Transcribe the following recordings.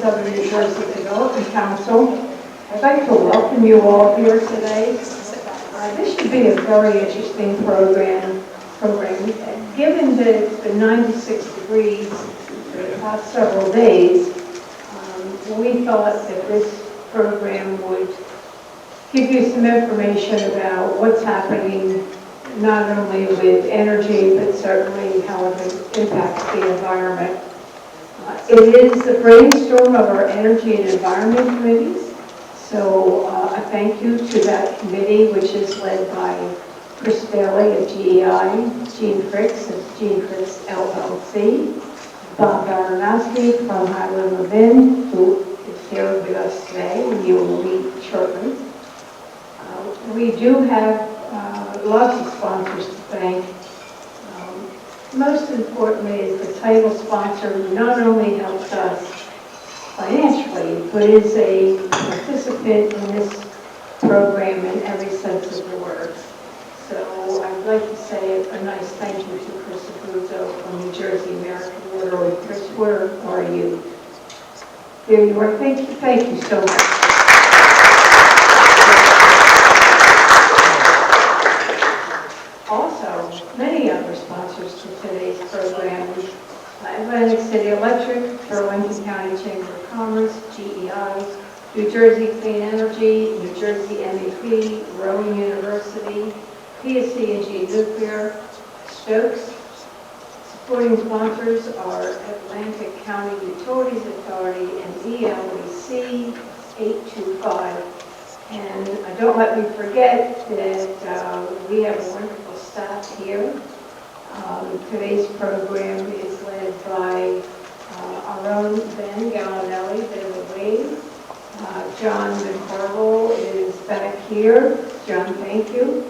Southern New Jersey Development Council. I'd like to welcome you all here today. This should be a very interesting program. Given that it's been 96 degrees for the past several days, we thought that this program would give you some information about what's happening, not only with energy, but certainly how it impacts the environment. It is the brainstorm of our Energy and Environment Committees. So a thank you to that committee, which is led by Chris Bailey of GEI, Gene Fricks of Gene Fricks LLC, Bob Baranowski from Hyland, Levin, who is here with us today, and you will meet shortly. We do have lots of sponsors to thank. Most importantly is the title sponsor, who not only helps us financially, but is a participant in this program in every sense of the word. So I'd like to say a nice thank you to Chris Abruzzo from New Jersey American Water. Chris, where are you? There you are. Thank you so much. Also, many other sponsors to today's program: Atlantic City Electric, Burlington County Chamber of Commerce, GEI, New Jersey Clean Energy, New Jersey MEP, Rowan University, PSC&G Nuclear, Stokes. Supporting sponsors are Atlantic County Utilities Authority and ELEC 825. And don't let me forget that we have a wonderful staff here. Today's program is led by our own Ben Gallinelli, bit of a wave. John McCarville is back here. John, thank you.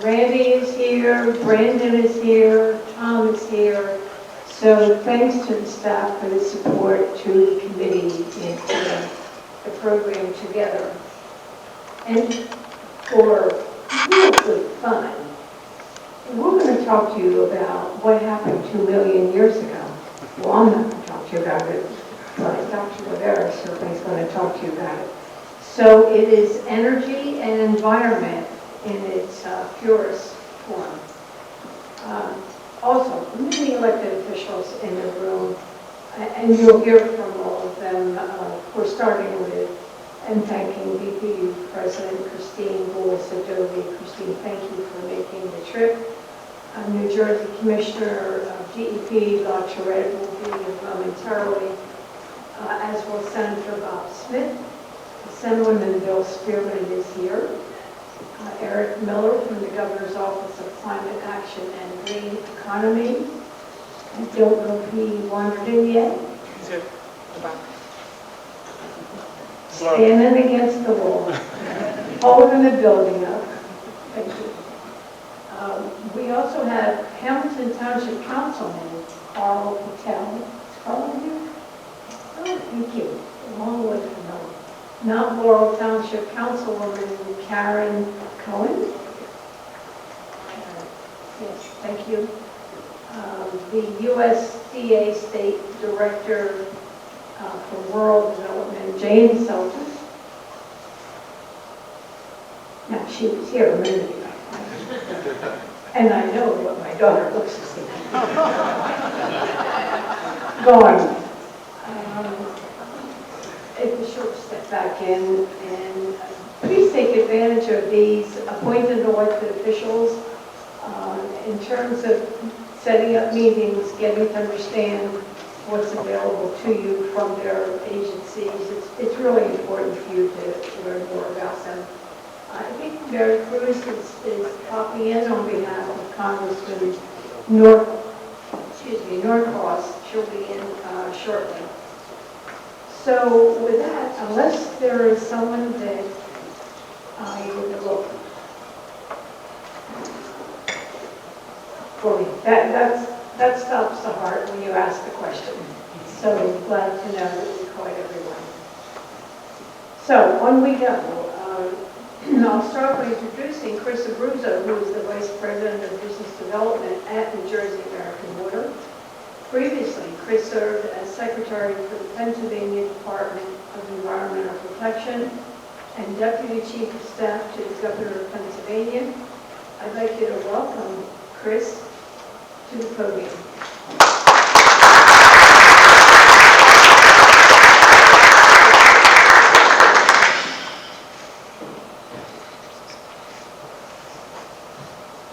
Randy is here, Brandon is here, Tom is here. So thanks to the staff for the support to the committee in putting the program together. And for real good fun, we're going to talk to you about what happened 2 million years ago. Well, I'm not going to talk to you about it, but Dr. Rivera certainly is going to talk to you about it. So it is energy and environment in its purest form. Also, many elected officials in the room, and you'll hear from all of them. We're starting with and thanking BPU President Christine Guhl-Sadovy. Christine, thank you for making the trip. New Jersey Commissioner of DEP, LaTourette, will be here momentarily, as will Senator Bob Smith. Assemblyman Bill Spearman is here. Eric Miller from the Governor's Office of Climate Action and Green Economy. I don't know if he wandered in yet. He's here. Standing against the wall, holding the building up. Thank you. We also have Hamilton Township Councilman Carl Patel. Is Carl here? Oh, thank you. A long way from home. Mount Laurel Township Councilwoman Karen Cohen. Yes, thank you. The USDA State Director for Rural Development, Jane Seltis. Now, she was here a minute ago. And I know what my daughter looks like. Go on. If a short step back in, and please take advantage of these appointed elected officials in terms of setting up meetings, getting to understand what's available to you from their agencies. It's really important for you to learn more about them. I think Mary Cruz is popping in on behalf of Congressman Norcross. She'll be in shortly. So with that, unless there is someone that I would look for me, that stops the heart when you ask the question. So glad to know that we caught everyone. So on we go. I'll start by introducing Chris Abruzzo, who is the Vice President of Business Development at New Jersey American Water. Previously, Chris served as Secretary for the Pennsylvania Department of Environmental Protection and Deputy Chief of Staff to the Governor of Pennsylvania. I'd like you to welcome Chris to the podium.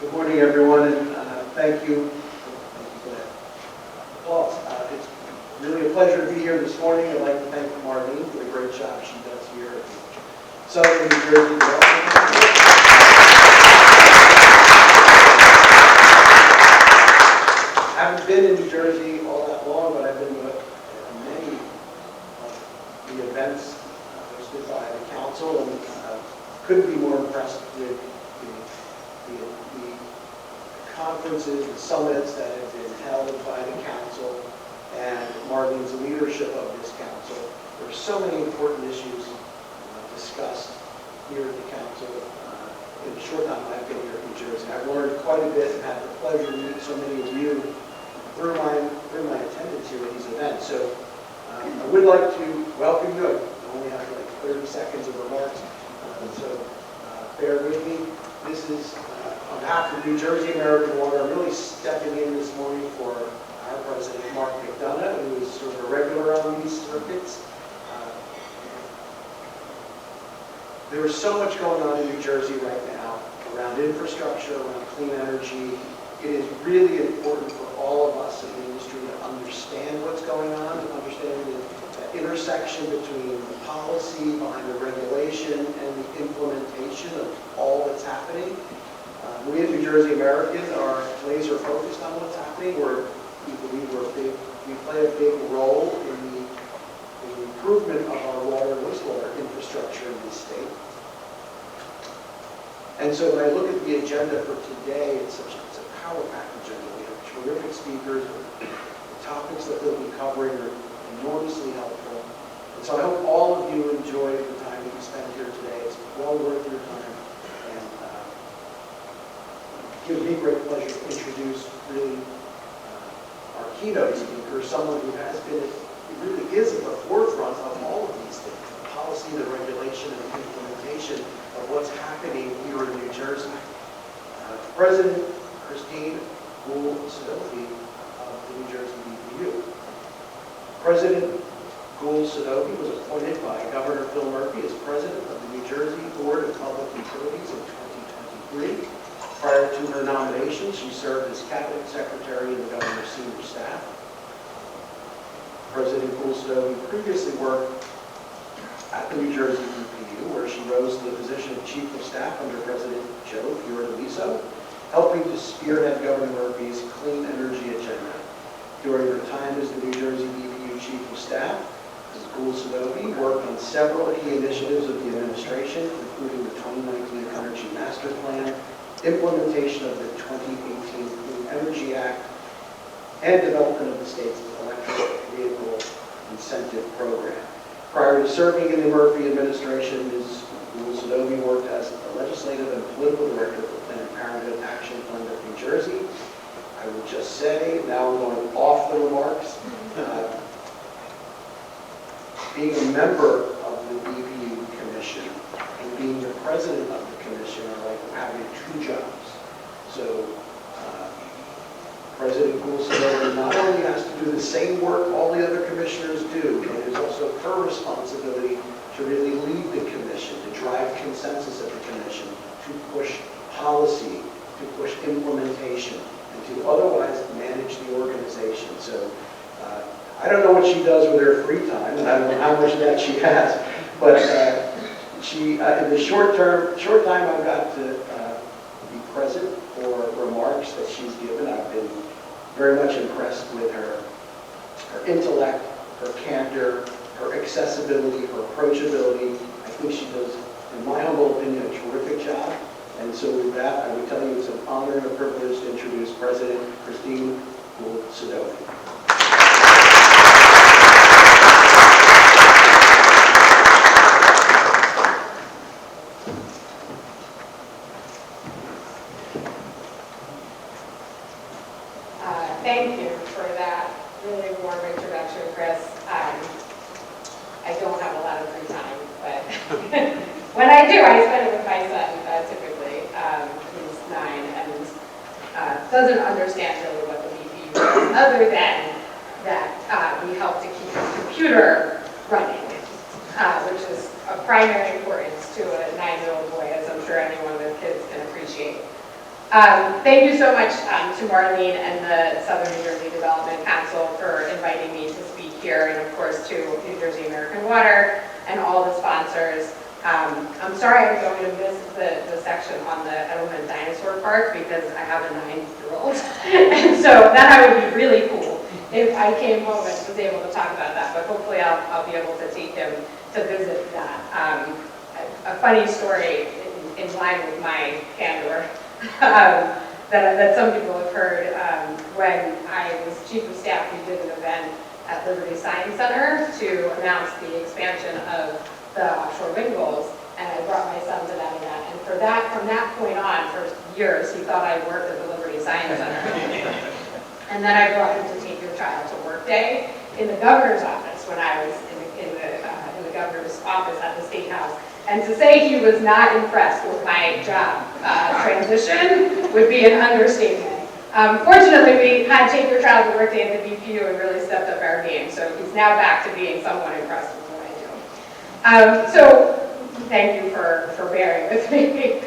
Good morning, everyone, and thank you for that applause. It's really a pleasure to be here this morning. I'd like to thank Marlene for the great job she does here at Southern New Jersey Development. I haven't been in New Jersey all that long, but I've been to many of the events hosted by the council, and couldn't be more impressed with the conferences, the summits that have been held by the council and Marlene's leadership of this council. There are so many important issues discussed here at the council in the short time I've been here in New Jersey. I've learned quite a bit and had the pleasure to meet so many of you through my attendance here at these events. So I would like to welcome you. I only have like 30 seconds of remarks, so bear with me. This is on behalf of New Jersey American Water. I'm really stepping in this morning for our president, Mark McDonough, who is sort of a regular on these circuits. There is so much going on in New Jersey right now around infrastructure, around clean energy. It is really important for all of us in the industry to understand what's going on and understand the intersection between the policy behind the regulation and the implementation of all that's happening. We at New Jersey American are laser focused on what's happening. We believe we play a big role in the improvement of our water and wastewater infrastructure in this state. And so when I look at the agenda for today, it's a power-packed agenda. We have terrific speakers. The topics that we'll be covering are enormously helpful. And so I hope all of you enjoy the time that you spend here today. It's well worth your time. And it gives me great pleasure to introduce really our keynote speaker, someone who has been, really is at the forefront of all of these things, the policy, the regulation, and the implementation of what's happening here in New Jersey. President Christine Guhl-Sadovy of the New Jersey BPU. President Guhl-Sadovy was appointed by Governor Phil Murphy as president of the New Jersey Board of Public Utilities in 2023. Prior to her nomination, she served as cabinet secretary in the governor's senior staff. President Guhl-Sadovy previously worked at the New Jersey BPU, where she rose to the position of chief of staff under President Joe Fiordaliso, helping to spearhead Governor Murphy's clean energy agenda. During her time as the New Jersey BPU chief of staff, Ms. Guhl-Sadovy worked on several key initiatives of the administration, including the 2019 Energy Master Plan, implementation of the 2018 Clean Energy Act, and development of the state's electric vehicle incentive program. Prior to serving in the Murphy administration, Ms. Guhl-Sadovy worked as a legislative and political director for Planned Parenthood Action Fund of New Jersey. I would just say, now I'm going off the remarks, being a member of the BPU Commission and being the president of the Commission are like having two jobs. So President Guhl-Sadovy not only has to do the same work all the other commissioners do, but it is also her responsibility to really lead the commission, to drive consensus at the commission, to push policy, to push implementation, and to otherwise manage the organization. So I don't know what she does with her free time, and I don't know how much of that she has, but she, in the short time I've got to be present for remarks that she's given, I've been very much impressed with her intellect, her candor, her accessibility, her approachability. I think she does, in my humble opinion, a terrific job. And so with that, I would tell you it's an honor and a privilege to introduce President Christine Guhl-Sadovy. Thank you for that When I do, I spend it with my son, typically, who's 9, and doesn't understand really what the BPU is, other than that we help to keep his computer running, which is of primary importance to a 9-year-old boy, as I'm sure anyone with kids can appreciate. Thank you so much to Marlene and the Southern New Jersey Development Council for inviting me to speak here, and of course to New Jersey American Water and all the sponsors. I'm sorry I'm going to miss the section on the Edelman Dinosaur Park because I have a 9-year-old, and so that would be really cool if I came home and was able to talk about that, but hopefully I'll be able to take him to visit that. A funny story in line with my candor that some people have heard. When I was chief of staff, we did an event at Liberty Science Center to announce the expansion of the offshore wind goals, and I brought my son to that event. And from that point on, for years, he thought I worked at the Liberty Science Center. And then I brought him to take your child to work day in the governor's office when I was in the governor's office at the State House. And to say he was not impressed with my job transition would be an understatement. Fortunately, we had Take Your Child to Work Day at the BPU and really stepped up our game, so he's now back to being somewhat impressed with what I do. So thank you for bearing with me.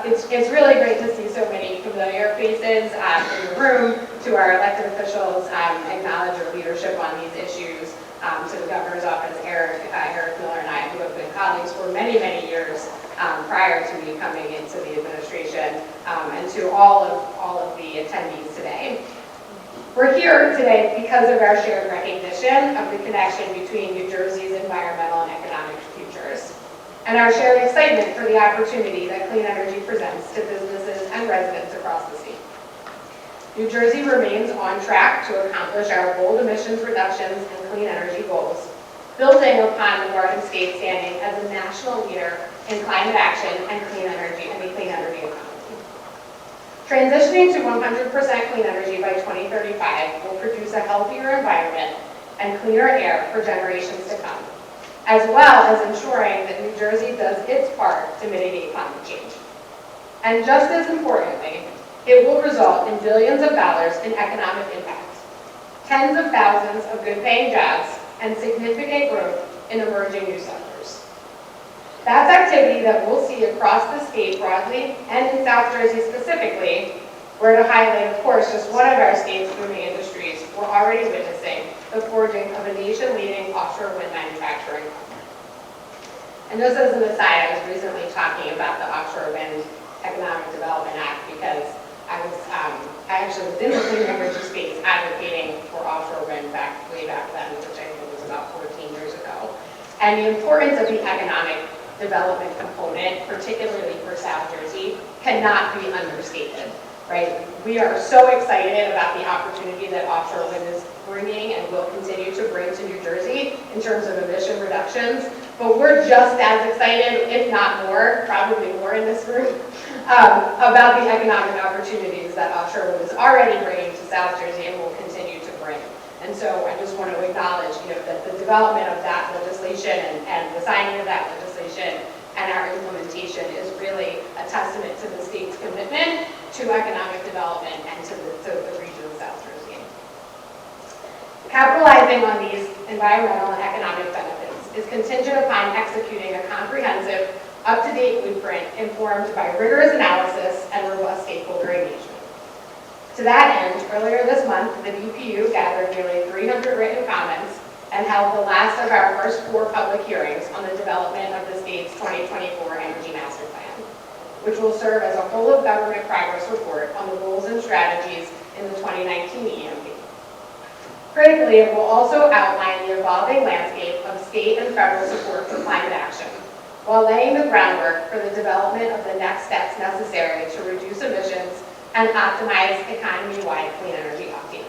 It's really great to see so many familiar faces in the room, to our elected officials, acknowledge your leadership on these issues, to the governor's office, Eric Miller and I, who have been colleagues for many, many years prior to me coming into the administration, and to all of the attendees today. We're here today because of our shared recognition of the connection between New Jersey's environmental and economic futures, and our shared excitement for the opportunity that clean energy presents to businesses and residents across the state. New Jersey remains on track to accomplish our bold emissions reductions and clean energy goals, building upon the Garden State standing as a national leader in climate action and clean energy and the clean energy economy. Transitioning to 100% clean energy by 2035 will produce a healthier environment and cleaner air for generations to come, as well as ensuring that New Jersey does its part to mitigate climate change. And just as importantly, it will result in billions of dollars in economic impact, tens of thousands of good-paying jobs, and significant growth in emerging new sectors. That's activity that we'll see across the state broadly and in South Jersey specifically, where, to highlight, of course, just one of our state's booming industries, we're already witnessing the forging of a nation-leading offshore wind manufacturing company. And just as an aside, I was recently talking about the Offshore Wind Economic Development Act because I actually was in the clean energy space advocating for offshore wind way back then, which I think was about 14 years ago. And the importance of the economic development component, particularly for South Jersey, cannot be understated, right? We are so excited about the opportunity that offshore wind is bringing and will continue to bring to New Jersey in terms of emission reductions, but we're just as excited, if not more, probably more in this group, about the economic opportunities that offshore wind is already bringing to South Jersey and will continue to bring. And so I just want to acknowledge, that the development of that legislation and the signing of that legislation and our implementation is really a testament to the state's commitment to economic development and to the region of South Jersey. Capitalizing on these environmental and economic benefits is contingent upon executing a comprehensive, up-to-date blueprint informed by rigorous analysis and robust stakeholder engagement. To that end, earlier this month, the BPU gathered nearly 300 written comments and held the last of our first 4 public hearings on the development of the state's 2024 Energy Master Plan, which will serve as a whole-of-government progress report on the goals and strategies in the 2019 EMP. Critically, it will also outline the evolving landscape of state and federal support for climate action, while laying the groundwork for the development of the next steps necessary to reduce emissions and optimize economy-wide clean energy uptake.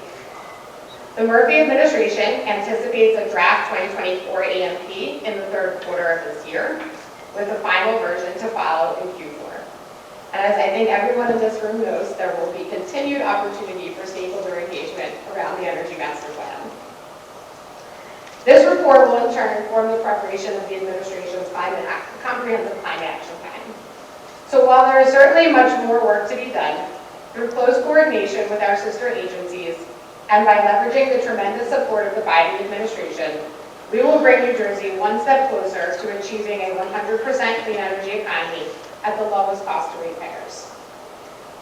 The Murphy administration anticipates a draft 2024 EMP in the 3rd quarter of this year, with a final version to follow in Q4. And as I think everyone in this room knows, there will be continued opportunity for stakeholder engagement around the Energy Master Plan. This report will in turn inform the preparation of the administration's comprehensive climate action plan. So while there is certainly much more work to be done, through close coordination with our sister agencies and by leveraging the tremendous support of the Biden administration, we will bring New Jersey one step closer to achieving a 100% clean energy economy at the lowest cost to ratepayers.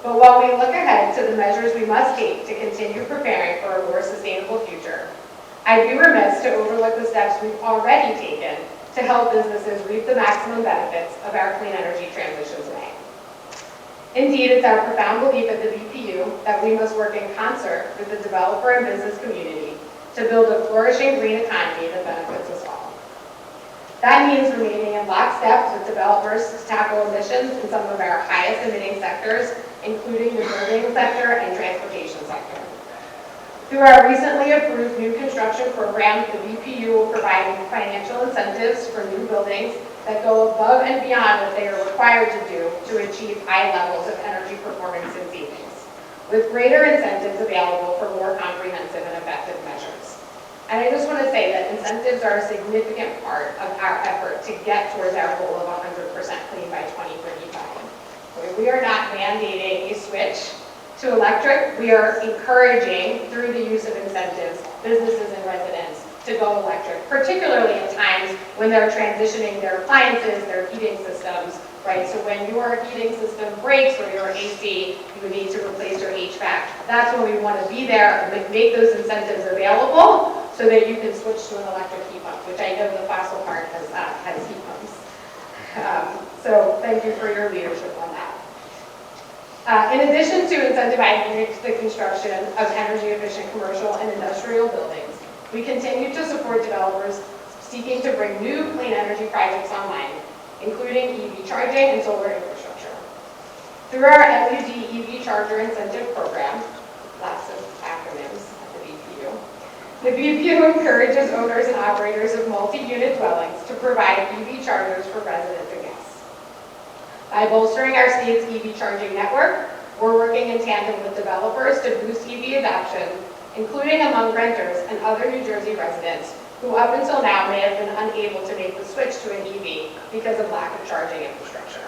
But while we look ahead to the measures we must take to continue preparing for a more sustainable future, I'd be remiss to overlook the steps we've already taken to help businesses reap the maximum benefits of our clean energy transition today. Indeed, it's our profound belief at the BPU that we must work in concert with the developer and business community to build a flourishing green economy that benefits us all. That means remaining in lockstep with developers to tackle emissions in some of our highest emitting sectors, including the building sector and transportation sector. Through our recently approved new construction program, the BPU will provide financial incentives for new buildings that go above and beyond what they are required to do to achieve high levels of energy performance and savings, with greater incentives available for more comprehensive and effective measures. And I just want to say that incentives are a significant part of our effort to get towards our goal of 100% clean by 2035. We are not mandating a switch to electric. We are encouraging, through the use of incentives, businesses and residents to go electric, particularly in times when they're transitioning their appliances, their heating systems, right? So when your heating system breaks or your AC, you need to replace your HVAC. That's when we want to be there and make those incentives available so that you can switch to an electric heat pump, which I know the fossil part has heat pumps. So thank you for your leadership on that. In addition to incentivizing the construction of energy-efficient commercial and industrial buildings, we continue to support developers seeking to bring new clean energy projects online, including EV charging and solar infrastructure. Through our LUD EV Charger Incentive Program, lots of acronyms at the BPU encourages owners and operators of multi-unit dwellings to provide EV chargers for residents and guests. By bolstering our state's EV charging network, we're working in tandem with developers to boost EV adoption, including among renters and other New Jersey residents who up until now may have been unable to make the switch to an EV because of lack of charging infrastructure.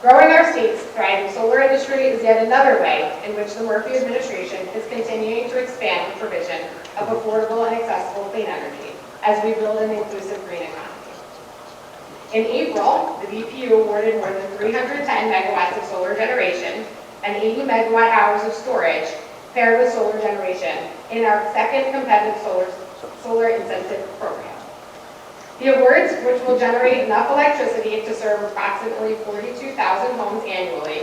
Growing our state's thriving solar industry is yet another way in which the Murphy administration is continuing to expand the provision of affordable and accessible clean energy as we build an inclusive green economy. In April, the BPU awarded more than 310 megawatts of solar generation and 80 megawatt hours of storage paired with solar generation in our second competitive solar incentive program. The awards, which will generate enough electricity to serve approximately 42,000 homes annually,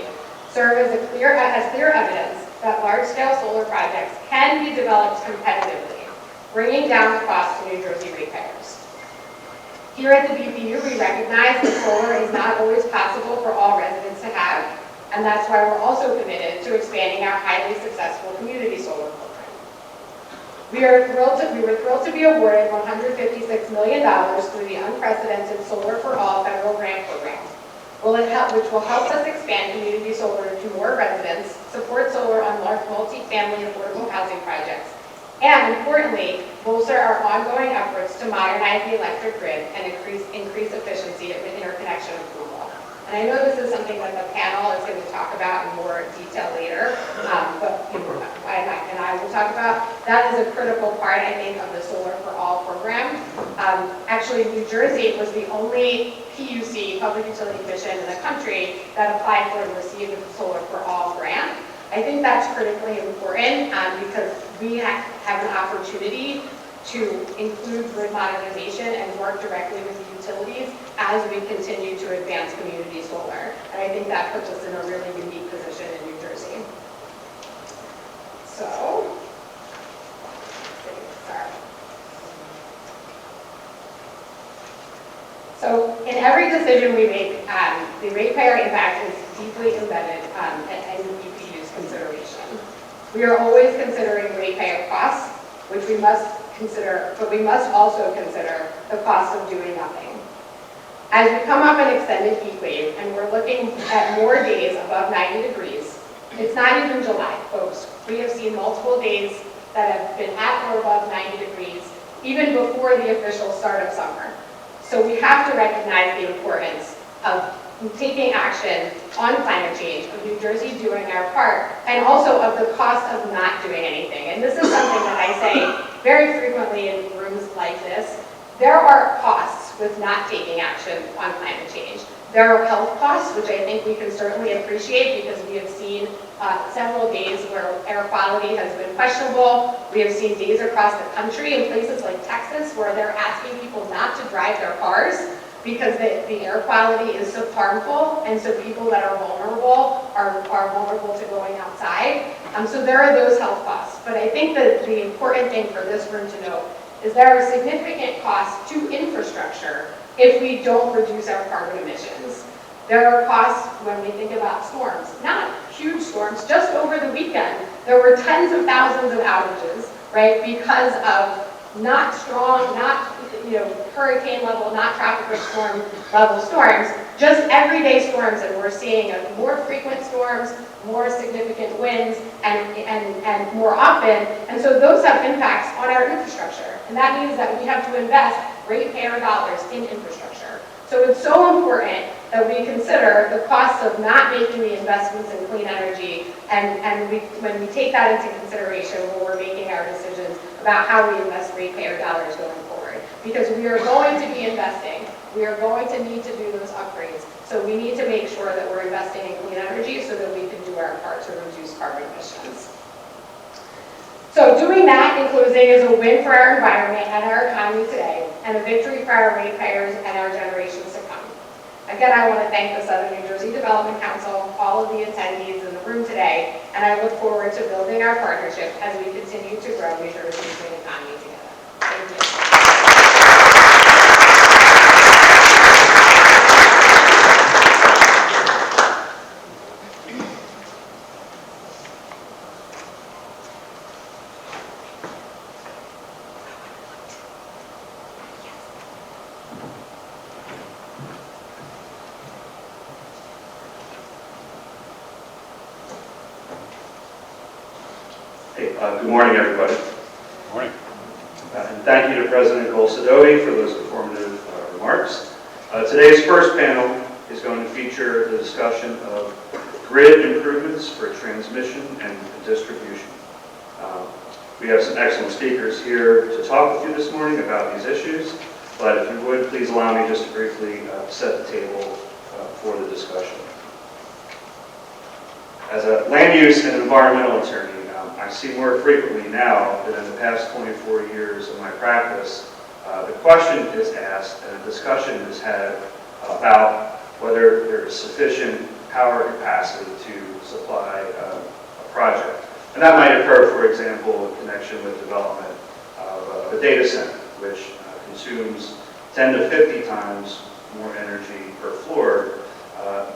serve as clear evidence that large-scale solar projects can be developed competitively, bringing down the cost to New Jersey ratepayers. Here at the BPU, we recognize that solar is not always possible for all residents to have, and that's why we're also committed to expanding our highly successful community solar program. We were thrilled to be awarded $156 million through the unprecedented Solar for All federal grant program, which will help us expand community solar to more residents, support solar on large multi-family affordable housing projects, and importantly, bolster our ongoing efforts to modernize the electric grid and increase efficiency of interconnection approval. And I know this is something that the panel is going to talk about in more detail later, but I will talk about. That is a critical part, I think, of the Solar for All program. Actually, New Jersey was the only PUC, Public Utility Commission, in the country that applied for and received the Solar for All grant. I think that's critically important because we have an opportunity to include grid modernization and work directly with the utilities as we continue to advance community solar. And I think that puts us in a really unique position in New Jersey. So in every decision we make, the ratepayer impact is deeply embedded in the BPU's consideration. We are always considering ratepayer costs, which we must consider, but we must also consider the cost of doing nothing. As we come up an extended heat wave and we're looking at more days above 90 degrees, it's not even July, folks. We have seen multiple days that have been at or above 90 degrees even before the official start of summer. So we have to recognize the importance of taking action on climate change, of New Jersey doing our part, and also of the cost of not doing anything. And this is something that I say very frequently in rooms like this. There are costs with not taking action on climate change. There are health costs, which I think we can certainly appreciate because we have seen several days where air quality has been questionable. We have seen days across the country in places like Texas where they're asking people not to drive their cars because the air quality is so harmful, and so people that are vulnerable are vulnerable to going outside. So there are those health costs. But I think that the important thing for this room to note is there are significant costs to infrastructure if we don't reduce our carbon emissions. There are costs when we think about storms, not huge storms. Just over the weekend, there were tens of thousands of outages, right, because of not strong, not hurricane level, not tropical storm level storms, just everyday storms, and we're seeing more frequent storms, more significant winds, and more often, and so those have impacts on our infrastructure, and that means that we have to invest ratepayer dollars in infrastructure. So it's so important that we consider the costs of not making the investments in clean energy, and when we take that into consideration when we're making our decisions about how we invest ratepayer dollars going forward. Because we are going to be investing, we are going to need to do those upgrades, so we need to make sure that we're investing in clean energy so that we can do our part to reduce carbon emissions. So doing that in closing is a win for our environment and our economy today, and a victory for our ratepayers and our generations to come. Again, I want to thank the Southern New Jersey Development Council, all of the attendees in the room today, and I look forward to building our partnership as we continue to grow New Jersey's green economy together. Thank you. Good morning, everybody. Good morning. And thank you to President Guhl-Sadovy for those informative remarks. Today's first panel is going to feature the discussion of grid improvements for transmission and distribution. We have some excellent speakers here to talk with you this morning about these issues, but if you would, please allow me just to briefly set the table for the discussion. As a land use and environmental attorney, I see more frequently now than in the past 24 years of my practice, the question is asked and a discussion is had about whether there is sufficient power capacity to supply a project. And that might occur, for example, in connection with development of a data center, which consumes 10 to 50 times more energy per floor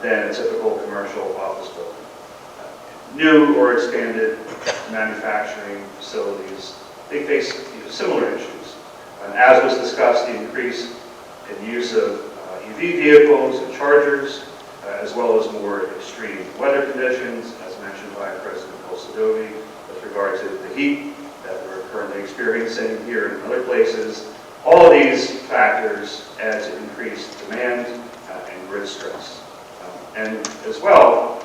than a typical commercial office building. New or expanded manufacturing facilities, they face similar issues. And as was discussed, the increase in use of EV vehicles and chargers, as well as more extreme weather conditions, as mentioned by President Guhl-Sadovy, with regard to the heat that we're currently experiencing here and other places. All of these factors add to increased demand and grid stress. And as well,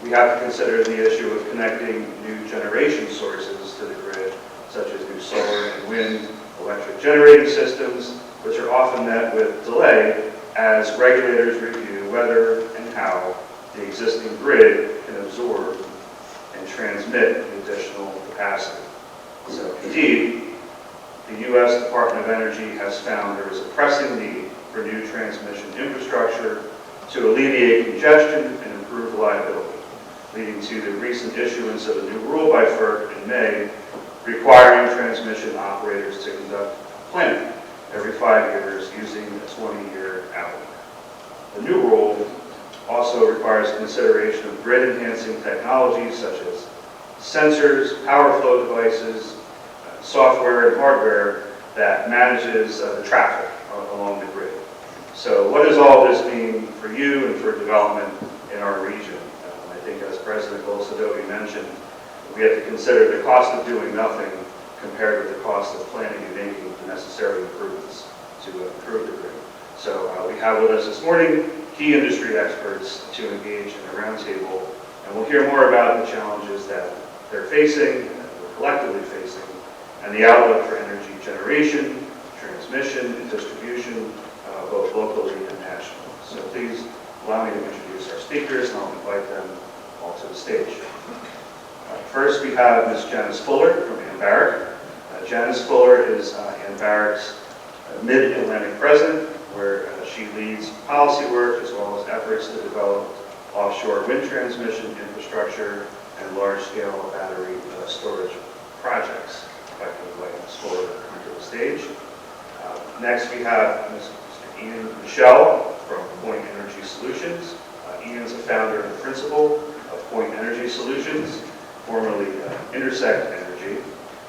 we have to consider the issue of connecting new generation sources to the grid, such as new solar and wind electric generating systems, which are often met with delay as regulators review whether and how the existing grid can absorb and transmit the additional capacity. So indeed, the U.S. Department of Energy has found there is a pressing need for new transmission infrastructure to alleviate congestion and improve reliability, leading to the recent issuance of a new rule by FERC in May requiring transmission operators to conduct planning every 5 years using a 20-year outlook. The new rule also requires consideration of grid-enhancing technologies such as sensors, power flow devices, software and hardware that manages the traffic along the grid. So what does all this mean for you and for development in our region? I think as President Guhl-Sadovy mentioned, we have to consider the cost of doing nothing compared with the cost of planning and making the necessary improvements to improve the grid. So we have with us this morning key industry experts to engage in a roundtable, and we'll hear more about the challenges that they're facing, and that we're collectively facing, and the outlook for energy generation, transmission, and distribution, both locally and nationally. So please allow me to introduce our speakers, and I'll invite them all to the stage. First, we have Ms. Janice Fuller from Anbaric. Janice Fuller is Anbaric's Mid-Atlantic President, where she leads policy work as well as efforts to develop offshore wind transmission infrastructure and large-scale battery storage projects. If I can invite Ms. Fuller to come to the stage. Next, we have Mr. Michel from Point Energy Solutions. Ian's a founder and principal of Point Energy Solutions, formerly Intersect Energy.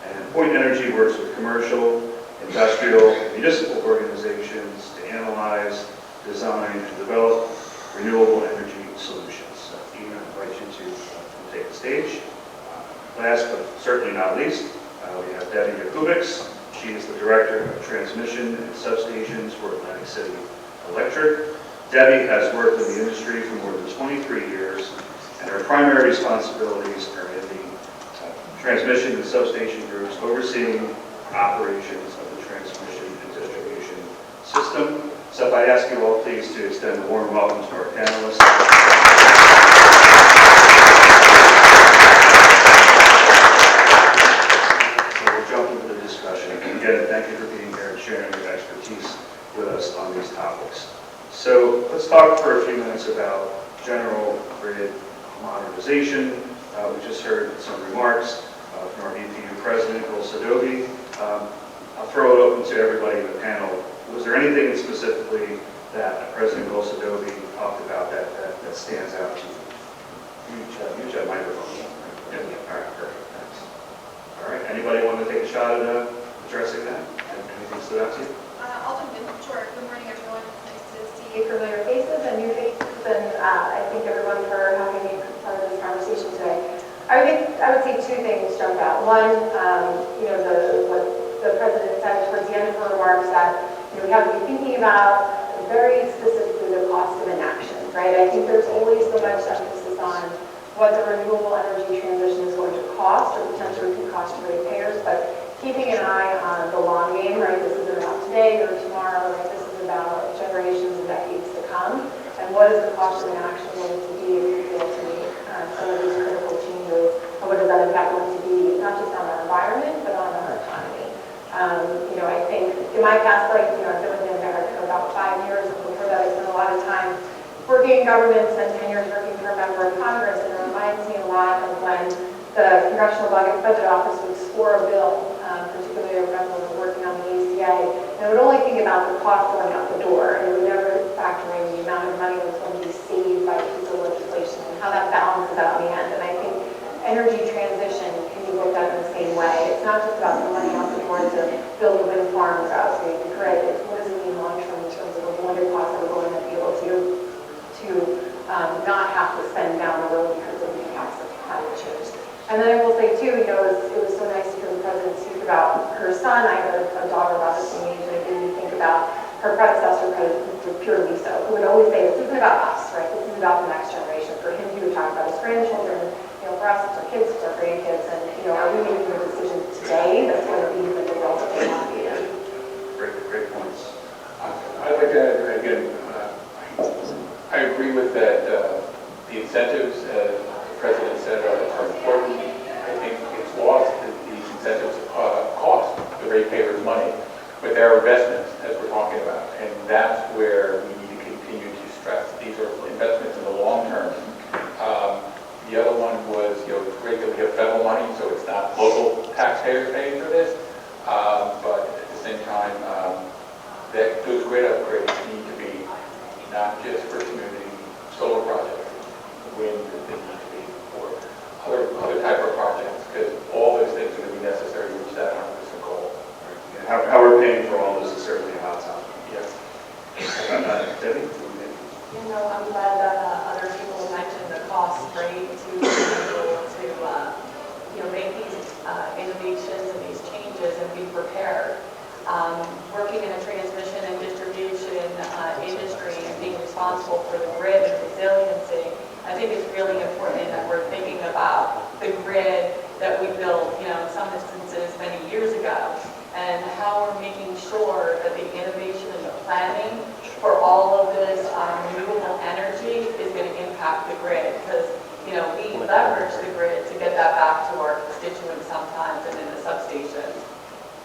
And Point Energy works with commercial, industrial, and municipal organizations to analyze, design, and develop renewable energy solutions. Ian, I invite you to take the stage. Last but certainly not least, we have Debbie Yakubics. She is the Director of Transmission and Substations for Atlantic City Electric. Debbie has worked in the industry for more than 23 years, and her primary responsibilities are in the transmission and substation groups overseeing operations of the transmission and distribution system. So if I ask you all please to extend a warm welcome to our panelists. So we'll jump into the discussion. And again, thank you for being here and sharing your expertise with us on these topics. So let's talk for a few minutes about general grid modernization. We just heard some remarks from our EPU President, Guhl-Sadovy. I'll throw it open to everybody in the panel. Was there anything specifically that President Guhl-Sadovy talked about that stands out to you? Use that microphone. Yeah. All right, perfect. Thanks. All right, anybody want to take a shot at addressing that? Anything stood out to you? I'll jump in. Sure. Good morning, everyone. Nice to see familiar faces and new faces, and I thank everyone for having me part of this conversation today. I would say two things jump out. One, what the President said towards the end of her remarks, that we have to be thinking about very specifically the cost of inaction, right? I think there's always so much emphasis on what the renewable energy transition is going to cost, or potentially could cost ratepayers, but keeping an eye on the long game, right? This isn't about today or tomorrow, right? This is about generations and decades to come. And what is the cost of inaction going to be if we fail to make some of these critical changes? And what is that impact going to be, not just on our environment, but on our economy? I think in my past life, I've been with Anbaric for about 5 years, and before that I spent a lot of time working in government, spent 10 years working for a member of Congress, and it reminds me a lot of when the Congressional Budget Office would score a bill, particularly I remember when we were working on the ACA, and it would only think about the cost going out the door, and it would never factor in the amount of money that was going to be saved by a piece of legislation and how that balances out in the end. And I think energy transition can be looked at in the same way. It's not just about the money out the door to build a wind farm or upgrade the grid. It's what does it mean long term in terms of the wonder costs that we're going to be able to not have to spend down the road because of the impacts of climate change. And then I will say too, it was so nice to hear the President speak about her son. I have a daughter about the same age, and it made me think about her predecessor, purely so, who would always say, this isn't about us, right? This is about the next generation. For him, he would talk about his grandchildren. For us, it's our kids, it's our grandkids, and are we making a decision today that's going to be the world that they want to be in? Great points. I'd like to add, again, I agree with that. The incentives, as the President said, are important. I think it's lost that these incentives cost the ratepayers money, but there are investments, as we're talking about, and that's where we need to continue to stress. These are investments in the long term. The other one was, it's great that we have federal money, so it's not local taxpayers paying for this, but at the same time, that those grid upgrades need to be not just for community solar projects, wind, they need to be for other type of projects, because all those things are going to be necessary to reach that 100% goal. Right. Yeah, how we're paying for all this is certainly a hot topic. Yes. Debbie? I'm glad that other people mentioned the cost rate to be able to make these innovations and these changes and be prepared. Working in a transmission and distribution industry and being responsible for the grid and resiliency, I think it's really important that we're thinking about the grid that we built, in some instances many years ago, and how we're making sure that the innovation and the planning for all of this renewable energy is going to impact the grid, because we leverage the grid to get that back to our constituents sometimes and in the substations.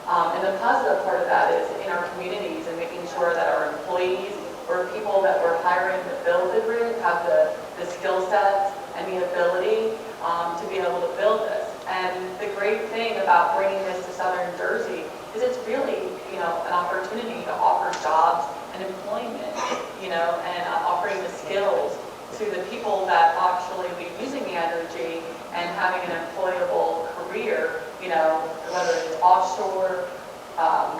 And the positive part of that is in our communities and making sure that our employees or people that we're hiring to build the grid have the skill sets and the ability to be able to build this. And the great thing about bringing this to Southern Jersey is it's really, an opportunity to offer jobs and employment, and offering the skills to the people that actually be using the energy and having an employable career, whether it's offshore,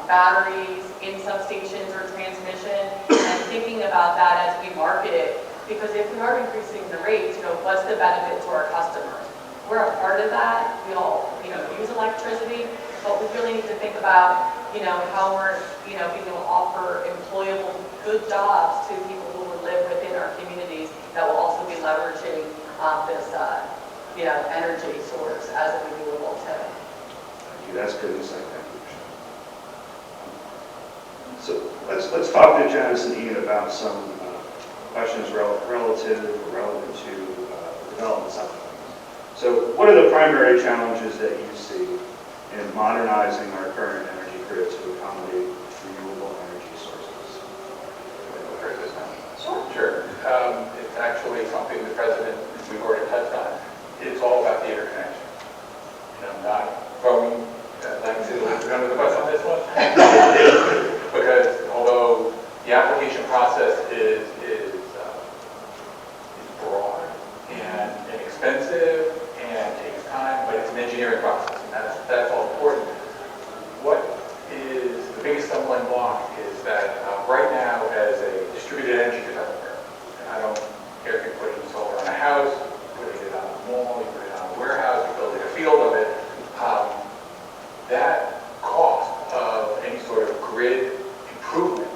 batteries, in substations or transmission, and thinking about that as we market it. Because if we are increasing the rates, what's the benefit to our customers? We're a part of that. We all, use electricity, but we really need to think about, how we're, being able to offer employable, good jobs to people who will live within our communities that will also be leveraging this, energy source as a renewable too. Thank you. That's good insight. Thank you. So let's talk to Janice and Ian about some questions relative or relevant to the development side of things. So what are the primary challenges that you see in modernizing our current energy grid to accommodate renewable energy sources? Sure. It's actually something the President, we've already touched on. It's all about the interconnection. Not throwing legacy under the bus on this one. Because although the application process is broad and expensive and takes time, but it's an engineering process, and that's all important. What is the biggest stumbling block is that right now, as a distributed energy developer, and I don't care if you're putting solar on a house, putting it on a mall, you put it on a warehouse, you're building a field of it, that cost of any sort of grid improvement,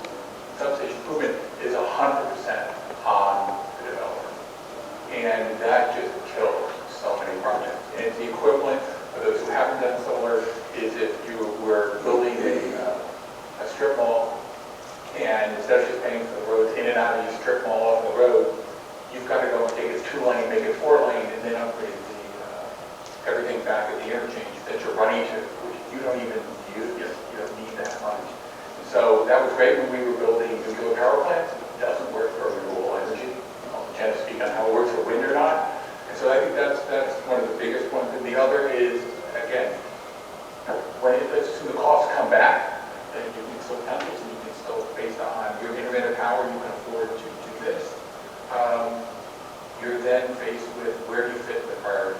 substation improvement, is 100% on the developer. And that just kills so many projects. And it's the equivalent, for those who haven't done solar, is if you were building a strip mall, and instead of just paying for the roads in and out of your strip mall off the road, you've got to go and take it 2-lane, make it 4-lane, and then upgrade everything back at the interchange that you're running to, which you don't even use, you don't need that much. And so that was great when we were building nuclear power plants. It doesn't work for renewable energy. I'll let Janice speak on how it works for wind or not. And so I think that's one of the biggest ones. And the other is, again, when let's assume the costs come back, then you can still count this, and you can still, based on your intermittent power, you can afford to do this. You're then faced with where do you fit the priorities.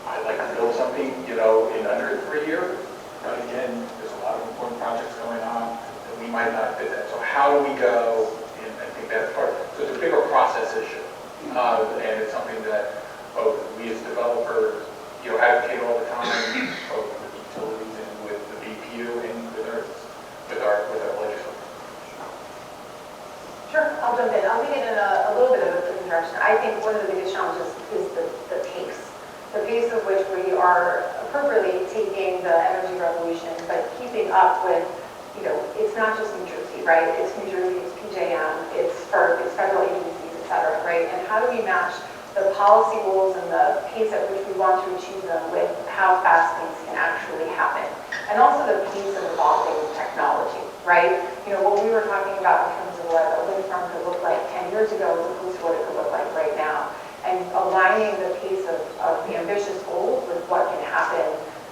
I'd like to build something, in under 3 years. But again, there's a lot of important projects going on that we might not fit that. So how do we go? And I think that's part of it. So it's a bigger process issue. And it's something that both we as developers, advocate all the time, both with the utilities and with the BPU and with our legislators. Sure, I'll jump in. I'll take it in a little bit of a different direction. I think one of the biggest challenges is the pace. The pace of which we are appropriately taking the energy revolution, but keeping up with, it's not just New Jersey, right? It's New Jersey, it's PJM, it's FERC, it's federal agencies, et cetera, right? And how do we match the policy goals and the pace at which we want to achieve them with how fast things can actually happen? And also the pace of evolving technology, right? What we were talking about in terms of what a wind farm could look like 10 years ago as opposed to what it could look like right now. And aligning the pace of the ambitious goals with what can happen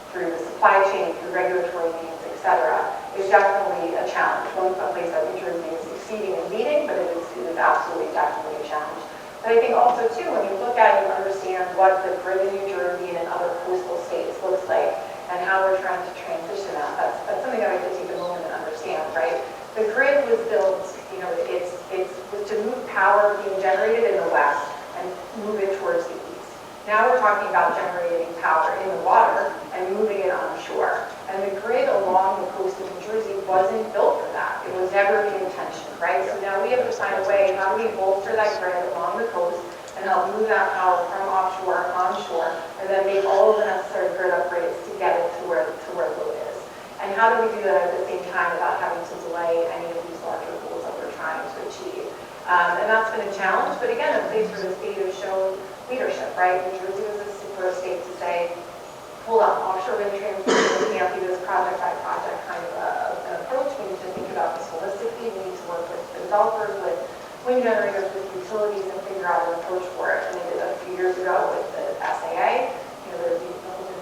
through the supply chain, through regulatory means, et cetera, is definitely a challenge. One place that New Jersey is succeeding in meeting, but it is absolutely definitely a challenge. But I think also, too, when you look at and understand what the grid in New Jersey and in other coastal states looks like and how we're trying to transition that's something that I have to take a moment and understand, right? The grid was built, it was to move power being generated in the west and move it towards the east. Now we're talking about generating power in the water and moving it on shore. And the grid along the coast of New Jersey wasn't built for that. It was never the intention, right? So now we have to find a way, how do we bolster that grid along the coast and help move that power from offshore, onshore, and then make all of the necessary grid upgrades to get it to where load is. And how do we do that at the same time without having to delay any of these larger goals that we're trying to achieve? And that's been a challenge, but again, a place where the state has shown leadership, right? New Jersey was the first state to say, hold on, offshore wind transmission, we can't do this project by project kind of an approach. We need to think about this holistically. We need to work with the developers, with wind generators, with utilities, and figure out an approach for it. And they did that a few years ago with the SAA. There's the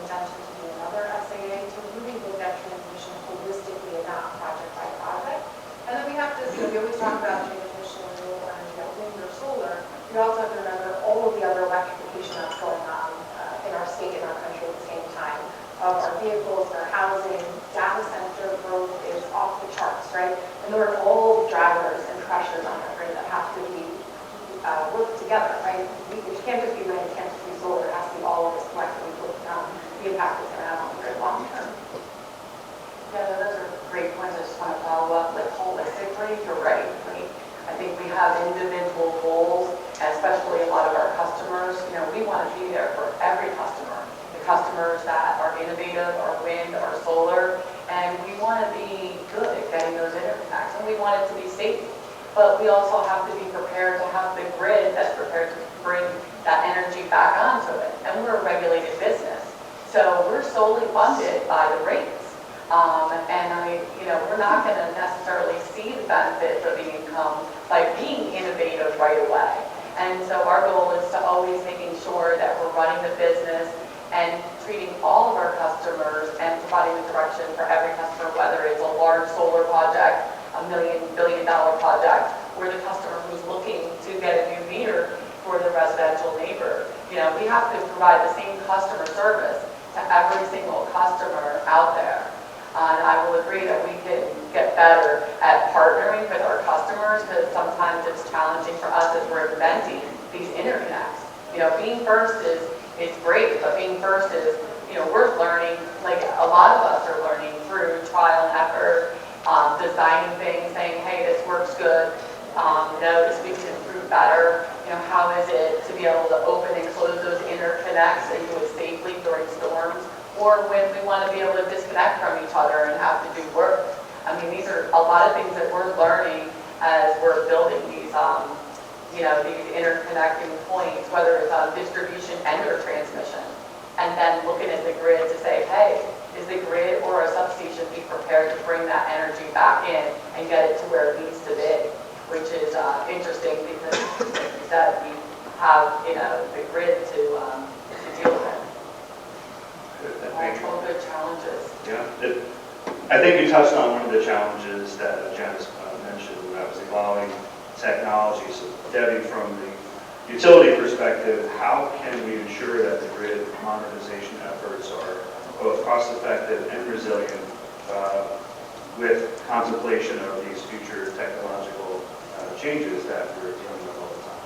intention to do another SAA to really look at transmission holistically and not project by project. And then we have to, we always talk about transmission, renewable energy, wind or solar. We also have to remember all of the other electrification that's going on in our state and our country at the same time, of our vehicles, our housing, data center growth is off the charts, right? And there are all drivers and pressures on our grid that have to be work together, right? It can't just be wind, it can't just be solar, it has to be all of us collectively working on the impact it's going to have on the grid long term. Yeah, those are great points. I just want to follow up with holistically, you're right. I think we have individual goals, especially a lot of our customers. We want to be there for every customer. The customers that are innovative, are wind, are solar, and we want to be good at getting those interconnects, and we want it to be safe. But we also have to be prepared to have the grid that's prepared to bring that energy back onto it. And we're a regulated business, so we're solely funded by the rates. We're not going to necessarily see the benefits of the income by being innovative right away. And so our goal is to always making sure that we're running the business and treating all of our customers and providing the direction for every customer, whether it's a large solar project, a billion-dollar project, or the customer who's looking to get a new meter for the residential neighbor. We have to provide the same customer service to every single customer out there. And I will agree that we can get better at partnering with our customers, because sometimes it's challenging for us as we're inventing these interconnects. Being first is great, but being first is, we're learning, like a lot of us are learning through trial and effort, designing things, saying, hey, this works good, notice we can improve better. How is it to be able to open and close those interconnects and do it safely during storms? Or when we want to be able to disconnect from each other and have to do work. These are a lot of things that we're learning as we're building these, these interconnecting points, whether it's on distribution and or transmission. And then looking at the grid to say, hey, is the grid or a substation be prepared to bring that energy back in and get it to where it needs to be? Which is interesting because, like you said, we have, the grid to deal with. All good challenges. Yeah, I think you touched on one of the challenges that Janice mentioned, and that was evolving technology. So Debbie, from the utility perspective, how can we ensure that the grid modernization efforts are both cost-effective and resilient with contemplation of these future technological changes that we're dealing with all the time?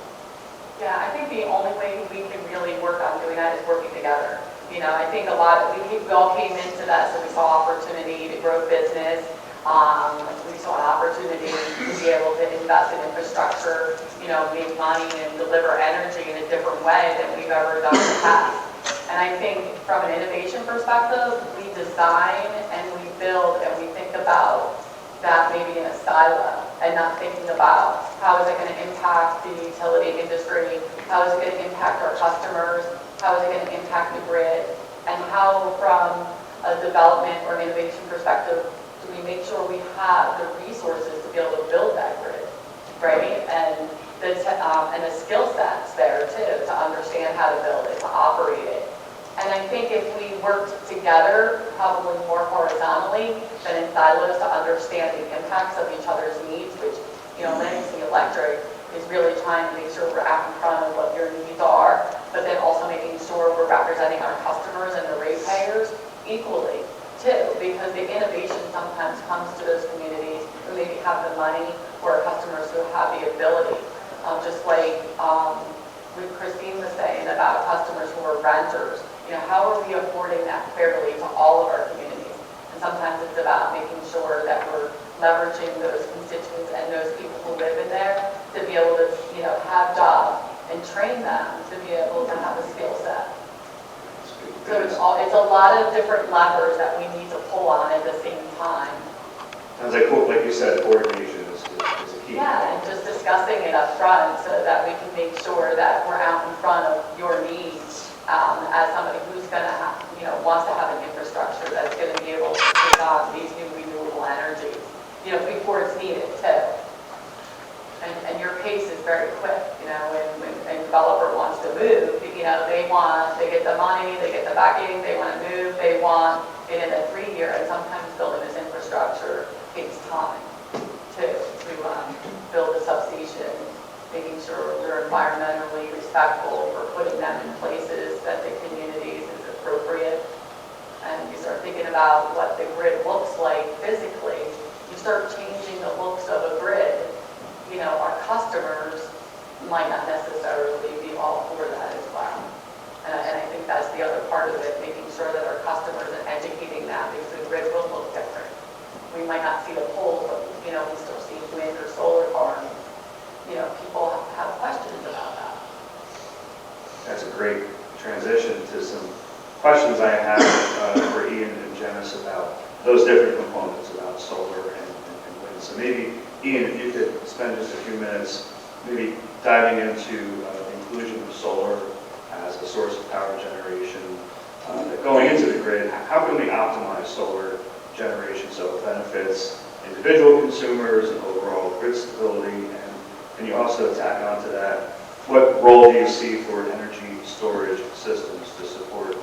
Yeah, I think the only way we can really work on doing that is working together. I think we all came into that, so we saw opportunity to grow business. We saw an opportunity to be able to invest in infrastructure, make money and deliver energy in a different way than we've ever done in the past. And I think from an innovation perspective, we design and we build and we think about that maybe in a silo and not thinking about how is it going to impact the utility industry, how is it going to impact our customers, how is it going to impact the grid, and how from a development or an innovation perspective do we make sure we have the resources to be able to build that grid, right? And the skill sets there too, to understand how to build it, to operate it. And I think if we worked together, probably more horizontally than in silos, to understand the impacts of each other's needs, which, Lansing Electric is really trying to make sure we're out in front of what your needs are, but then also making sure we're representing our customers and the ratepayers equally too, because the innovation sometimes comes to those communities who maybe have the money or customers who have the ability. Just like what Christine was saying about customers who are renters, how are we affording that fairly to all of our communities? And sometimes it's about making sure that we're leveraging those constituents and those people who live in there to be able to, have jobs and train them to be able to have a skill set. So it's a lot of different levers that we need to pull on at the same time. Sounds like you said, coordination is a key. Yeah, and just discussing it up front so that we can make sure that we're out in front of your needs as somebody who's going to have, wants to have an infrastructure that's going to be able to take on these new renewable energies, before it's needed too. And your pace is very quick, when a developer wants to move, they get the money, they get the backing, they want to move, they want it in a 3-year, and sometimes building this infrastructure takes time to build a substation, making sure we're environmentally respectful for putting them in places that the communities is appropriate. And you start thinking about what the grid looks like physically, you start changing the looks of a grid. Our customers might not necessarily be all for that as well. And I think that's the other part of it, making sure that our customers are educating them, because the grid will look different. We might not see the poles, but we still see wind or solar farms. People have questions about that. That's a great transition to some questions I have for Ian and Janice about those different components about solar and wind. So maybe, Ian, if you could spend just a few minutes maybe diving into the inclusion of solar as a source of power generation, going into the grid. How can we optimize solar generation so it benefits individual consumers and overall grid stability? And can you also tack onto that, what role do you see for energy storage systems to support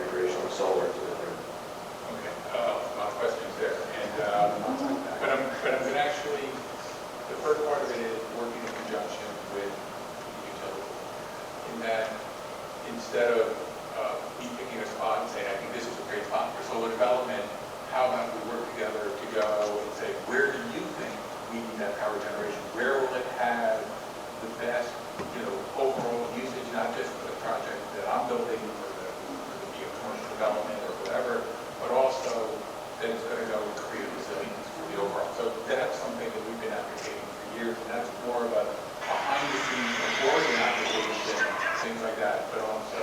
integration of solar into the grid? Okay, a lot of questions there. But I'm going to actually, the first part of it is working in conjunction with the utility. In that, instead of me picking a spot and saying, I think this is a great spot for solar development, how about we work together to go and say, where do you think we need that power generation? Where will it have the best, overall usage, not just for the project that I'm building for the commercial development or whatever, but also that it's going to go and create resilience for the overall. So that's something that we've been advocating for years, and that's more of a behind the scenes authority application, things like that, but also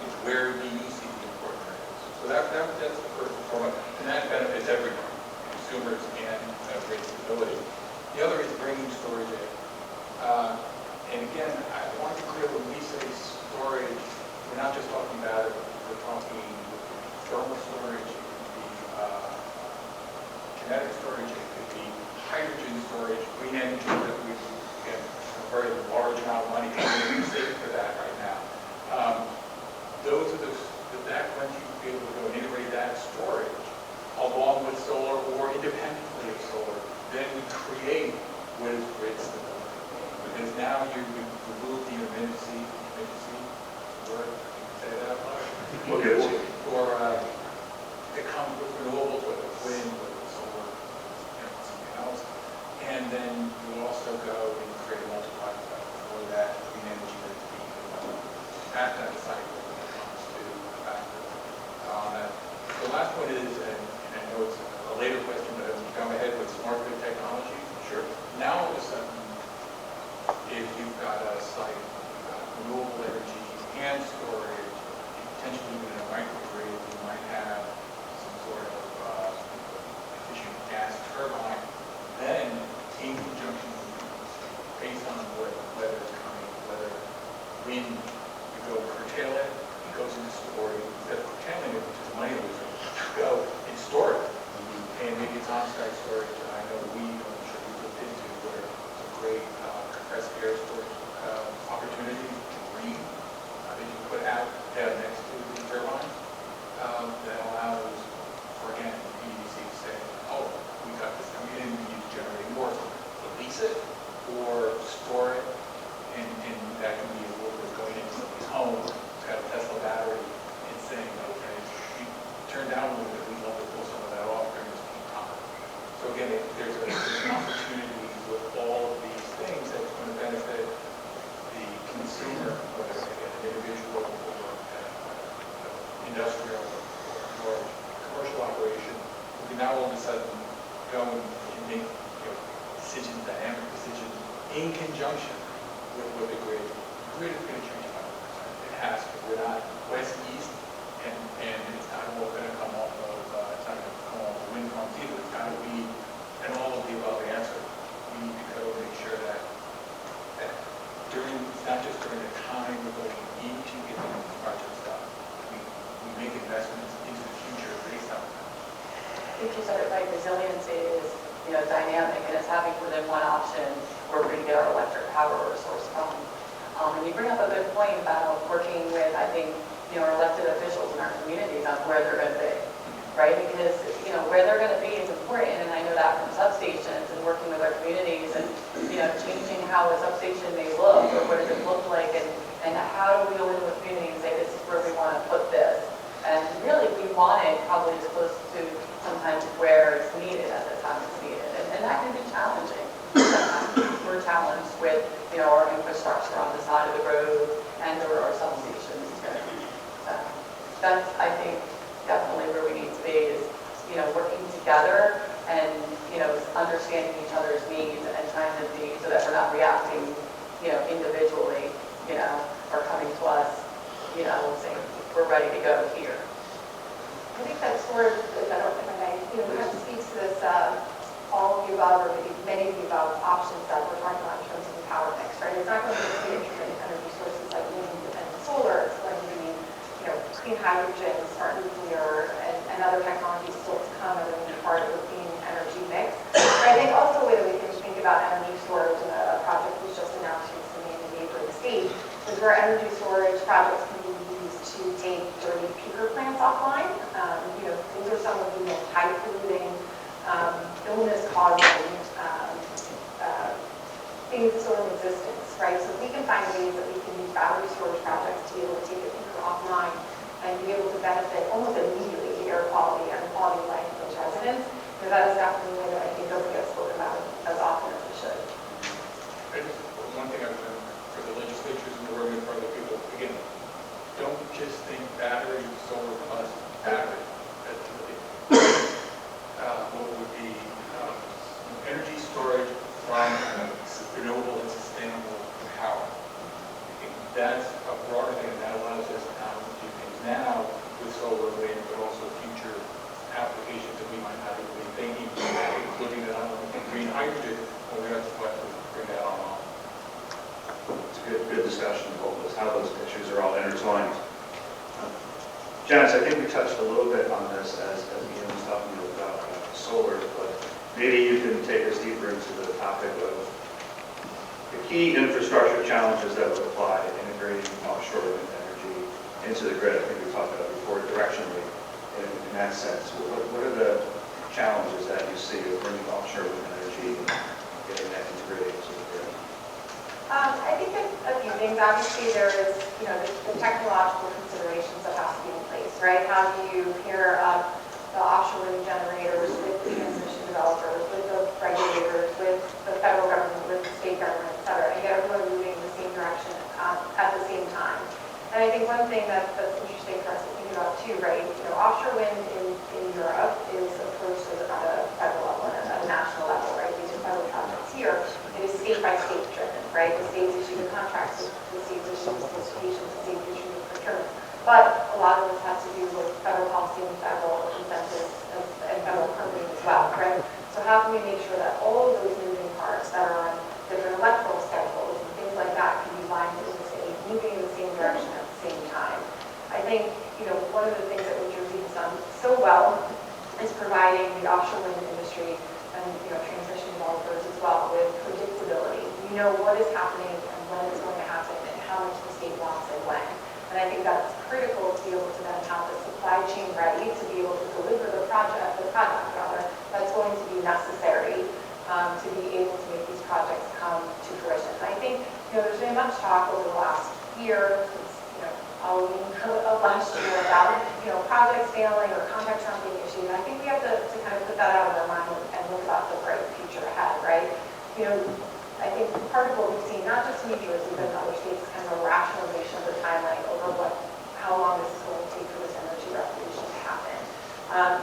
it's where do you see the important areas. So that's the first and foremost, and that benefits everyone, consumers and grid stability. The other is bringing storage in. And again, I want to be clear, when we say storage, we're not just talking about it, we're talking thermal storage, it could be kinetic storage, it could be hydrogen storage, green energy that we get a very large amount of money coming in saving for that right now. Those are that once you be able to go and integrate that storage along with solar or independently of solar, then we create what is grid stability. Because now you remove the intermittency, word, you can say that out loud. Okay. Or it comes with renewables, whether it's wind, whether it's solar, something else. And then you also go and create a multiplier effect for that green energy that's being developed at that cycle when it comes to the factor. The last point is, and I know it's a later question, but as we come ahead with smart grid technology, sure. Now all of a sudden, if you've got a site, you've got renewable energy and storage, potentially even a microgrid, you might have some sort of efficient gas turbine, then in conjunction with, based on what weather is coming, whether wind, you go curtail it, it goes into storage, instead of curtailing it, which is money loser, you go and in conjunction with what the grid is going to change about 100%. It has to. We're not west-east, and it's not all going to come off of, it's not going to come off of wind farms either. It's got to be an all of the above answer. We need to go make sure that during, it's not just during the time we're going into getting these projects done. We make investments into the future based on that. I think you said it right, resiliency is, dynamic, and it's having more than one option where we're going to get our electric power source from. And you bring up a good point about working with, I think, our elected officials in our communities on where they're going to be, right? Because, where they're going to be is important, and I know that from substations and working with our communities and, changing how a substation may look or what does it look like, and how do we go into a community and say, this is where we want to put this. And really, we want it probably as close to sometimes where it's needed at the time it's needed. And that can be challenging. Sometimes we're challenged with, our infrastructure on the side of the road and or our substations too. So that's, I think, definitely where we need to be is, working together and, understanding each other's needs and trying to be so that we're not reacting, individually, or coming to us, saying we're ready to go here. I think that sort of, I don't know if I may, kind of speaks to this, all of the above, or maybe many of the above options that we're talking about in terms of the power mix, right? It's not going to be intermittent energy sources like wind and solar. It's going to be, clean hydrogen, smart nuclear, and other technologies still to come that are going to be part of the clean energy mix. But I think also a way that we can think about energy storage, and a project was just announced recently in the neighboring state, is where energy storage projects can be used to take dirty peaker plants offline. These are some of the most high-polluting, illness-causing things still in existence, right? So if we can find ways that we can use battery storage projects to be able to take a peaker offline and be able to benefit almost immediately the air quality and quality of life of those residents, that is definitely a way that I think doesn't get spoken about as often as it should. And one thing I've learned for the legislatures and the working for other people, again, don't just think battery, solar plus battery. What would be energy storage from renewable and sustainable power. I think that's a broader thing, and that allows us to not only do things now with solar and wind, but also future applications that we might not even be thinking, including not only green hydrogen, but we have to bring that online. It's a good discussion of both those, how those issues are all intertwined. Janice, I think we touched a little bit on this as Ian was talking about solar, but maybe you can take us deeper into the topic of the key infrastructure challenges that would apply to integrating offshore wind energy into the grid. I think we talked about before directionally in that sense. What are the challenges that you see of bringing offshore wind energy and getting that integrated into the grid? I think there's a few things. Obviously, there is, the technological considerations that have to be in place, right? How do you pair up the offshore wind generators with the transmission developers, with the regulators, with the federal government, with the state government, et cetera, and get everyone moving in the same direction at the same time. And I think one thing that's interesting for us to think about too, right? Offshore wind in Europe is approached at a federal level and at a national level, right? These are federal projects here. It is state by state driven, right? The states issue the contracts, the states issue the solicitations, the states issue the procurement. But a lot of this has to do with federal policy and federal incentives and federal permitting as well, right? So how can we make sure that all of those moving parts that are on different electoral schedules and things like that can be lined in the same, moving in the same direction at the same time? I think, one of the things that New Jersey has done so well is providing the offshore wind industry and, transmission developers as well with predictability. You know what is happening and when it's going to happen and how much the state wants and when. And I think that's critical to be able to then have the supply chain ready to be able to deliver the project that's going to be necessary to be able to make these projects come to fruition. And I think, there's been much talk over the last year, since, Halloween of last year about, projects failing or contracts not being issued. And I think we have to kind of put that out of our mind and look about the bright future ahead, right? I think part of what we've seen, not just in New Jersey, but in other states, is kind of a rationalization of the timeline over how long this is going to take for this energy revolution to happen.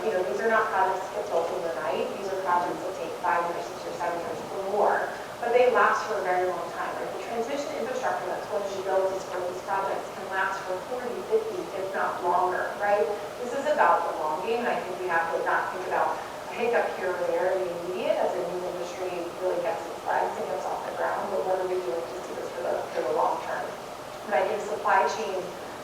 These are not projects that get built overnight. These are projects that take 5 years, 6 years, 7 years or more but they last for a very long time. Like the transmission infrastructure that's going to be built to support these projects can last for 40, 50, if not longer, right? This is about the long game, and I think we have to not think about a hiccup here or there in the immediate as a new industry really gets its legs and gets off the ground, but what are we doing to do this for the long term? And I think supply chain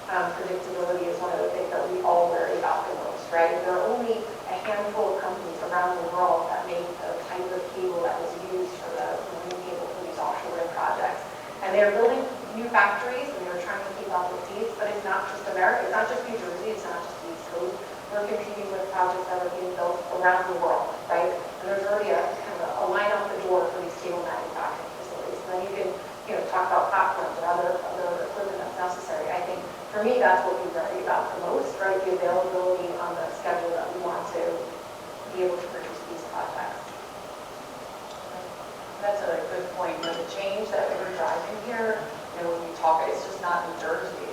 predictability is one of the things that we all worry about the most, right? There are only a handful of companies around the world that make the type of cable that was used for the marine cable for these offshore wind projects. And they're building new factories and they're trying to keep up with these, but it's not just America, it's not just New Jersey, it's not just the East Coast. We're competing with projects that are being built around the world, right? And there's already a kind of a line out the door for these cable manufacturing facilities. And then you can, talk about platforms or other equipment that's necessary. I think for me, that's what we worry about the most, right? The availability on the schedule that we want to be able to produce these projects. That's a good point. The change that we're driving here, when we talk, it's just not New Jersey.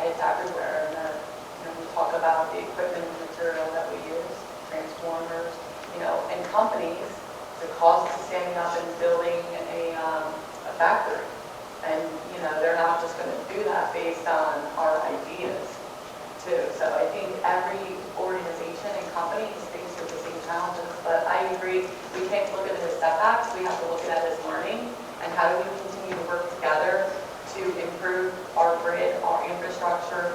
It's everywhere. And we talk about the equipment and material that we use, transformers, and companies. The cost of standing up and building a factory, and they're not just going to do that based on our ideas, too. So I think every organization and company is faced with the same challenges. But I agree, we can't look at it as setbacks. We have to look at it as learning, and how do we continue to work together to improve our grid, our infrastructure.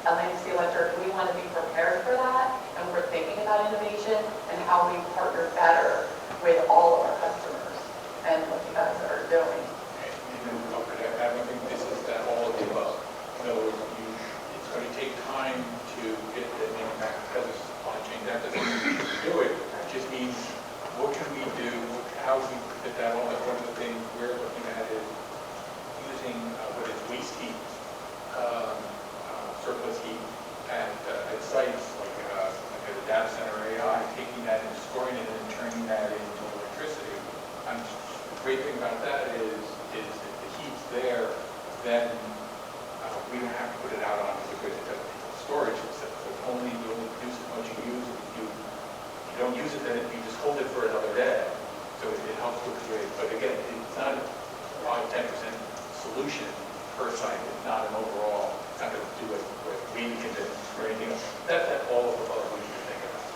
Legacy Electric, we want to be prepared for that, and we're thinking about innovation and how we partner better with all of our customers and what you guys are doing. I don't think this is that all of the above. It's going to take time to get the manufacturing supply chain. That doesn't mean we can do it. It just means what can we do? How do we fit that all? One of the things we're looking at is using what is waste heat, surplus heat at sites like a data center AI, taking that and storing it and turning that into electricity. The great thing about that is if the heat's there, then we don't have to put it out on because it doesn't need storage. So you only produce as much you use. If you don't use it, then you just hold it for another day. So it helps with the rate. But again, it's not a 5-10% solution per site. It's not an overall. It's not going to do it with we can do or anything else. That's all of the above we need to think about.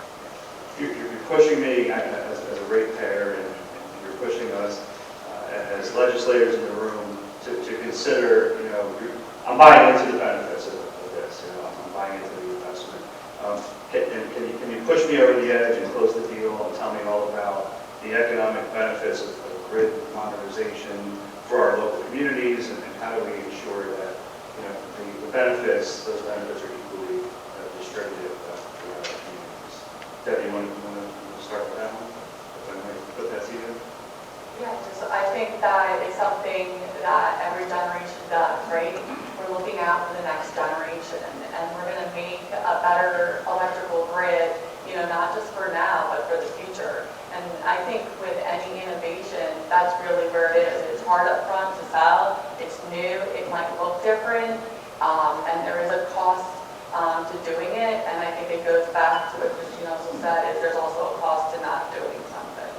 You're pushing me as a ratepayer, and you're pushing us as legislators in the room to consider, I'm buying into the benefits of this, I'm buying into the investment. Can you push me over the edge and close the deal and tell me all about the economic benefits of grid modernization for our local communities, and how do we ensure that the benefits, those benefits are equally distributed throughout our communities? Debbie, you want to start with that one? If I might put that to you. Yeah, I think that it's something that every generation does, right? We're looking out for the next generation, and we're going to make a better electrical grid, not just for now, but for the future. And I think with any innovation, that's really where it is. It's hard up front to sell. It's new. It might look different, and there is a cost to doing it. And I think it goes back to what Christine also said, is there's also a cost to not doing something.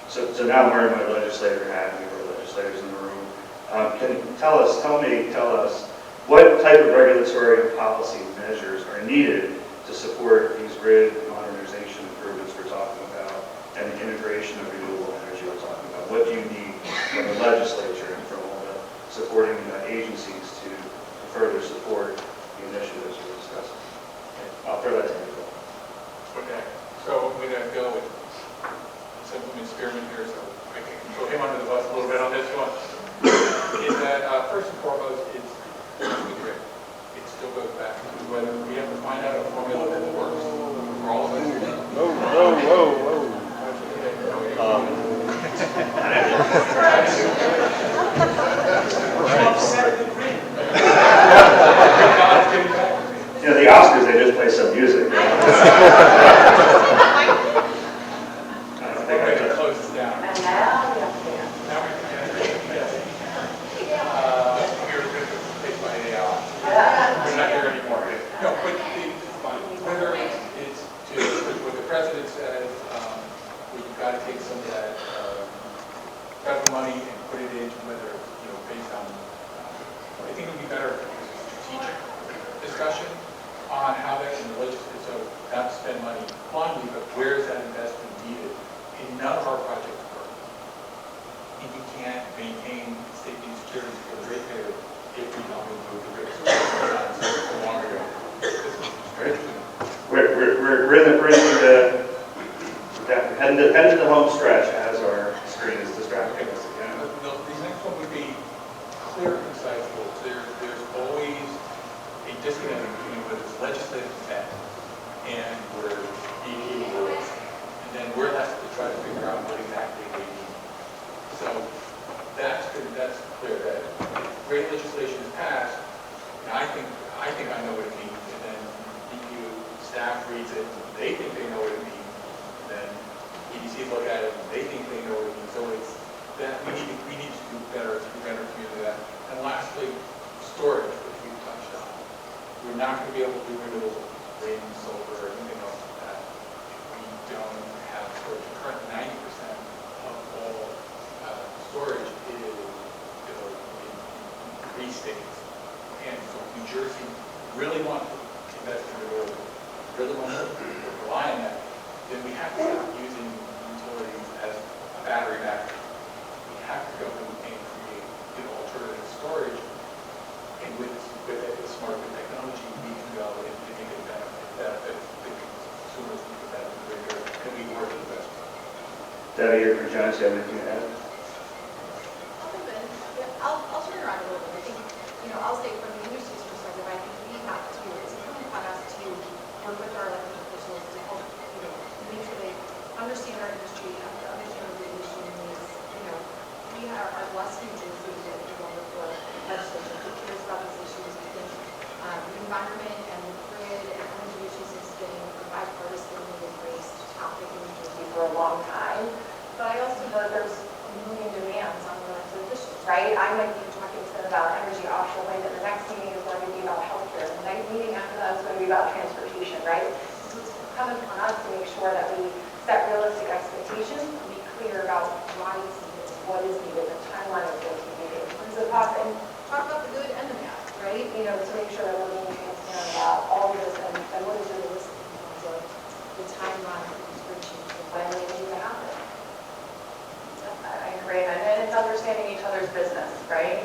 So now I'm wearing my legislator hat, and we were legislators in the room. Can you tell us what type of regulatory and policy measures are needed to support these grid modernization improvements we're talking about, and the integration of renewable energy we're talking about? What do you need from the legislature and from all the supporting agencies to further support the initiatives we're discussing? Okay, I'll throw that to you. Okay, so I'm going to go with Assemblyman Spearman here, so I can throw him under the bus a little bit on this one. Is that first and foremost, it's the grid. It still goes back to whether we have to find out a formula that works for all of us. The Oscars, they just play some music. money and put it into whether, based on, I think it would be better if it was a strategic discussion on how that in the legislature, so not to spend money blindly, but where is that investment needed? And none of our projects work. And you can't maintain safety and security for the ratepayer if we don't improve the rates. So long ago. We're heading to the home stretch as our screen is distracting us again. The next one would be clear, concise rules. There's always a disconnect between what is legislative intent and where DP works, and then we're left to try to figure out what exactly they mean. So that's clear that great legislation is passed, and I think I know what it means, and then DPU staff reads it, they think they know what it means, and then EDC look at it, and they think they know what it means. So it's that we need to do better community that. And lastly, storage, which we've touched on. We're not going to be able to do renewable wind, solar, or anything else like that if we don't have storage. Currently, 90% of all storage is in 3 states. And so if New Jersey really wants to invest in renewable, really wants to rely on that, then we have to stop using utilities as a battery backup. We have to go and create alternative storage, and with smart technology, we can go and make it benefit the consumers, the benefit the ratepayer, and we work with the best. Debbie or Janice, you have anything to add? I'll turn around a little bit. I think, I'll say from the industry's perspective, I think we have to, it's incumbent upon us to work with our elected officials to help, make sure they understand our industry, understand what the industry needs. We are blessed in New Jersey that we want to for legislation that cares about these issues. I think the environment and the grid and energy issues has been a bipartisan and embraced topic in New Jersey for a long time. But I also know there's a million demands on the elected officials, right? I might be talking to them about energy offshore wind, and the next meeting is going to be about healthcare, and the next meeting after that is going to be about transportation, right? So it's incumbent upon us to make sure that we set realistic expectations and be clear about why it's needed, what is needed, the timeline of what's needed. And so talk about the good and the bad, right? To make sure that we're being transparent about all of this and what is realistic in terms of the timeline of these bridges and when they need to happen. I agree, and it's understanding each other's business, right?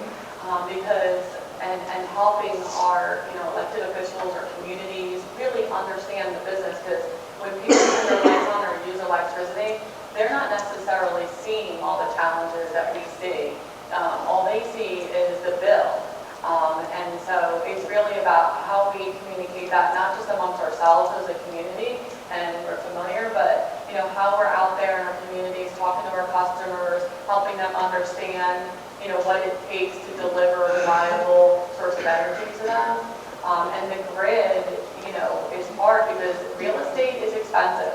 Because and helping our elected officials or communities really understand the business, because when people turn their lights on or use electricity, they're not necessarily seeing all the challenges that we see. All they see is the bill. And so it's really about how we communicate that, not just amongst ourselves as a community, and we're familiar, but how we're out there in our communities, talking to our customers, helping them understand, what it takes to deliver a reliable source of energy to them. And the grid, is hard because real estate is expensive.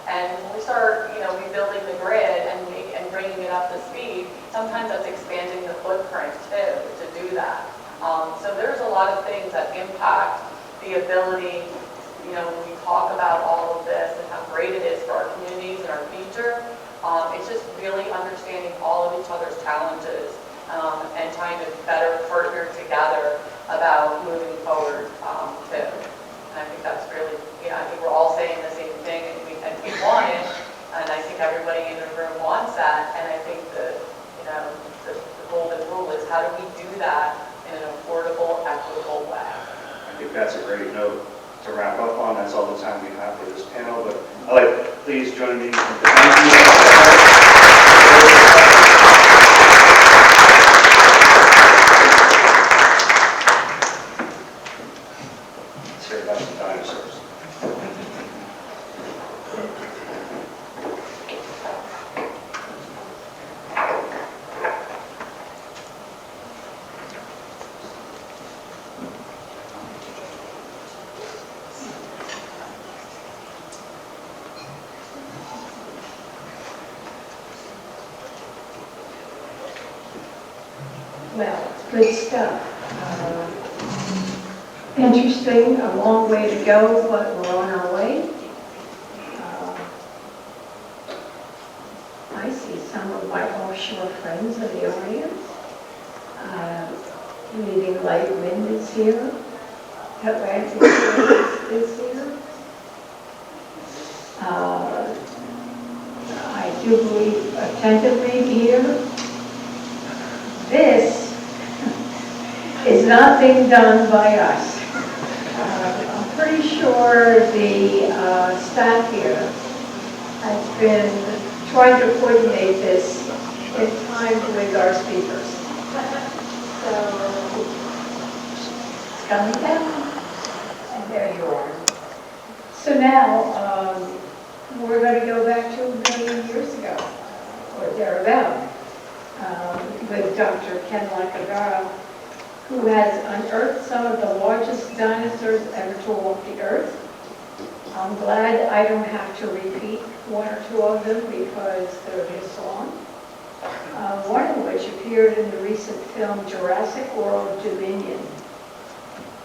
And when we start, rebuilding the grid and bringing it up to speed, sometimes that's expanding the footprint too to do that. So there's a lot of things that impact the ability, when we talk about all of this and how great it is for our communities and our future. It's just really understanding all of each other's challenges and trying to better partner together about moving forward too. And I think that's really, I think we're all saying the same thing, and we want it, and I think everybody in the room wants that. And I think the golden rule is how do we do that in an affordable, equitable way. I think that's a great note to wrap up on. That's all the time we have for this panel, but I'd like to please join me in thanking you. Let's hear about some dinosaurs. Well, good stuff. Interesting, a long way to go, but we're on our way. I see some of my offshore friends in the audience. Meeting Levin is here. Atlantic is here. I do believe attentively here. This is not being done by us. I'm pretty sure the staff here has been trying to coordinate this in time with our speakers. So it's coming down, and there you are. So now we're going to go back to 1 million years ago, or thereabout, with Dr. Ken Lacovara, who has unearthed some of the largest dinosaurs ever to walk the earth. I'm glad I don't have to repeat 1 or 2 of them because they're this long. One of which appeared in the recent film Jurassic World Dominion.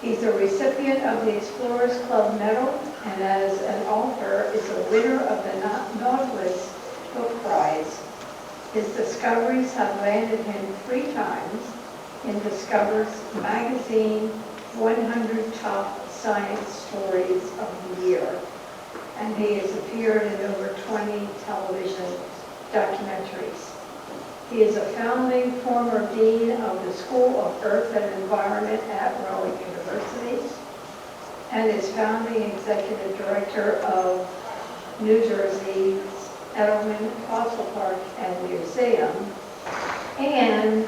He's a recipient of the Explorers Club Medal, and as an author is a winner of the Nautilus Book Prize. His discoveries have landed him 3 times in Discover's magazine 100 Top Science Stories of the Year, and he has appeared in over 20 television documentaries. He is a founding former dean of the School of Earth and Environment at Rowan University, and is founding executive director of New Jersey's Edelman Fossil Park and Museum, and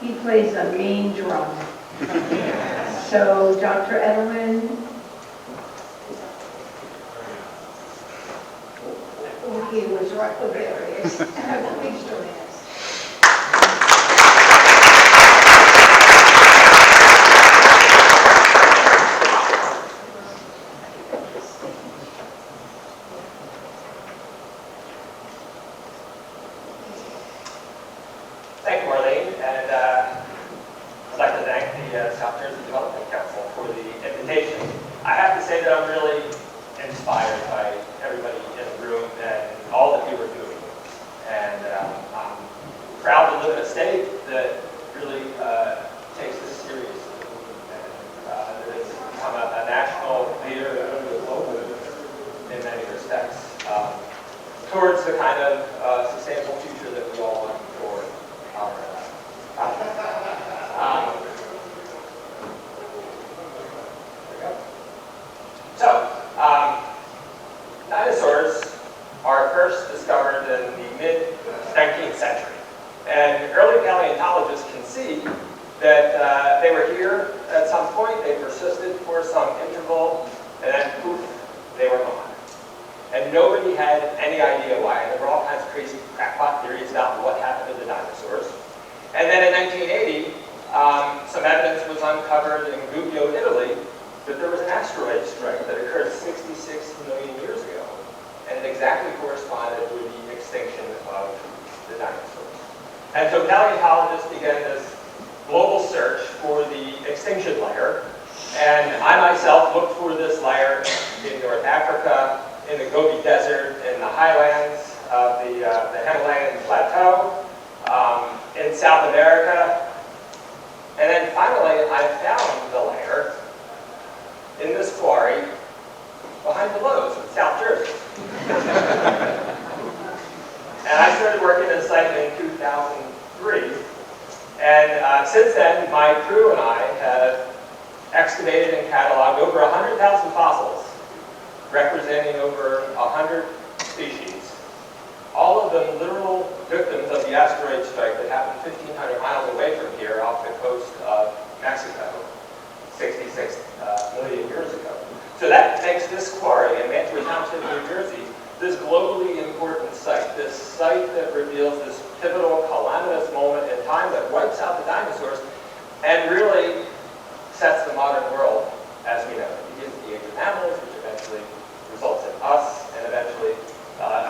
he plays a mean drum. So, Dr. Edelman, he was right there. Please join us. Thank you, Marlene, and I'd like to thank the South Jersey Development Council for the invitation. I have to say that I'm really inspired by everybody in the room and all that you are doing. And I'm proud to live in a state that really takes this seriously and that has become a national leader in many respects towards the kind of sustainable future that we all look forward. Dinosaurs are first discovered in the mid-19th century. And early paleontologists can see that they were here at some point, they persisted for some interval, and then poof, they were gone. And nobody had any idea why. And there were all kinds of crazy crackpot theories about what happened to the dinosaurs. And then in 1980, some evidence was uncovered in Gubbio, Italy, that there was an asteroid strike that occurred 66 million years ago. And it exactly corresponded with the extinction of the dinosaurs. And so paleontologists began this global search for the extinction layer. And I myself looked for this layer in North Africa, in the Gobi Desert, in the highlands of the Himalayan Plateau, in South America. And then finally, I found the layer in this quarry behind the Lowe's in South Jersey. And I started working at the site in 2003. And since then, my crew and I have excavated and cataloged over 100,000 fossils, representing over 100 species, all of them literal victims of the asteroid strike that happened 1,500 miles away from here off the coast of Mexico 66 million years ago. So that makes this quarry in Mantua Township, New Jersey, this globally important site, this site that reveals this pivotal calamitous moment in time that wipes out the dinosaurs and really sets the modern world as we know it. It begins the age of mammals, which eventually results in us, and eventually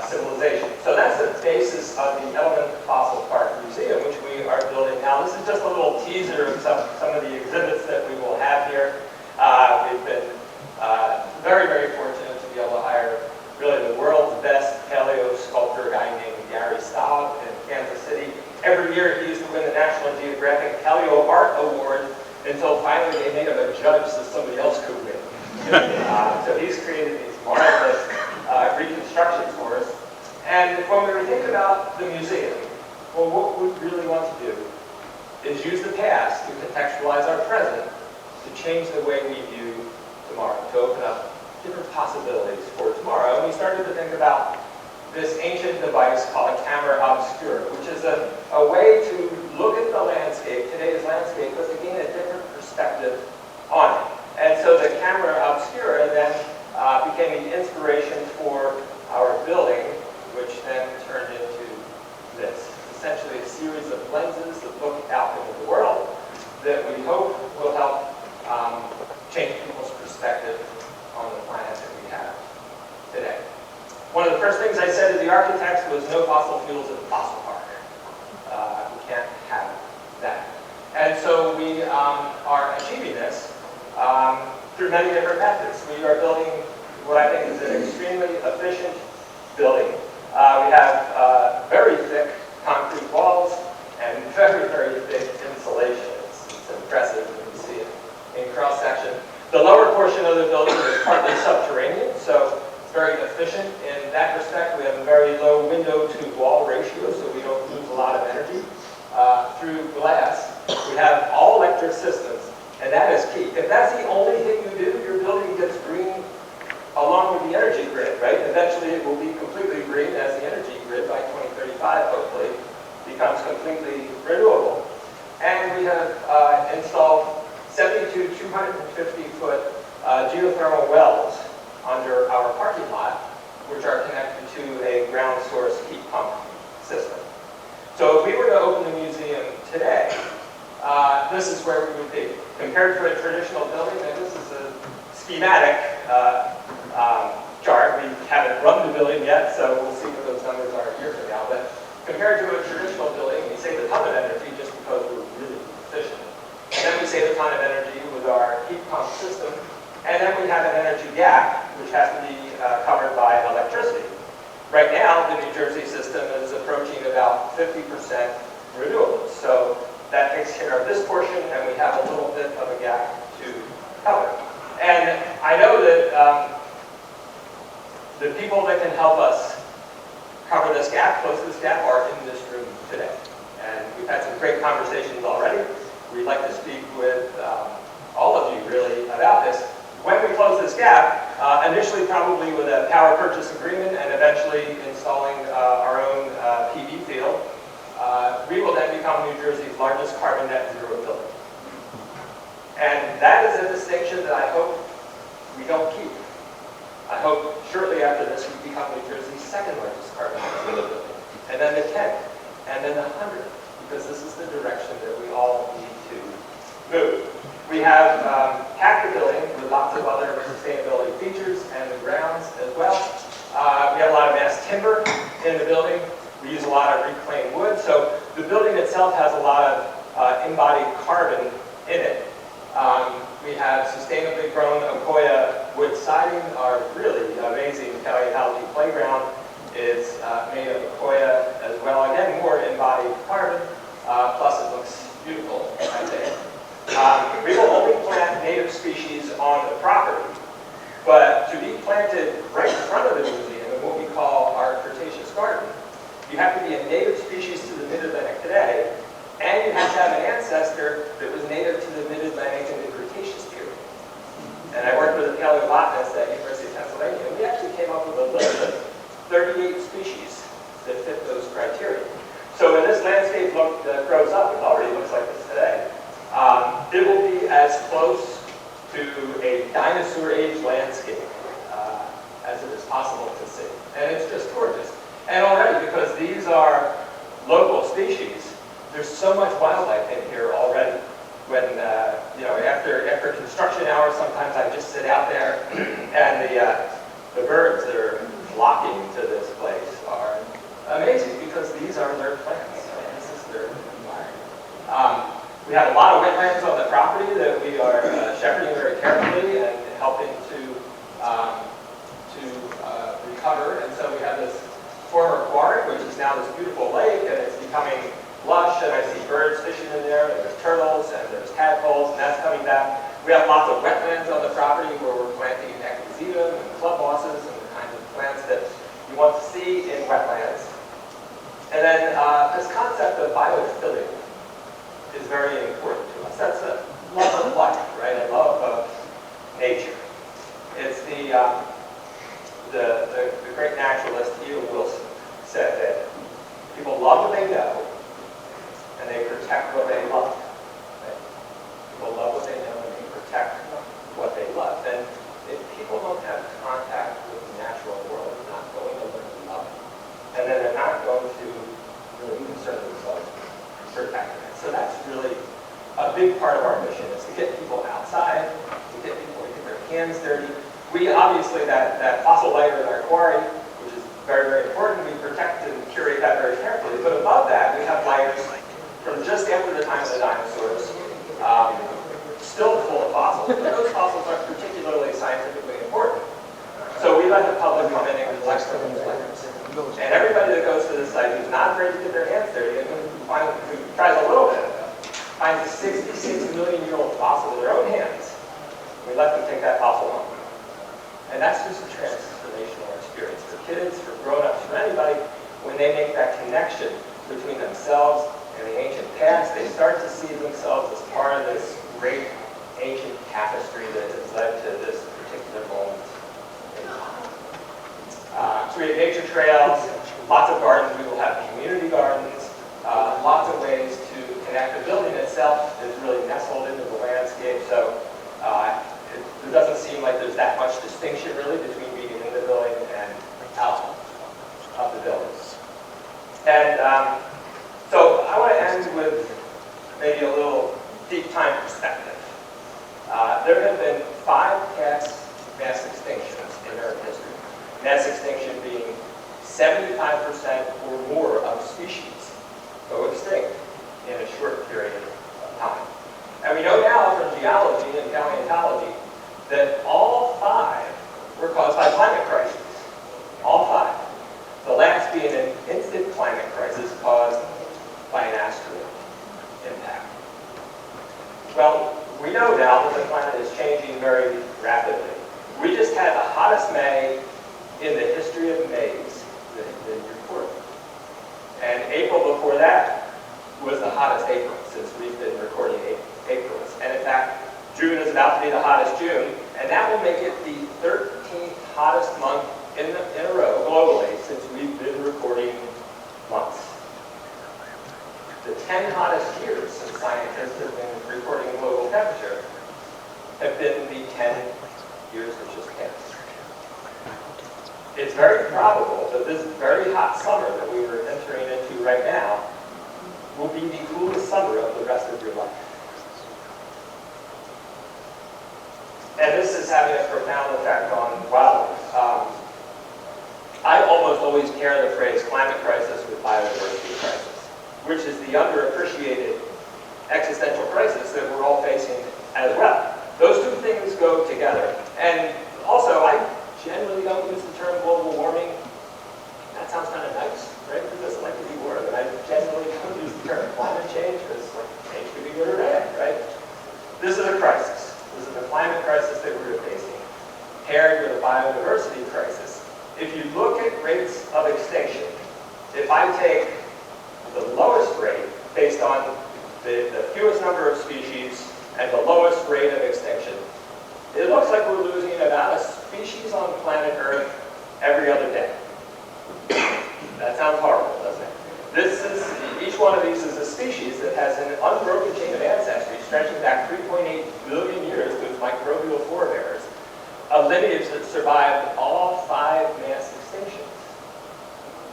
civilization. So that's the basis of the Edelman Fossil Park Museum, which we are building now. This is just a little teaser of some of the exhibits that we will have here. We've been very, very fortunate to be able to hire really the world's best paleo sculptor, a guy named Gary Staub in year he used to win the National Geographic Paleo Art Award until finally they made him a judge so somebody else could win. So he's created these marvelous reconstructions for us. And when we were thinking about the museum, well, what we really want to do is use the past to contextualize our present to change the way we view tomorrow, to open up different possibilities for tomorrow. And we started to think about this ancient device called a camera obscura, which is a way to look at the landscape, today's landscape, but to gain a different perspective on it. And so the camera obscura then became the inspiration for our building, which then turned into this. Essentially a series of lenses that look out into the world that we hope will help change people's perspective on the planet that we have today. One of the first things I said to the architects was no fossil fuels at the fossil park. We can't have that. And so we are achieving this through many different methods. We are building what I think is an extremely efficient building. We have very thick concrete walls and very, very thick insulation. It's impressive when you see it in cross-section. The lower portion of the building is partly subterranean, so it's very efficient in that respect. We have a very low window-to-wall ratio, so we don't lose a lot of energy. Through glass, we have all electric systems, and that is key. If that's the only thing you do, your building gets green along with the energy grid, right? Eventually it will be completely green as the energy grid by 2035, hopefully, becomes completely renewable. And we have installed 72 250-foot geothermal wells under our parking lot, which are connected to a ground source heat pump system. So if we were to open the museum today, this is where we would be. Compared to a traditional building, and this is a schematic chart. We haven't run the building yet, so we'll see what those numbers are a year from now. But compared to a traditional building, we save a ton of energy just because we're really efficient. And then we save a ton of energy with our heat pump system. And then we have an energy gap, which has to be covered by electricity. Right now, the New Jersey system is approaching about 50% renewables. So that takes care of this portion, and we have a little bit of a gap to cover. And I know that the people that can help us cover this gap, close this gap, are in this room today. And we've had some great conversations already. We'd like to speak with all of you, really, about this. When we close this gap, initially probably with a power purchase agreement and eventually installing our own PV field, we will then become New Jersey's largest carbon net zero building. And that is a distinction that I hope we don't keep. I hope shortly after this we become New Jersey's second largest carbon net zero building, and then the 10th, and then the 100th, because this is the direction that we all need to move. We have packed the building with lots of other sustainability features and the grounds as well. We have a lot of mass timber in the building. We use a lot of reclaimed wood, so the building itself has a lot of embodied carbon in it. We have sustainably grown Ocoya wood siding. Our really amazing paleontology playground is made of Ocoya as well. Again, more embodied carbon, plus it looks beautiful, I think. We will only plant native species on the property, but to be planted right in front of the museum in what we call our Cretaceous garden, you have to be a native species to the Mid-Atlantic today, and you have to have an ancestor that was native to the Mid-Atlantic in the Cretaceous period. And I worked with a paleobotanist at University of Pennsylvania, and we actually came up with a list of 38 species that fit those criteria. So when this landscape grows up, it already looks like this today, it will be as close to a dinosaur age landscape as it is possible to see. And it's just gorgeous. And already, because these are local species, there's so much wildlife in here already. When, after construction hours, sometimes I just sit out there and the birds that are flocking to this place are amazing because these are their plants. This is their environment. We have a lot of wetlands on the property that we are shepherding very carefully and helping to recover. And so we have this former quarry, which is now this beautiful lake, and it's becoming lush and turtles and there's tadpoles, and that's coming back. We have lots of wetlands on the property where we're planting echinacea and club mosses and the kinds of plants that you want to see in wetlands. And then this concept of biophilia is very important to us. That's a love of life, right? A love of nature. It's the great naturalist E.O. Wilson said that people love what they know and they protect what they love. Right? People love what they know and they protect what they love. And if people don't have contact with the natural world, they're not going to learn to love it. And then they're not going to really concern themselves with protecting it. So that's really a big part of our mission, is to get people outside, to get people to get their hands dirty. We obviously, that fossil layer in our quarry, which is very, very important, we protect and curate that very carefully. But above that, we have layers from just after the time of the dinosaurs, still full of fossils, but those fossils are particularly scientifically important. So we let the public come in and collect those layers. And everybody that goes to the site who's not afraid to get their hands dirty, and who tries a little bit of it, finds a 66-million-year-old fossil with their own hands. We let them take that fossil home. And that's just a transformational experience for kids, for grown-ups, for anybody. When they make that connection between themselves and the ancient past, they start to see themselves as part of this great ancient tapestry that has led to this particular moment in time. Create nature trails, lots of gardens. We will have community gardens, lots of ways to connect. The building itself is really nestled into the landscape, so it doesn't seem like there's that much distinction really between being in the building and out of the building. And so I want to end with maybe a little deep time perspective. There have been 5 past mass extinctions in Earth history. Mass extinction being 75% or more of species go extinct in a short period of time. And we know now from geology and paleontology that all 5 were caused by climate crises. All 5. The last being an instant climate crisis caused by an asteroid impact. Well, we know now that the planet is changing very rapidly. We just had the hottest May in the history of Mays that has been recorded. And April before that was the hottest April since we've been recording Aprils. And in fact, June is about to be the hottest June, and that will make it the 13th hottest month in a row globally since we've been recording months. The 10 hottest years since scientists have been recording global temperature have been the 10 years that just passed. It's very probable that this very hot summer that we were entering into right now will be the coolest summer of the rest of your life. And this is having a profound effect on wildlife. I almost always pair the phrase climate crisis with biodiversity crisis, which is the underappreciated existential crisis that we're all facing as well. Those two things go together. And also, I generally don't use the term global warming. That sounds kind of nice, right? Who doesn't like to be warm? And I generally don't use the term climate change because change could be good or bad, right? This is a crisis. This is the climate crisis that we're facing, paired with a biodiversity crisis. If you look at rates of extinction, if I take the lowest rate based on the fewest number of species and the lowest rate of extinction, it looks like we're losing about a species on planet Earth every other day. That sounds horrible, doesn't it? Each one of these is a species that has an unbroken chain of ancestry stretching back 3.8 billion years with microbial forebears, a lineage that survived all 5 mass extinctions,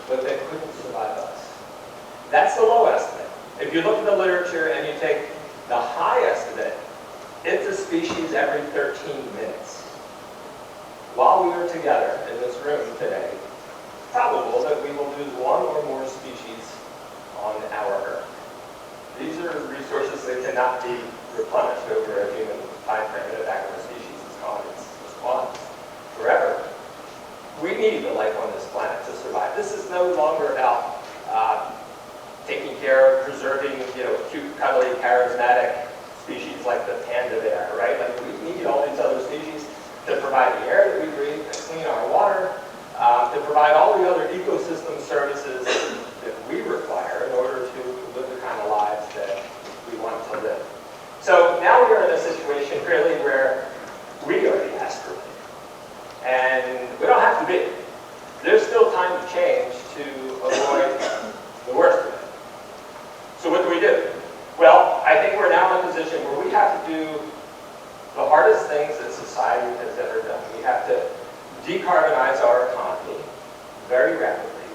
but that couldn't survive us. That's the low estimate. If you look at the literature and you take the high estimate, it's a species every 13 minutes. While we are together in this room today, it's probable that we will lose 1 or more species on our Earth. These are resources that cannot be replenished over a human time frame. In fact, when a species is gone, it's gone forever. We need the life on this planet to survive. This is no longer about taking care of preserving, cute, cuddly, charismatic species like the panda bear, right? Like we need all these other species to provide the air that we breathe, to clean our water, to provide all the other ecosystem services that we require in order to live the kind of lives that we want to live. So now we are in a situation really where we are the asteroid. And we don't have to be. There's still time to change to avoid the worst of it. So what do? Well, I think we're now in a position where we have to do the hardest things that society has ever done. We have to decarbonize our economy very rapidly,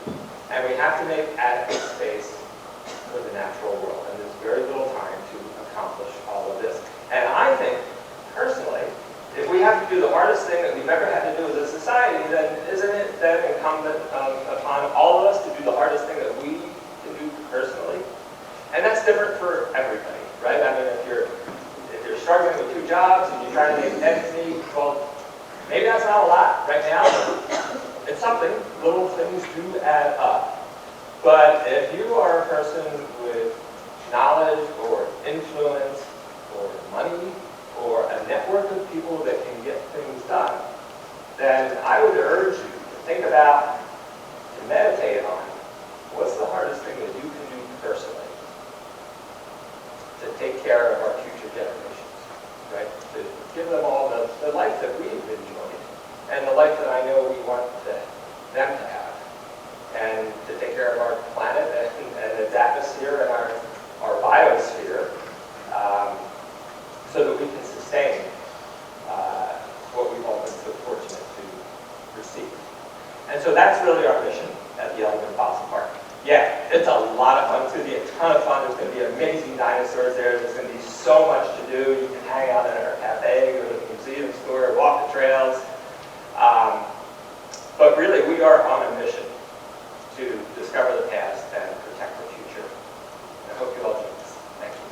and we have to make adequate space for the natural world. And there's very little time to accomplish all of this. And I think, personally, if we have to do the hardest thing that we've ever had to do as a society, then isn't it then incumbent upon all of us to do the hardest thing that we can do personally? And that's different for everybody, right? I mean, if you're struggling with 2 jobs and you're trying to make ends meet, well, maybe that's not a lot right now, but it's something. Little things do add up. But if you are a person with knowledge or influence or money or a network of people that can get things done, then I would urge you to think about, to meditate on, what's the hardest thing that you can do personally to take care of our future generations, right? To give them all the life that we've enjoyed and the life that I know we want them to have, and to take care of our planet and its atmosphere and our biosphere, so that we can sustain what we've all been so fortunate to receive. And so that's really our mission at the Edelman Fossil Park. Yeah, it's a lot of fun. It's going to be a ton of fun. There's going to be amazing dinosaurs there. There's going to be so much to do. You can hang out in our cafe, go to the museum store, walk the trails. But really, we are on a mission to discover the past and protect the future. And I hope you all join us. Thank you.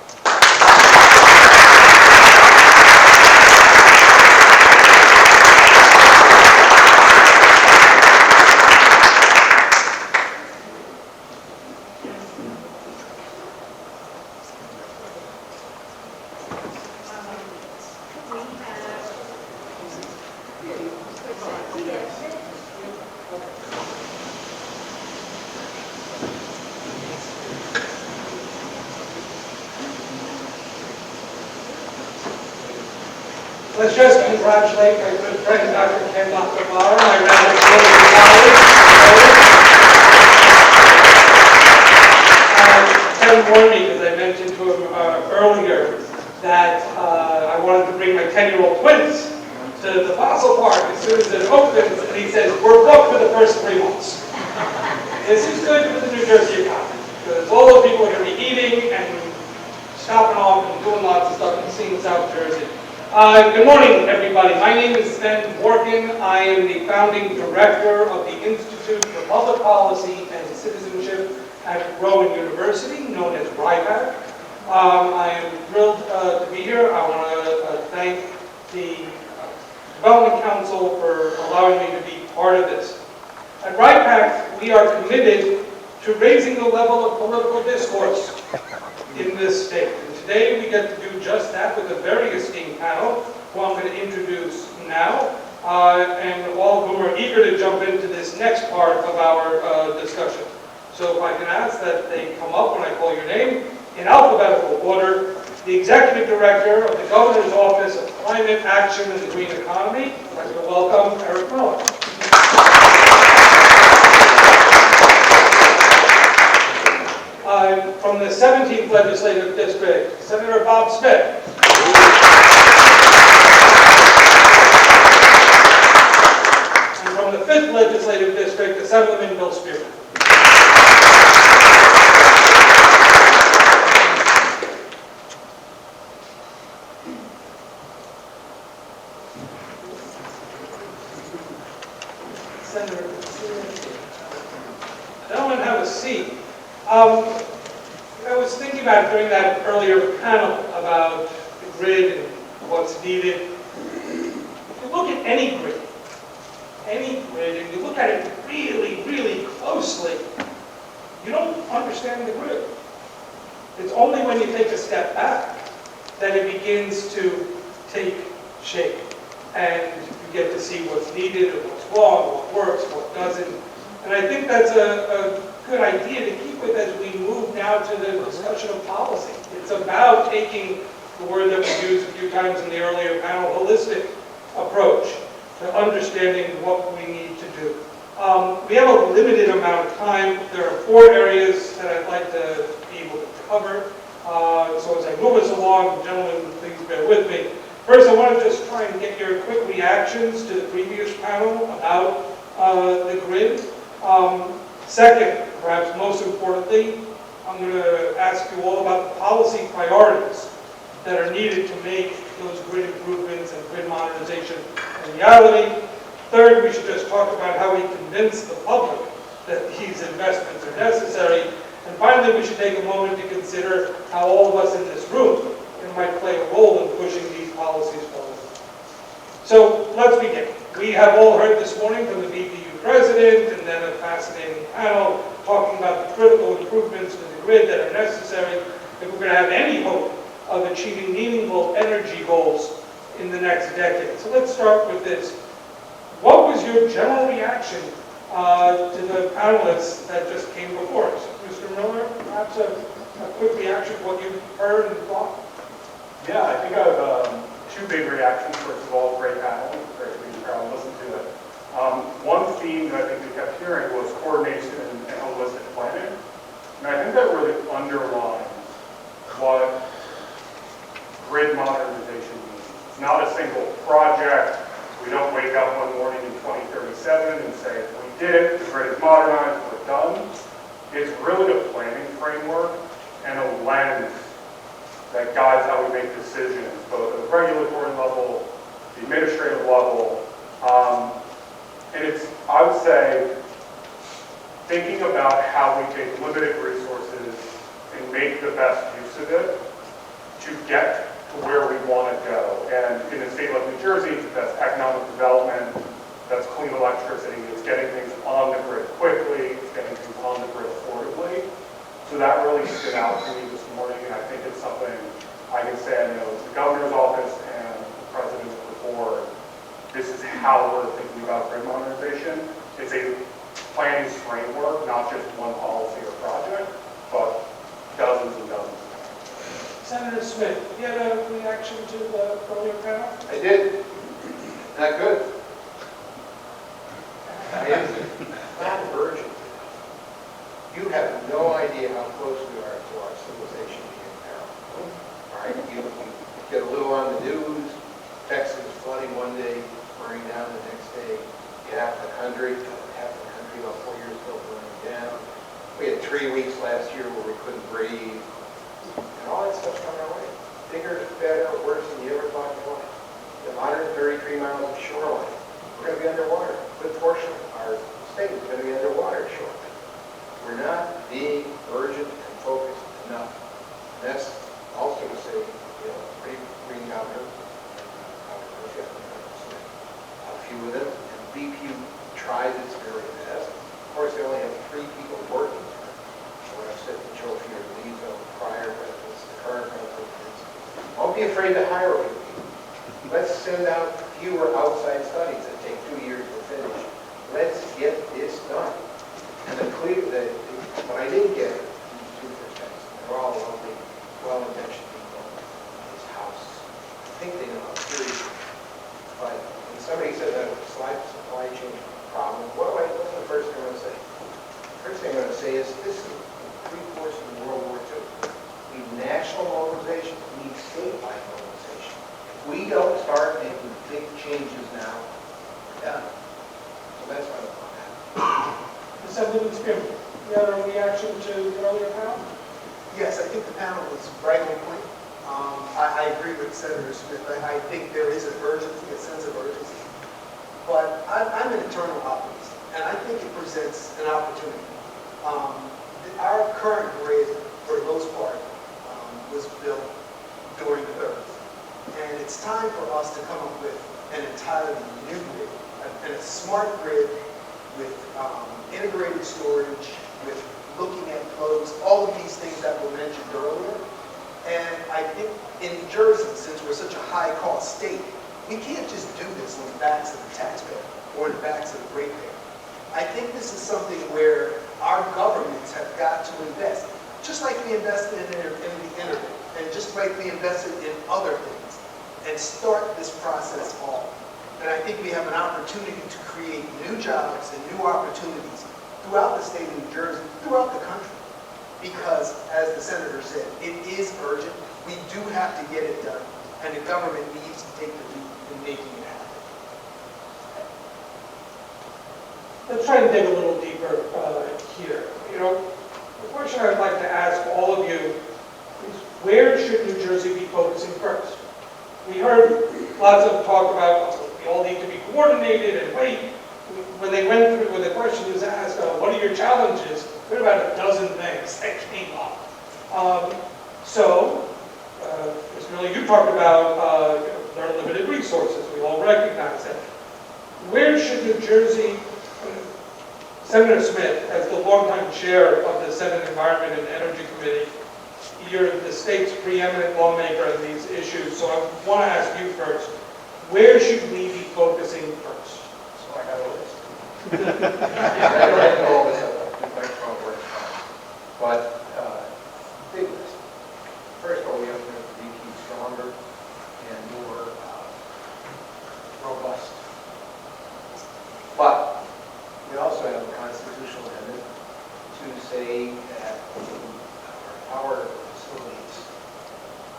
Let's just congratulate my good friend, Dr. Ken Lacovara, my rather brilliant colleague. Ken warned me, because I mentioned to him earlier, that I wanted to bring my 10-year-old twins to the Fossil Park as soon as it opens, and he says, we're booked for the first 3 months. This is good for the New Jersey economy, because all those people are going to be eating and stopping off and doing lots of stuff and seeing South Jersey. Good morning, everybody. My name is Dworkin. I am the founding director of the Institute for Public Policy and Citizenship at Rowan University, known as RIPAC. I am thrilled to be here. I want to thank the Development Council for allowing me to be part of this. At RIPAC, we are committed to raising the level of political discourse in this state. Today we get to do just that with a very esteemed panel, who I'm going to introduce now, and all of whom are eager to jump into this next part of our discussion. So if I can ask that they come up when I call your name, in alphabetical order, the Executive Director of the Governor's Office of Climate Action and the Green Economy, I'd like to welcome Eric Miller. From the 17th Legislative District, Senator Bob Smith. And from the 5th Legislative District, Assemblyman Bill Spearman. Senator, gentlemen, have a seat. I was thinking about during that earlier panel about the grid and what's needed. If you look at any grid, and you look at it really, really closely, you don't understand the grid. It's only when you take a step back that it begins to take shape. And you get to see what's needed and what's wrong, what works, what doesn't. And I think that's a good idea to keep with as we move now to the discussion of policy. It's about taking the word that we used a few times in the earlier panel, holistic approach to understanding what we need to do. We have a limited amount of time. There are 4 areas that I'd like to be able to cover. So as I move us along, gentlemen, please bear with me. First, I want to just try and get your quick reactions to the previous panel about the grid. Second, perhaps most importantly, I'm going to ask you all about the policy priorities that are needed to make those grid improvements and grid modernization a reality. Third, we should just talk about how we convince the public that these investments are necessary. And finally, we should take a moment to consider how all of us in this room might play a role in pushing these policies forward. So let's begin. We have all heard this morning from the BPU president and then a fascinating panel talking about the critical improvements to the grid that are necessary if we're going to have any hope of achieving meaningful energy goals in the next decade. So let's start with this. What was your general reaction to the panelists that just came before us? Mr. Miller, perhaps a quick reaction to what you heard and thought? Yeah, I think I have 2 big reactions. First of all, great panel, great for you to crowd listen to it. One theme that I think we kept hearing was coordination and holistic planning. And I think that really underlines what grid modernization means. It's not a single project. We don't wake up one morning in 2037 and say, we did it, the grid is modernized, we're done. It's really a planning framework and a lens that guides how we make decisions, both at the regulatory level, the administrative level. And it's, I would say, thinking about how we take limited resources and make the best use of it to get to where we want to go. And in a state like New Jersey, that's economic development, that's clean electricity, it's getting things on the grid quickly, it's getting things on the grid affordably. So that really stood out to me this morning, and I think it's something I can say, I know the governor's office and the president of the board, this is how we're thinking about grid modernization. It's a planning framework, not just one policy or project, but dozens and dozens. Senator Smith, you had a reaction to the earlier panel? I did. Not good. Not urgent. You have no idea how close we are to our civilization being in peril. All right, you get a little on the news, Texas is flooding one day, burning down the next day. Half the country, about 4 years ago, burning down. We had 3 weeks last year where we couldn't breathe. And all that stuff's coming our way. Bigger, better, worse than you ever thought in your life. The 133 miles of shoreline, we're going to be underwater. A good portion of our state is going to be underwater shortly. We're not being urgent and focused enough. And that's also to say, pretty green governor, a few of them, and BPU tried its very best. Of course, they only have 3 people working there. When I've said to Joe here, these are prior presidents, the current presidents. Don't be afraid to hire a few people. Let's send out fewer outside studies that take 2 years to finish. Let's get this done. And what I didn't get in these 2 perspectives, they're all lovely, well-intentioned people in this house. I think they know how serious it is. But when somebody said that supply chain problem, what's the first thing I'm going to say? First thing I'm going to say is this is 3/4 of World War II. We need national mobilization, we need statewide mobilization. If we don't start making big changes now, we're done. So that's what I'm on that. Assemblyman Spearman, you had a reaction to the earlier panel? Yes, I think the panel was right on point. I agree with Senator Smith. I think there is an urgency, a sense of urgency. But I'm an eternal optimist, and I think it presents an opportunity. Our current grid, for the most part, was built during the 30s. And it's time for us to come up with an entirely new grid, and a smart grid with integrated storage, with looking at flows, all of these things that were mentioned earlier. And I think in New Jersey, since we're such a high-cost state, we can't just do this on the backs of the taxpayer or the backs of the ratepayer. I think this is something where our governments have got to invest, just like we invested in the internet, and just like we invested in other things, and start this process off. And I think we have an opportunity to create new jobs and new opportunities throughout the state of New Jersey, throughout the country. Because, as the senator said, it is urgent. We do have to get it done, and the government needs to take the lead in making it happen. Let's try and dig a little deeper here. You know, the question I'd like to ask all of you is, where should New Jersey be focusing first? We heard lots of talk about we all need to be coordinated and wait. When they went through, when the question was asked, what are your challenges? There were about a dozen things that came up. Mr. Miller, you talked about their limited resources. We all recognize that. Where should New Jersey, Senator Smith, as the longtime chair of the Senate Environment and Energy Committee, you're the state's preeminent lawmaker on these issues, so I want to ask you first, where should we be focusing first? So I got a list. I don't know all this microphone works fine. But big list. First of all, we have to make the DP stronger and more robust. But we also have a constitutional amendment to say that our facilities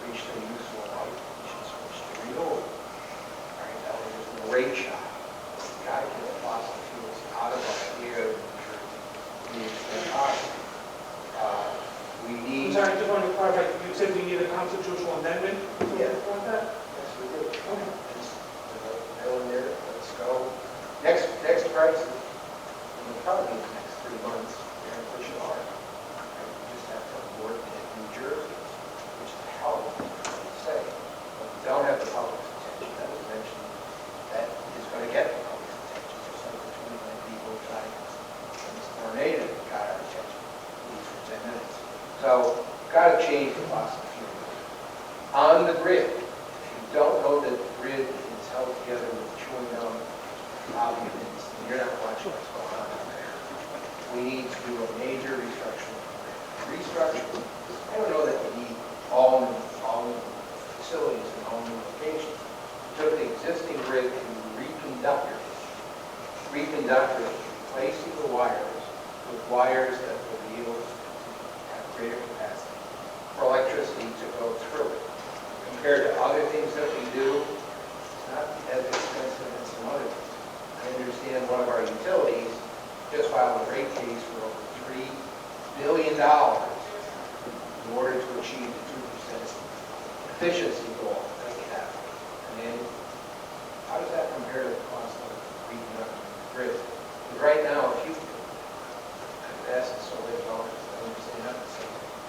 reach their useful life, which is supposed to renewable. Right? That was just a rate shot. We've got to get the fossil fuels out of our air to the extent possible. We need. I'm sorry, I just want to clarify. You said we need a constitutional amendment? Yeah. Want that? Yes, we do. Okay. Just go in there. Let's go. Next crisis. It'll probably be the next 3 months. We're going to push it hard. We just have to work in New Jersey, which is a hell of a thing to say. But we don't have the public's attention. That was mentioned. That is going to get the public's attention. Just like the 29 people died in this tornado got our attention, at least for 10 minutes. So, got to change the fossil fuel. On the grid, if you don't know that the grid is held together with chewing gum, obviously, you're not watching what's going on out there. We need to do a major restructuring. Restructuring, I don't know that we need all new facilities and all new locations. We took the existing grid and reconducted it. Reconducted it, replacing the wires with wires that will be able to have greater capacity for electricity to go through it. Compared to other things that we do, it's not as expensive as some other things. I understand one of our utilities just filed a rate case for over $3 billion in order to achieve the 2% efficiency goal that we have. I mean, how does that compare to the cost of reconducting the grid? Because right now, if you, I've asked the solar developers, I understand how to say,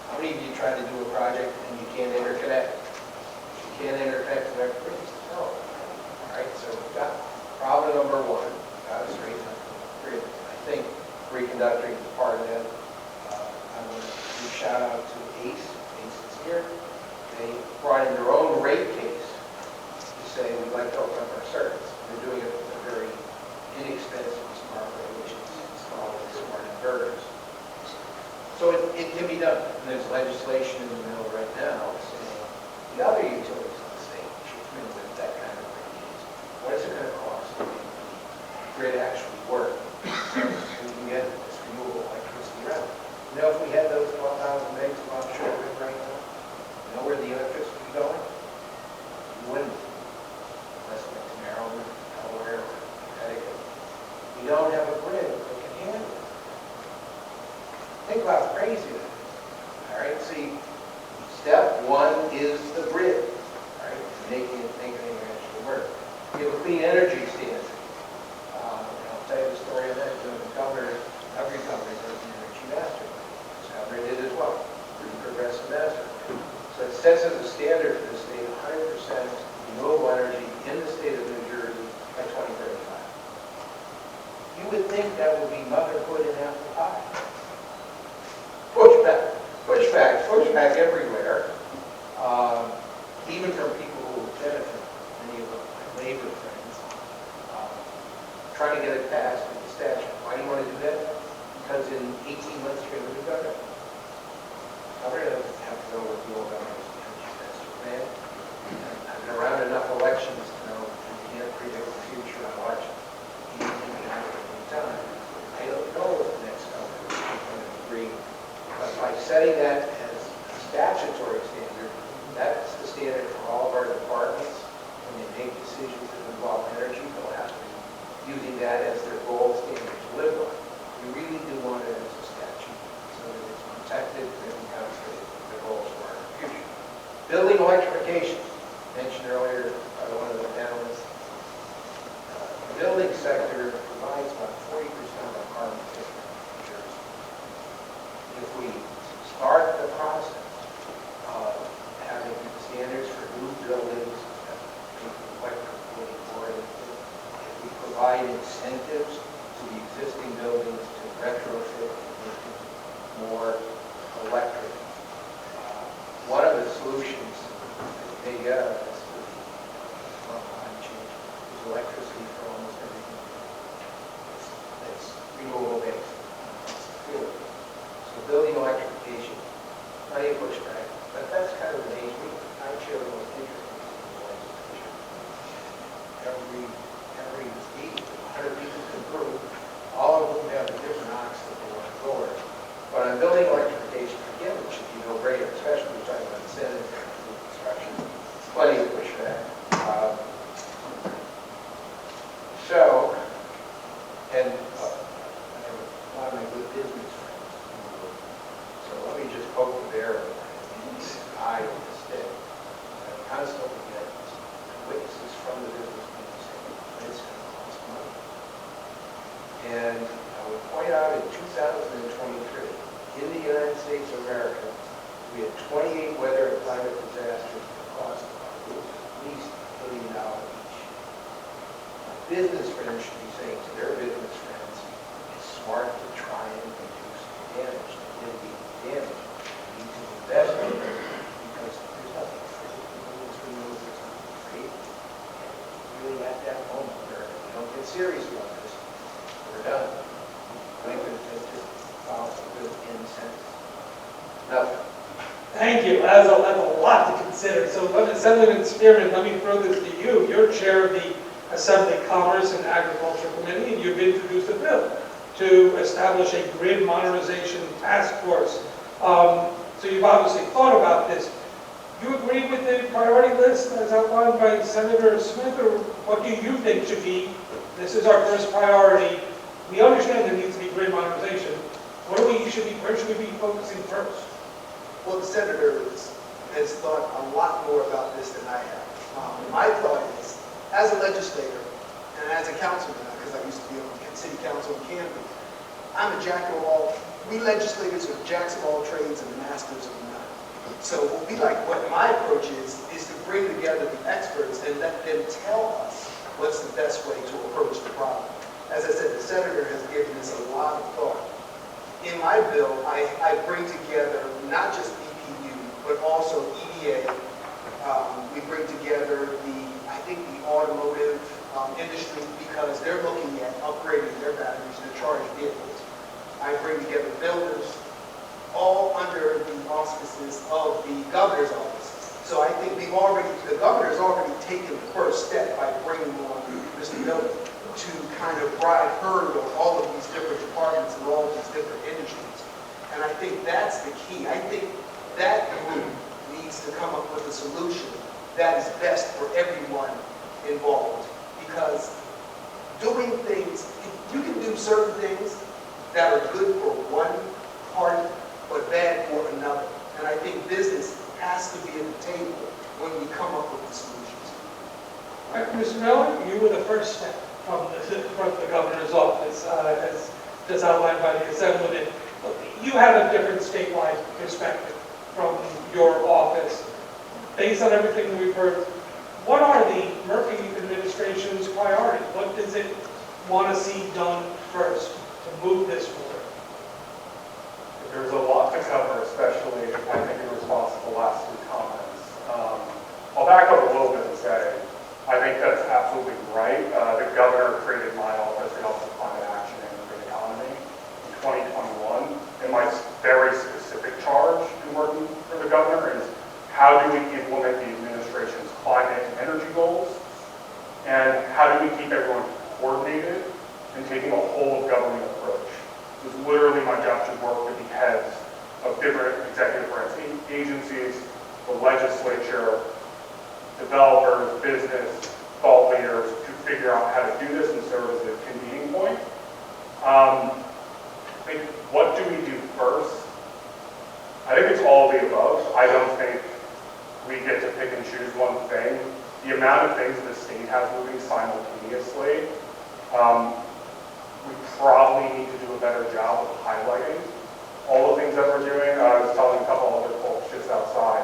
how many of you try to do a project and you can't interconnect? You can't interconnect to that grid? No. All right, so we've got problem number one, got to straighten up the grid. I think reconducting is part of that. I want to give a shout out to ACE. ACE is here. They brought in their own rate case to say we'd like to open up our service. They're doing it with a very inexpensive smart way, which is installing smart inverters. So it can be done. And there's legislation in the middle right now saying the other utilities in the state should implement that kind of rate case. What is it going to cost to make the grid actually work so we can get this renewable electricity around? You know, if we had those 12,000 megs of offshore wind right now, you know where the electricity would be going? You wouldn't. Unless it went to Maryland, Delaware, or Connecticut. We don't have a grid that can handle it. Think about how crazy that is. All right, see, step one is the grid, all right, making it actually work. We have a clean energy standard. I'll tell you the story of that. The governor, every governor does an energy master plan. This governor did as well. Pretty progressive master plan. So it sets as a standard for the state 100% renewable energy in the state of New Jersey by 2035. You would think that would be motherhood and apple pie. Push pushback everywhere, even from people who benefit, many of my labor friends, trying to get it passed with the statute. Why do you want to do that? Because in 18 months you're going to be governor. Governor doesn't have to go with the old governor's master plan. I've been around enough elections to know you can't predict the future on elections. You can have it any time. I don't know what the next governor is going to agree. But by setting that as a statutory standard, that's the standard for all of our departments. When they make decisions that involve energy, they'll have to be using that as their gold standard to live by. We really do want it as a statute so that it's protected and becomes the goals for our future. Building electrification, mentioned earlier by one of the panelists. The building sector provides about 40% of our carbon footprint in New Jersey. If we start the process of having standards for new buildings that are electrically oriented, if we provide incentives to the existing buildings to retrofit and make them more electric, one of the solutions that they get out of this from climate change is electricity for almost everything. It's renewable based. Fuel. So building electrification, plenty of pushback, but that's kind of the main thing. I share the most interesting legislation. Every week, 100 people can prove, all of them have a different ox that they want to go over. But on building electrification, again, it should be no brainer, especially when we're talking about incentives for construction. Plenty of pushback. And I have a lot of my good business friends. So let me just poke the bear in the eye with a stick. I constantly get witnesses from the business community saying, it's going to cost money. And I would point out in 2023, in the United States of America, we had 28 weather and climate disasters that cost at least $1 billion each. Business friends should be saying to their business friends, it's smart to try and reduce the damage, to mitigate the damage. You need to invest in it because there's nothing free. The industry knows there's nothing free. And really at that moment where we don't get serious about this, we're done. I think that just follows a good incentive. Nothing. Thank you. That's a lot to consider. So, Assemblyman Spearman, let me throw this to you. You're chair of the Assembly Commerce and Agriculture Committee, and you've introduced a bill to establish a grid modernization task force. So you've obviously thought about this. You agree with the priority list as outlined by Senator Smith, or what do you think should be, this is our first priority, we understand there needs to be grid modernization, where should we be focusing first? Well, the senator has thought a lot more about this than I have. My thought is, as a legislator and as a councilman, because I used to be on city council in Camden, I'm a jack of all. We legislators are jacks of all trades and masters of none. So what my approach is to bring together the experts and let them tell us what's the best way to approach the problem. As I said, the senator has given this a lot of thought. In my bill, I bring together not just BPU, but also EDA. We bring together the automotive industry because they're looking at upgrading their batteries to charge vehicles. I bring together builders, all under the auspices of the governor's office. So I think the governor's already taken the first step by bringing on Mr. Miller to kind of ride herd on all of these different departments and all of these different industries. And I think that's the key. I think that group needs to come up with a solution that is best for everyone involved. Because doing things, you can do certain things that are good for one party, but bad for another. And I think business has to be at the table when we come up with the solutions. All right, Mr. Miller, you were the first step from the governor's office, as outlined by the Assemblyman. You have a different statewide perspective from your office. Based on everything that we've heard, what are the Murphy administration's priorities? What does it want to see done first to move this forward? there's a lot to cover, especially, I think, in response to the last two comments. I'll back up a little bit and say, I think that's absolutely right. The governor created my office, the Office of Climate Action and the Green Economy, in 2021. And my very specific charge in working for the governor is how do we implement the administration's climate and energy goals? And how do we keep everyone coordinated and taking a whole of government approach? It was literally my job to work with the heads of different executive branch agencies, the legislature, developers, business, thought leaders to figure out how to do this and serve as a convening point. I think, what do we do first? I think it's all of the above. I don't think we get to pick and choose one thing. The amount of things the state has moving simultaneously, we probably need to do a better job of highlighting all the things that we're doing. I was telling a couple other folks just outside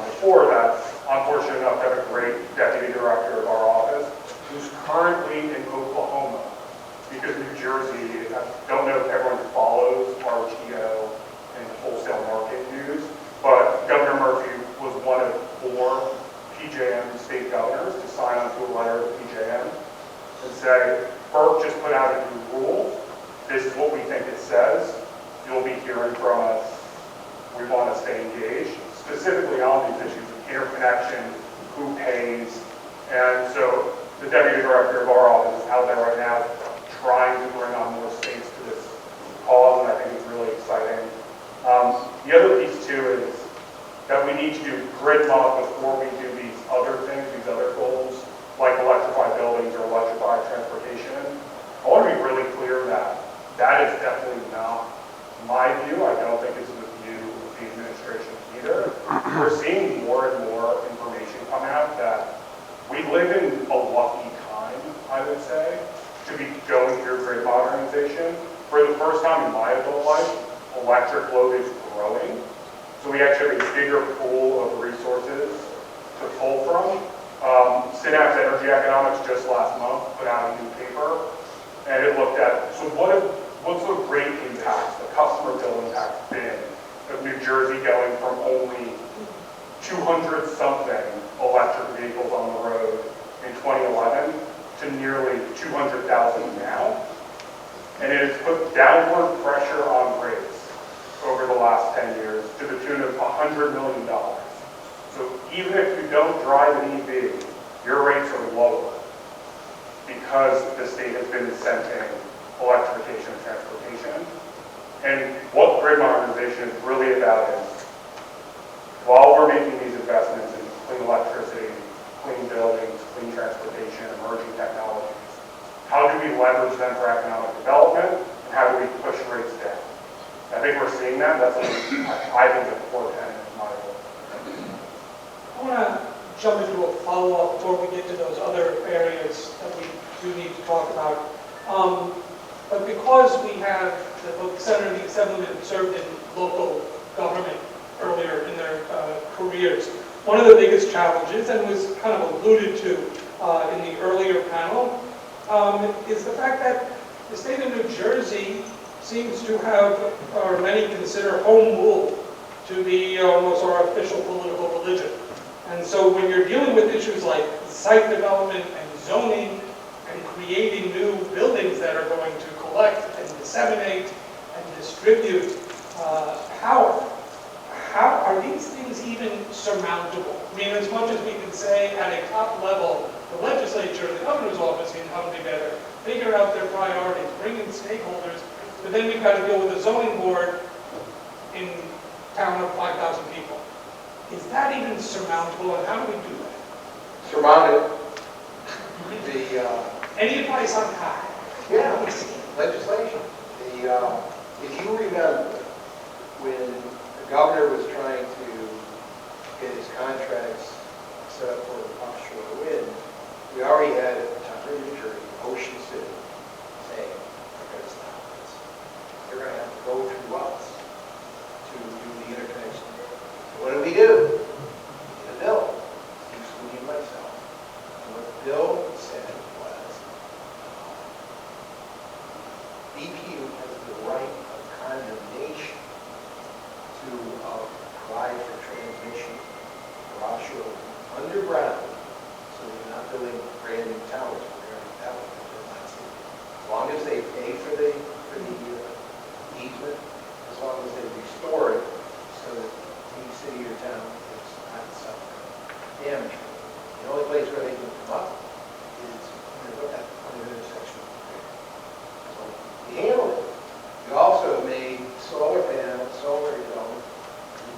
before that I'm fortunate enough to have a great deputy director of our office who's currently in Oklahoma because New Jersey, I don't know if everyone follows RTO and wholesale market news, but Governor Murphy was one of 4 PJM state governors to sign onto a letter to PJM and say, FERC just put out a new rule. This is what we think it says. You'll be hearing from us. We want to stay engaged, specifically on these issues of interconnection, who pays. And so the deputy director of our office is out there right now trying to bring on more states to this cause, and I think it's really exciting. The other piece, too, is that we need to do grid mod before we do these other things, these other goals, like electrify buildings or electrify transportation. I want to be really clear that that is definitely not my view. I don't think it's the view of the administration either. We're seeing more and more information come out that we live in a lucky time, I would say, to be going through grid modernization. For the first time in my adult life, electric load is growing. So we actually have a bigger pool of resources to pull from. Synapse Energy Economics just last month put out a new paper, and it looked at, so what's the rate impact, the customer bill impact been of New Jersey going from only 200-something electric vehicles on the road in 2011 to nearly 200,000 now. And it has put downward pressure on rates over the last 10 years to the tune of $100 million. So even if you don't drive an EV, your rates are lower because the state has been incenting electrification of transportation. And what grid modernization is really about is, while we're making these investments in clean electricity, clean buildings, clean transportation, emerging technologies, how do we leverage them for economic development, and how do we push rates down? I think we're seeing that. That's, I think, a core tenet of my work. I want to jump into a follow-up before we get to those other areas that we do need to talk about. But because we have both the Senator and the Assemblyman served in local government earlier in their careers, one of the biggest challenges, and was kind of alluded to in the earlier panel, is the fact that the state of New Jersey seems to have, or many consider, home rule to be almost our official political religion. And so when you're dealing with issues like site development and zoning and creating new buildings that are going to collect and disseminate and distribute power, how are these things even surmountable? I mean, as much as we can say at a top level, the legislature, the governor's office can come together, figure out their priorities, bring in stakeholders, but then we've got to deal with a zoning board in a town of 5,000 people. Is that even surmountable, and how do we do that? Surmounted. Any advice on how? Yeah, legislation. If you remember, when the governor was trying to get his contracts set up for offshore wind, we already had at the time in New Jersey, Ocean City, saying, "We're going to stop this. You're going to have to go through us to do the interconnection." What did we do? The bill, excluding myself. And what the bill said was, BPU has the right of condemnation go underground, so they're not building brand new towers, they're towers. As long as they pay for the easement, as long as they restore it, so that any city or town is not suffering damage. The only place where they can come up is on the intersection. So we handle it. We also made solar panels, solar development,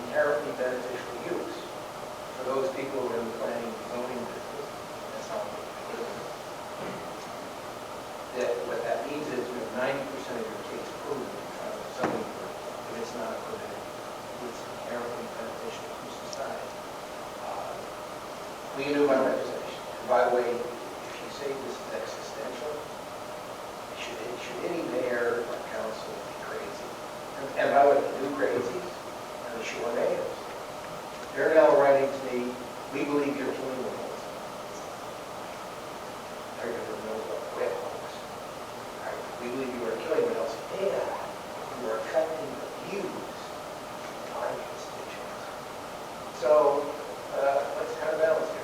inherently beneficial use for those people who are in the planning and zoning business. That's how we do it. What that means is we have 90% of your case proven in front of the zoning board if it's not permitted. It's inherently beneficial to society. We can do by legislation. And by the way, if you say this is existential, should any mayor or council be crazy? And by the way, the new crazies are the shore natives. They're now writing to me, we believe you're killing the whales. They're going to know about whales. Right? We believe you are killing whales, and you are affecting the views of my constituents. So let's kind of balance here.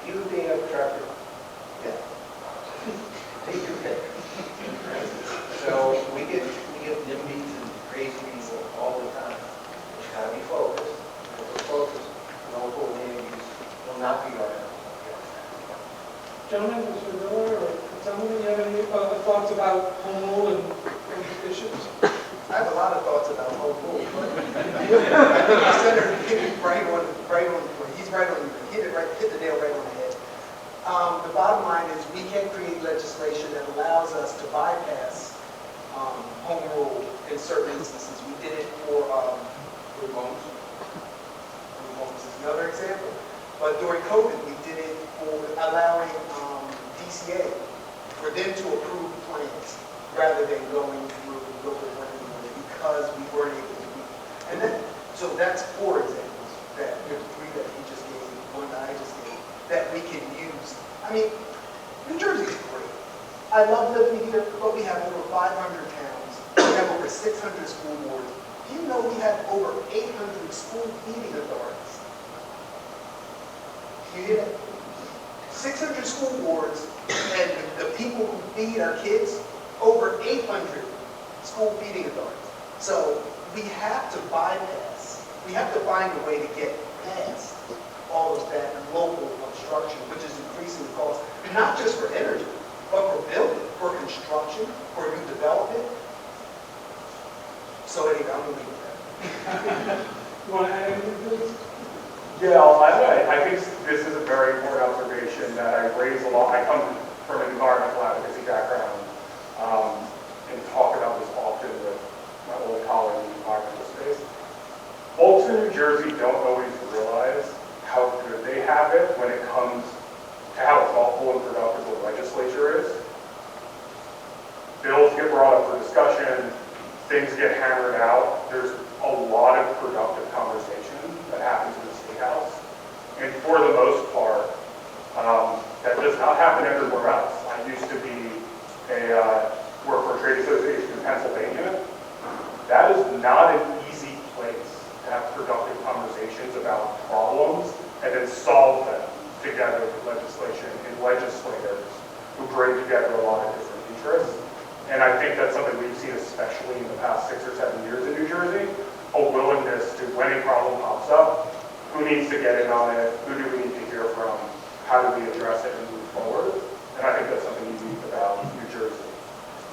You being obstructive, yeah. Take your pick. Right? So we get NIMBYs and crazy people all the time. It's got to be focused. If we're focused, local land use will not be our enemy. Gentlemen, Mr. Miller, or someone, do you have any thoughts about home rule and issues? I have a lot of thoughts about home rule, but Senator hit it right on, he's right on, hit the nail right on the head. The bottom line is we can create legislation that allows us to bypass home rule in certain instances. We did it for group homes. Group homes is another example. But during COVID, we did it for allowing DCA for them to approve plans rather than going through local planning because we weren't able to do it. And then, so that's 4 examples that the 3 that he just gave, 1 that I just gave, that we can use. I mean, New Jersey is great. I love living here, but we have over 500 towns. We have over 600 school boards. Do you know we have over 800 school feeding authorities? You hear that? 600 school boards, and the people who feed our kids, over 800 school feeding authorities. So we have to bypass, we have to find a way to get past all of that local obstruction, which is increasing the cost, not just for energy, but for building, for construction, for new development. So anyway, I'm going to leave it there. You want to add anything to this? Yeah, I think this is a very important observation that I raise a lot. I come from an environmental advocacy background and talk about this often with my old colleagues in the environmental space. Folks in New Jersey don't always realize how good they have it when it comes to how thoughtful and productive the legislature is. Bills get brought up for discussion, things get hammered out. There's a lot of productive conversation that happens in the State House. And for the most part, that does not happen everywhere else. I used to work for a trade association in Pennsylvania. That is not an easy place to have productive conversations about problems and then solve them together with legislation and legislators who bring together a lot of different interests. And I think that's something we've seen, especially in the past 6 or 7 years in New Jersey, a willingness to, when a problem pops up, who needs to get in on it, who do we need to hear from, how do we address it and move forward. And I think that's something unique about New Jersey.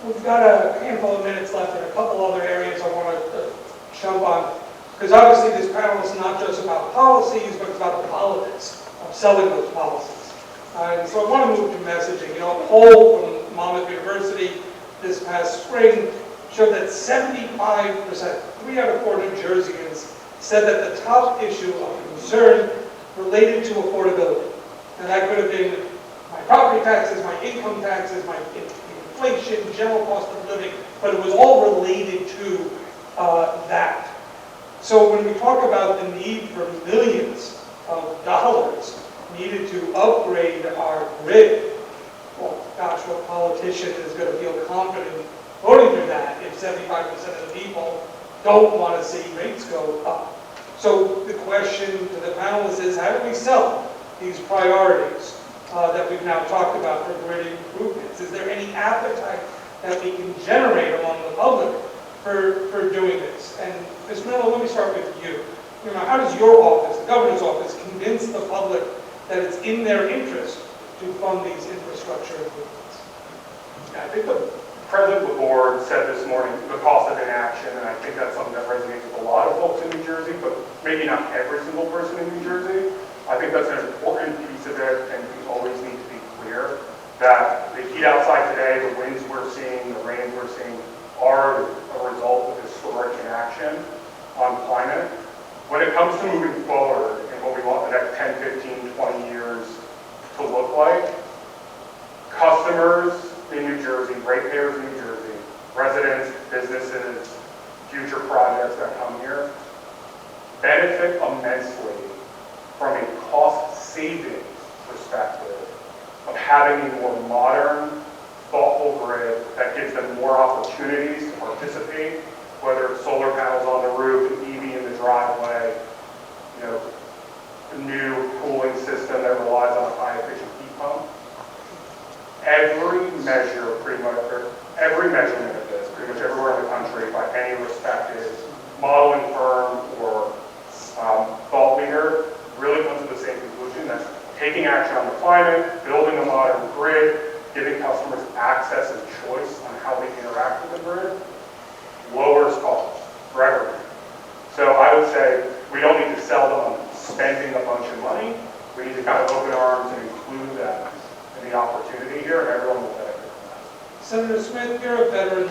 We've got a handful of minutes left and a couple other areas I want to jump on. Because obviously this panel is not just about policies, but it's about the politics of selling those policies. And so I want to move to messaging. You know, a poll from Monmouth University this past spring showed that 75%, 3 out of 4 New Jerseyans, said that the top issue of concern related to affordability. And that could have been my property taxes, my income taxes, my inflation, general cost of living, but it was all related to that. So when we talk about the need for millions of dollars needed to upgrade our grid, well, gosh, what politician is going to feel confident voting for that if 75% of the people don't want to see rates go up? So the question to the panelists is, how do we sell these priorities that we've now talked about for grid improvements? Is there any appetite that we can generate among the public for doing this? And Ms. Miller, let me start with you. You know, how does your office, the governor's office, convince the public that it's in their interest to fund these infrastructure improvements? Yeah, I think the president of the board said this morning, the cost of inaction, and I think that's something that resonates with a lot of folks in New Jersey, but maybe not every single person in New Jersey. I think that's an important piece of it, and we always need to be clear that the heat outside today, the winds we're seeing, the rains we're seeing, are a result of historic inaction on climate. When it comes to moving forward and what we want the next 10, 15, 20 years to look like, customers in New Jersey, ratepayers in New Jersey, residents, businesses, future projects that come here, benefit immensely from a cost savings perspective of having a more modern, thoughtful grid that gives them more opportunities to participate, whether it's solar panels on the roof, an EV in the driveway, you know, a new cooling system that relies on a high-efficient heat pump. Every measure, pretty much, or every measurement of this, pretty much everywhere in the country, by any respected modeling firm or thought leader, really comes to the same conclusion: that taking action on the climate, building a modern grid, giving customers access and choice on how they interact with the grid, lowers costs for everyone. So I would say we don't need to sell them on spending a bunch of money. We need to kind of open arms and include that in the opportunity here, and everyone will benefit from that. Senator Smith, you're a veteran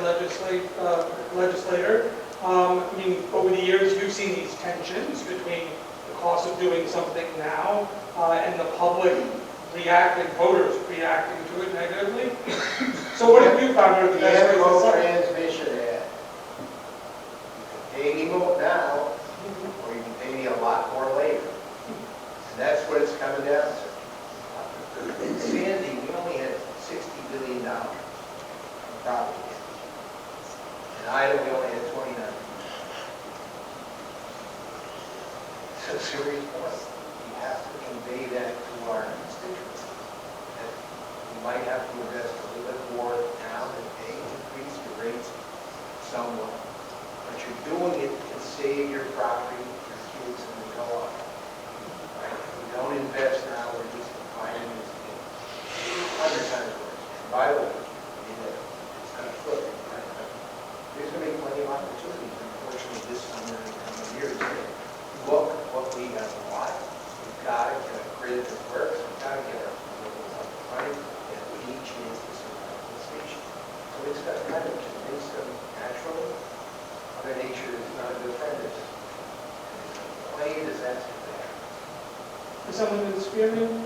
legislator. I mean, over the years, you've seen these tensions between the cost of doing something now and the public voters reacting to it negatively. So what have you found are the best ways to solve it? Transmission ad. You can pay me more now, or you can pay me a lot more later. And that's what it's coming down to. In Sandy, we only had $60 billion in property damage. In Ida, we only had 29 billion. It's a serious point. We have to convey that to our constituents. That we might have to invest a little bit more now and increase the rates somewhat. But you're doing it to save your property, your kids, and the co-op. Right? If we don't invest now, we're just finding this thing 100 times worse. And by the way, it's going to flip it. Right? There's going to be plenty of opportunities, unfortunately, this summer and coming years. Look what we have a lot. We've got to get a grid that works. We've got to get our renewables up and running, and we need chance to survive the station. So it's got to kind of convince them naturally. Mother Nature is not a good friend. It's play a disaster there. For someone in the Spearman?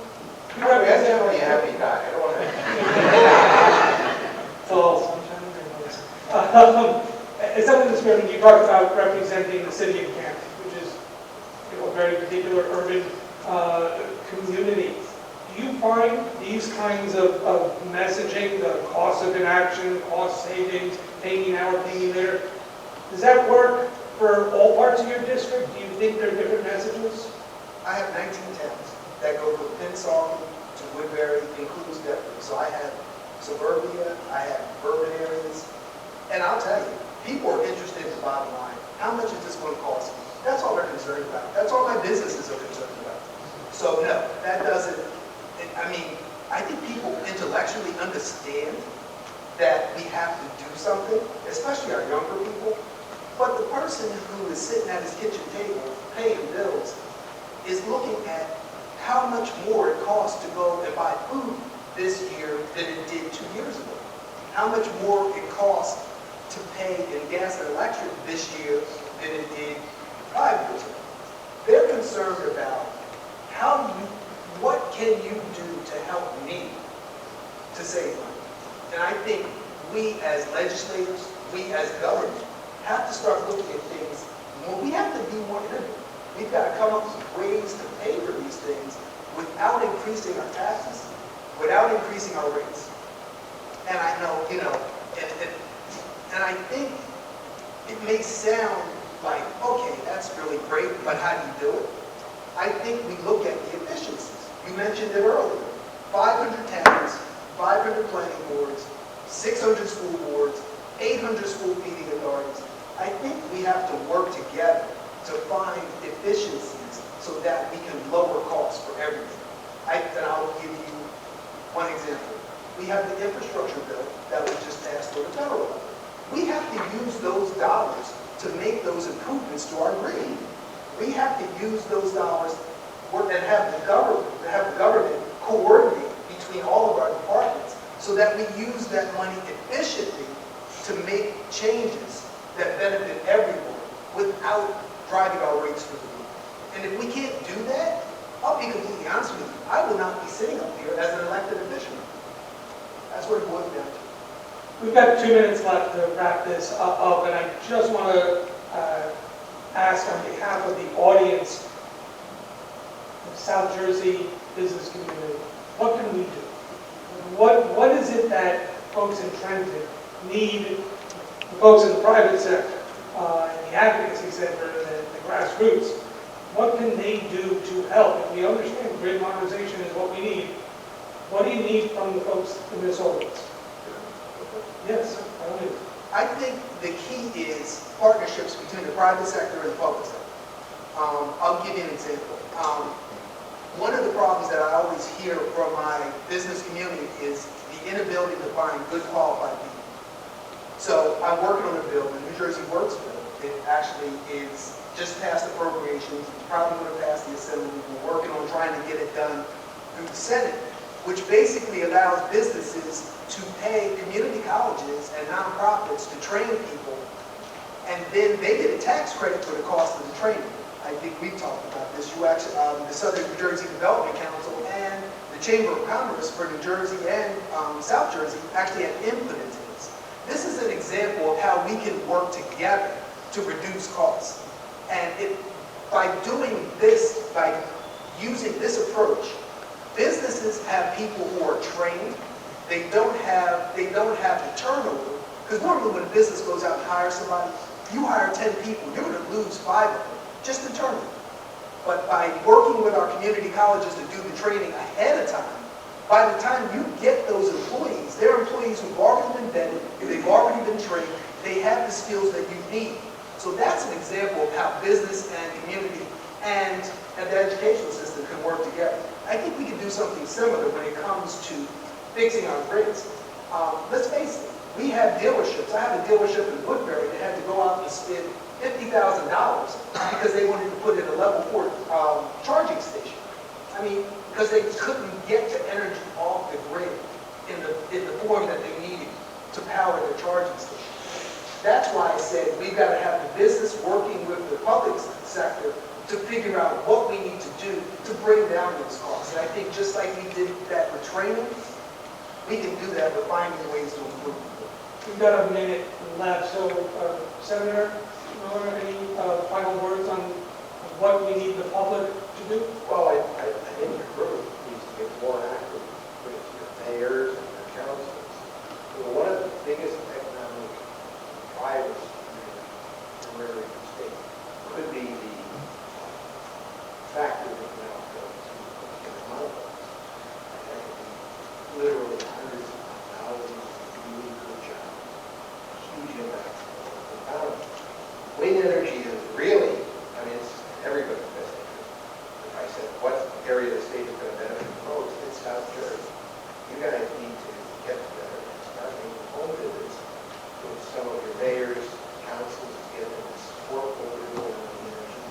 That's definitely a happy guy. I don't want to. It's all sunshine and rainbows. As someone in the Spearman, you talked about representing the city of Kent, which is a very particular urban community. Do you find these kinds of messaging, the cost of inaction, cost savings, pay me now or pay me later, does that work for all parts of your district? Do you think there are different messages? I have 19 towns that go from Pensacola to Woodbury, includes Denver. So I have suburbia, I have urban areas, and I'll tell you, people are interested in the bottom line. How much is this going to cost me? That's all they're concerned about. That's all my businesses are concerned about. So no, that doesn't, I mean, I think people intellectually understand that we have to do something, especially our younger people. But the person who is sitting at his kitchen table paying bills is looking at how much more it costs to go and buy food this year than it did 2 years ago. How much more it costs to pay in gas and electric this year than it did 5 years ago. They're concerned about what can you do to help me to save money? And I think we as legislators, we as government, have to start looking at things. Well, we have to be more innovative. We've got to come up with ways to pay for these things without increasing our taxes, without increasing our rates. And I know, and I think it may sound like, okay, that's really great, but how do you do it? I think we look at the efficiencies. You mentioned it earlier. 500 towns, 500 planning boards, 600 school boards, 800 school feeding authorities. I think we have to work together to find efficiencies so that we can lower costs for everything. And I'll give you one example. We have the infrastructure bill that was just passed on the federal level. We have to use those dollars to make those improvements to our grid. We have to use those dollars and have the government coordinate between all of our departments so that we use that money efficiently to make changes that benefit everyone without driving our rates through the roof. And if we can't do that, I'll be completely honest with you, I will not be sitting up here as an elected official. That's what it boils down to. We've got 2 minutes left to wrap this up, and I just want to ask on behalf of the audience, the South Jersey business community, what can we do? What is it that folks in Trenton need, the folks in the private sector, in the advocacy center, the grassroots, what can they do to help? If we understand grid modernization is what we need, what do you need from the folks in this audience? Yes, I don't know. I think the key is partnerships between the private sector and the public sector. I'll give you an example. One of the problems that I always hear from my business community is the inability to find good qualified people. So I'm working on a bill, the New Jersey Works bill. It actually is just passed appropriations. It's probably going to pass the Assembly. We're working on trying to get it done through the Senate, which basically allows businesses to pay community colleges and nonprofits to train people, and then they get a tax credit for the cost of the training. I think we've talked about this. You actually, the Southern New Jersey Development Council and the Chamber of Commerce for New Jersey and South Jersey actually have input into this. This is an example of how we can work together to reduce costs. And by doing this, by using this approach, businesses have people who are trained. They don't have the turnover. Because normally when a business goes out and hires somebody, you hire 10 people, you're going to lose 5 of them, just in turnover. But by working with our community colleges to do the training ahead of time, by the time you get those employees, they're employees who've already been vetted, they've already been trained, they have the skills that you need. So that's an example of how business and community and the educational system can work together. I think we can do something similar when it comes to fixing our grids. Let's face it, we have dealerships. I have a dealership in Woodbury that had to go out and spend $50,000 because they wanted to put in a level 4 charging station. I mean, because they couldn't get the energy off the grid in the form that they needed to power their charging station. That's why I said we've got to have the business working with the public sector to figure out what we need to do to bring down those costs. And I think just like we did that with training, we can do that with finding ways to improve. We've got a minute left, so Senator Miller, any final words on what we need the public to do? Well, I think your group needs to get more active with your mayors and your councils. One of the biggest economic drivers in every state could be the factor that now goes to the monopolies. That could be literally hundreds of thousands of really good jobs, huge impact on the economy. Wind energy is really, I mean, it's everybody's best interest. If I said what area of the state is going to benefit the most, it's South Jersey. You guys need to get together and start making home visits with some of your mayors, councils, together and support what we're doing on the energy.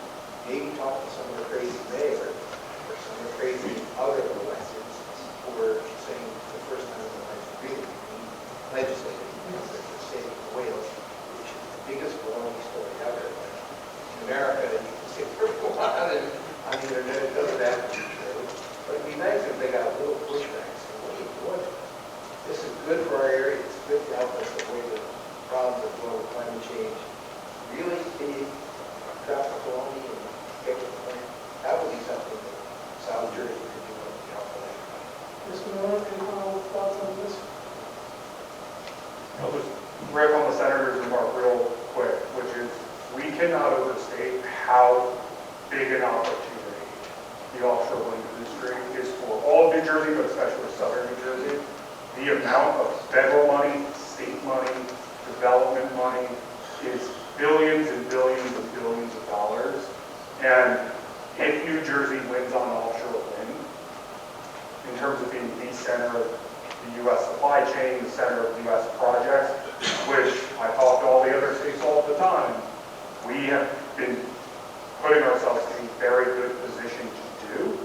Maybe talk to some of the crazy mayors or some of the crazy other electeds who are saying for the first time in their life, really, we need legislative because they're the state of Wales, which is the biggest baloney story ever. In America, you can say for a while and on the internet, it doesn't happen true. But it'd be nice if they got a little pushback. Saying, what? This is good for our area. It's good to help us avoid the problems of global climate change. Really, can you drop the baloney and get to the point? That would be something that South Jersey could do to help with that. Mr. Miller, any final thoughts on this? I'll just riff on the senator's remark real quick, which is we cannot overstate how big an opportunity the offshore wind industry is for all of New Jersey, but especially southern New Jersey. The amount of federal money, state money, development money is billions and billions and billions of dollars. And if New Jersey wins on offshore wind, in terms of being the center of the U.S. supply chain, the center of U.S. projects, which I talk to all the other states all the time, we have been putting ourselves in a very good position to do.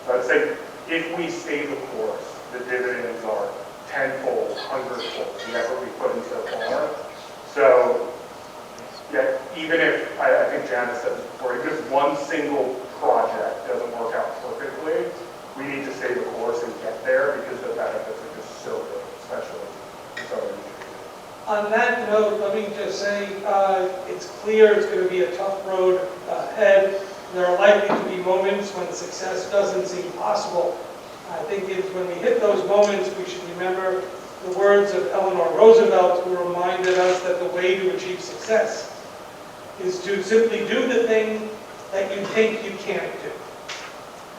So I'd say if we stay the course, the dividends are tenfold, hundredfold the effort we put in so far. So, yeah, even if, I think Janice said this before, if just one single project doesn't work out perfectly, we need to stay the course and get there because the benefits are just so good, especially in southern New Jersey. On that note, let me just say, it's clear it's going to be a tough road ahead. There are likely to be moments when success doesn't seem possible. I think it's when we hit those moments, we should remember the words of Eleanor Roosevelt, who reminded us that the way to achieve success is to simply do the thing that you think you can't do.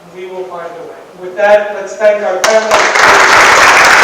And we will find a way. With that, let's thank our panelists.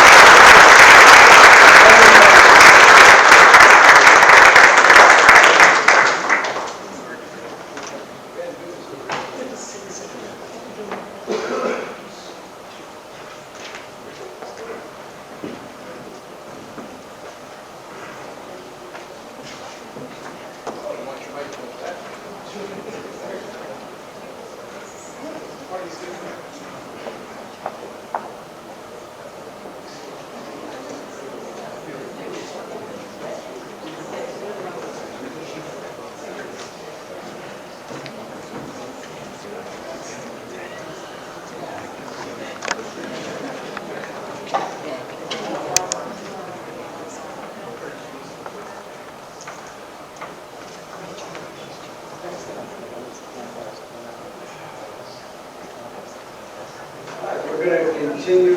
Continue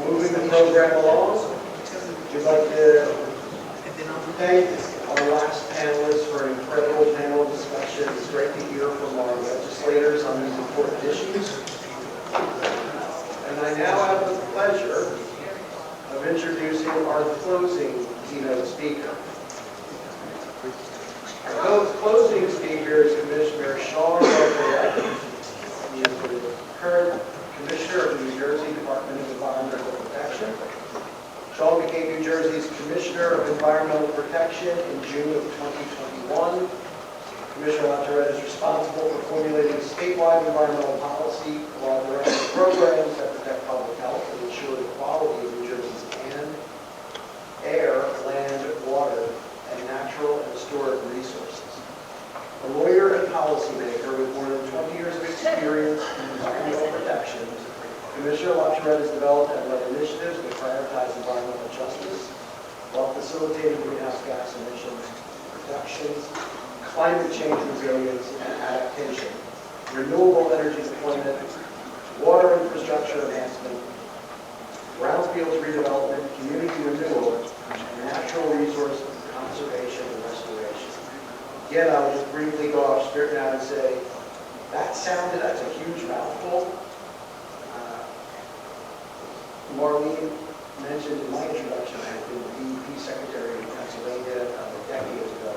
moving the program along. We'd like to thank our last panelists for an incredible panel discussion. It's great to hear from our legislators on these important issues. And I now have the pleasure of introducing our closing keynote speaker. Our closing speaker is Commissioner Shawn. He is the current Commissioner of the New Jersey Department of Environmental Protection. Shawn became New Jersey's Commissioner of Environmental Protection in June of 2021. Commissioner LaTourette is responsible for formulating statewide environmental policy while directing programs that protect public health and ensure the quality of New Jersey's air, land, water, and natural and historic resources. A lawyer and policymaker with more than 20 years of experience in environmental protection, Commissioner LaTourette has developed and led initiatives that prioritize environmental justice while facilitating greenhouse gas emissions reductions, climate change resilience and adaptation, renewable energy deployment, water infrastructure enhancement, brownfields redevelopment, community renewal, and natural resource conservation and restoration. Again, I'll just briefly go off script now and say, that's a huge mouthful. Marlene mentioned in my introduction, I had been the DEP Secretary in Pennsylvania decades ago.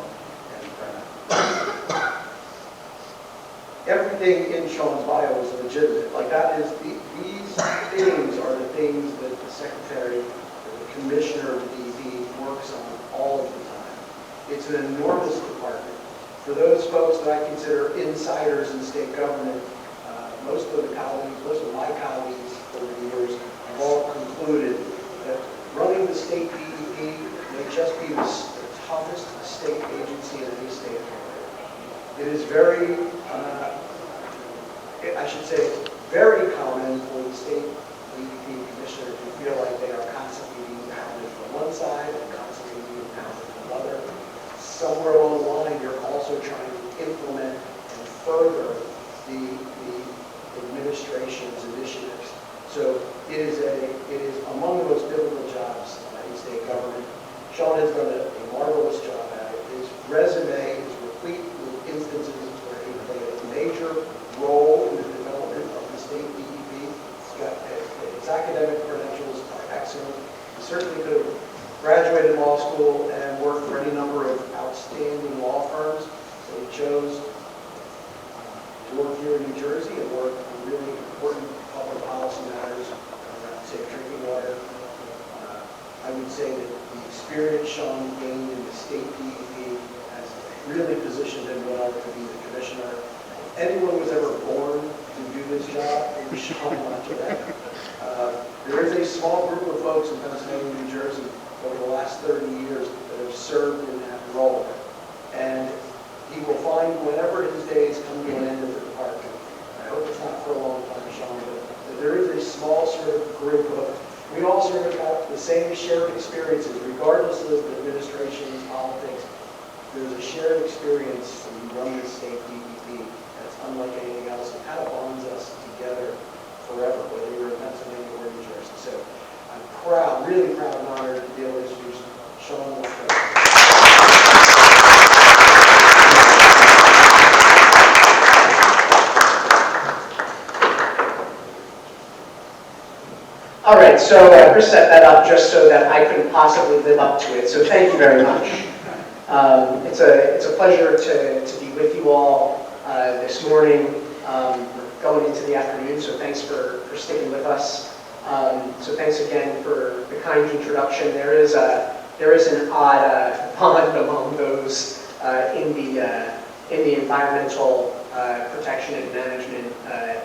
And everything in Shawn's bio is legitimate. Like that is, these things are the things that the Secretary, or the Commissioner of the DEP works on all of the time. It's an enormous department. For those folks that I consider insiders in state government, most of my colleagues over the years have all concluded that running the state DEP may just be the toughest state agency in any state. It is very, I should say, very common for the state DEP commissioner to feel like they are constantly being pounded from one side and constantly being pounded from another. Somewhere along the line, you're also trying to implement and further the administration's initiatives. So it is among the most difficult jobs in state government. Shawn has done a marvelous job at it. His resume work here in New Jersey and work on really important public policy matters around safe drinking water. I would say that the experience Shawn gained in the state DEP has really positioned him well to be the commissioner. If anyone was ever born to do this job, it was Shawn LaTourette. There is a small group of folks in Pennsylvania and New Jersey over the last 30 years that have served in that role. And he will find whenever his days come to an end at the department, I hope it's not for a long time, Shawn, but there is a small sort of group of, we all sort of have the same shared experiences, regardless of the administration's politics. There's a shared experience when you run the state DEP that's unlike anything else. It kind of bonds us together forever, whether you're in Pennsylvania or New Jersey. So I'm proud, really proud and honored to be able to introduce Shawn LaTourette. All right, so Chris set that up just so that I couldn't possibly live up to it, so thank you very much. It's a pleasure to be with you all this morning, going into the afternoon, so thanks for sticking with us. So thanks again for the kind introduction. There is an odd bond among those in the environmental protection and management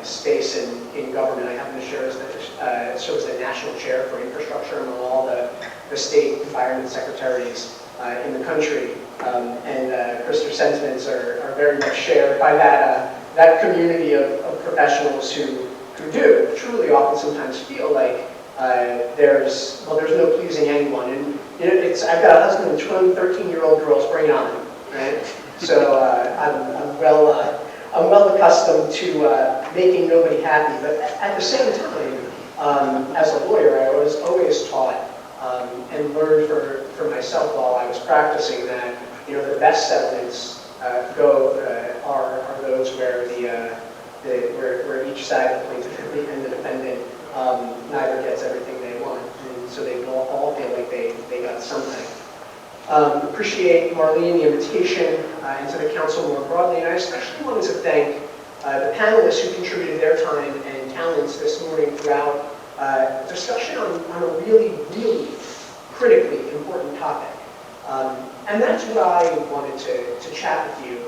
space in government. I happen to serve as the national chair for infrastructure among all the state environment secretaries in the country. And Christopher's sentiments are very much shared by that community of professionals who do truly often sometimes feel like there's no pleasing anyone. And I've got a husband and 13-year-old girls, bring it on, right? So I'm well accustomed to making nobody happy, but at the same time, as a lawyer, I was always taught and learned for myself while I was practicing that the best settlements are those where where each side, the plaintiff and the defendant, neither gets everything they want, and so they all feel like they got something. Appreciate Marlene, the invitation, and to the council more broadly, and I especially wanted to thank the panelists who contributed their time and talents this morning throughout discussion on a really, really critically important topic. And that's what I wanted to chat with you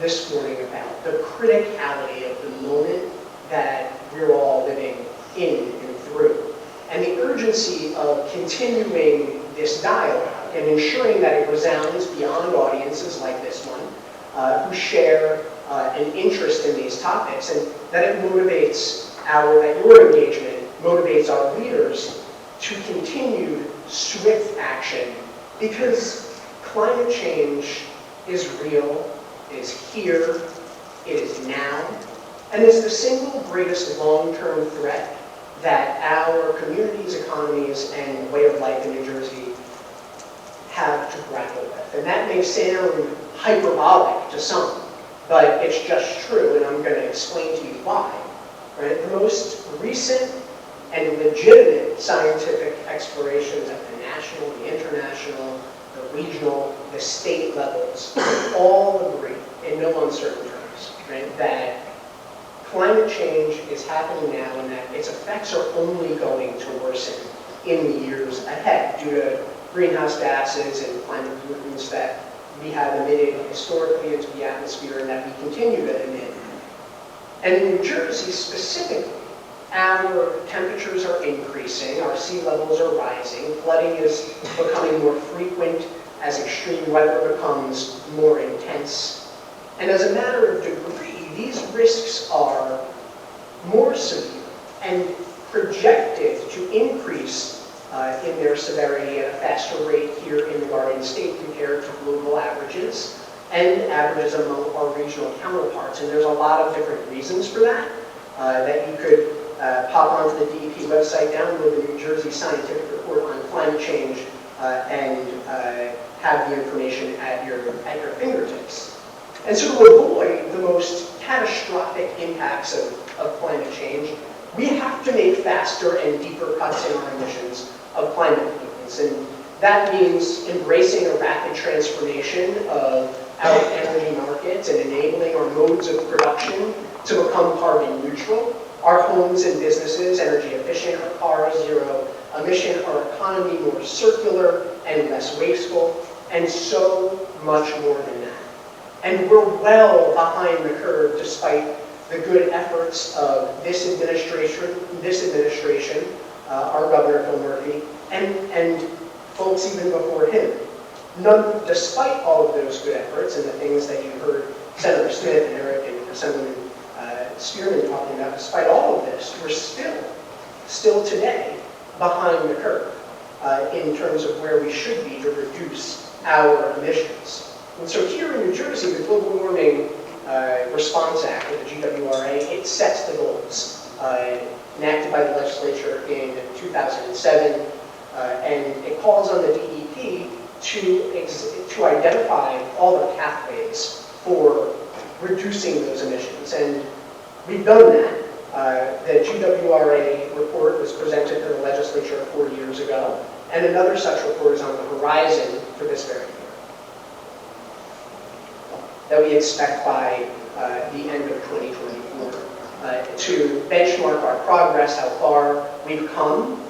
this morning about, the criticality of the moment that we're all living in and through, and the urgency of continuing this dialogue and ensuring that it resounds beyond audiences like this one, who share an interest in these topics, and that it motivates that your engagement motivates our leaders to continue swift action, because climate change is real, is here, it is now, and it's the single greatest long-term threat that our communities, economies, and way of life in New Jersey have to grapple with. And that may sound hyperbolic to some, but it's just true, and I'm going to explain to you why. Right? The most recent and legitimate scientific explorations at the national, the international, the regional, the state levels all agree, in no uncertain terms, right, that climate change is happening now and that its effects are only going to worsen in the years ahead due to greenhouse gases and climate pollutants that we have emitted historically into the atmosphere and that we continue to emit. And in New Jersey specifically, our temperatures are increasing, our sea levels are rising, flooding is becoming more frequent as extreme weather becomes more intense. And as a matter of degree, these risks are more severe and projected to increase in their severity at a faster rate here in the Garden State compared to global averages and averages among our regional counterparts. And there's a lot of different reasons for that, that you could pop onto the DEP website, download the New Jersey Scientific Report on Climate Change, and have the information at your fingertips. And so to avoid the most catastrophic impacts of climate change, we have to make faster and deeper cuts in our emissions of climate pollutants. And that means embracing a rapid transformation of our energy markets and enabling our modes of production to become carbon neutral, our homes and businesses energy efficient, our cars zero emission, our economy more circular and less wasteful, and so much more than that. And we're well behind the curve despite the good efforts of this administration, our Governor Phil Murphy, and folks even before him. Despite all of those good efforts and the things that you heard Senator Smith and Eric and Assemblyman Spearman talking about, despite all of this, we're still today behind the curve in terms of where we should be to reduce our emissions. And so here in New Jersey, the Global Warming Response Act, or the GWRA, it sets the goals enacted by the legislature in 2007, and it calls on the DEP to identify all the pathways for reducing those emissions. And we've done that. The GWRA report was presented to the legislature 4 years ago, and another such report is on the horizon for this very year, that we expect by the end of 2024 to benchmark our progress, how far we've come,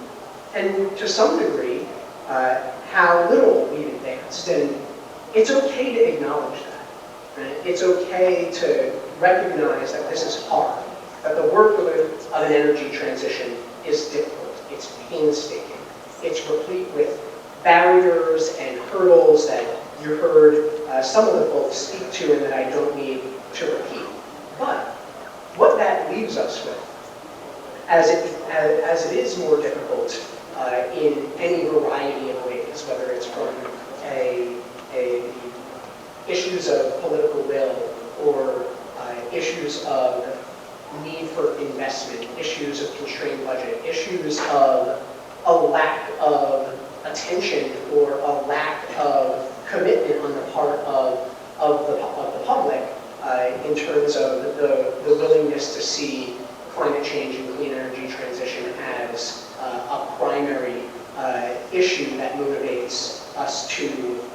and to some degree, how little we've advanced. And it's okay to acknowledge that. Right? It's okay to recognize that this is hard, that the work of an energy transition is difficult, it's painstaking, it's replete with barriers and hurdles that you heard some of the folks speak to and that I don't need to repeat. But what that leaves us with, as it is more difficult in any variety of ways, whether it's from issues of political will or issues of need for investment, issues of constrained budget, issues of a lack of attention or a lack of commitment on the part of the public in terms of the willingness to see climate change and clean energy transition as a primary issue that motivates us to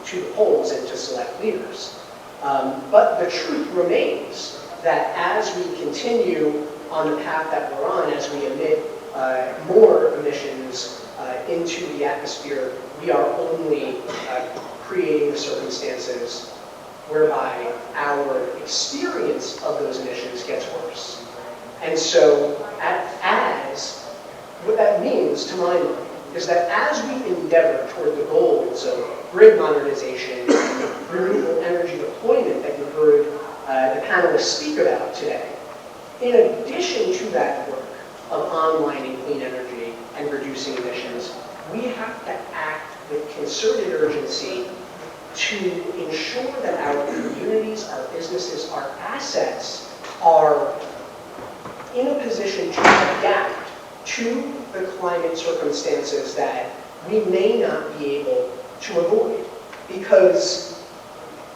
the polls and to select leaders. But the truth remains that as we continue on the path that we're on, as we emit more emissions into the atmosphere, we are only creating the circumstances whereby our experience of those emissions gets worse. And so what that means, to my mind, is that as we endeavor toward the goals of grid modernization and renewable energy deployment that you heard the panelists speak about today, in addition to that work of onlining clean energy and reducing emissions, we have to act with concerted urgency to ensure that our communities, our businesses, our assets are in a position to adapt to the climate circumstances that we may not be able to avoid. Because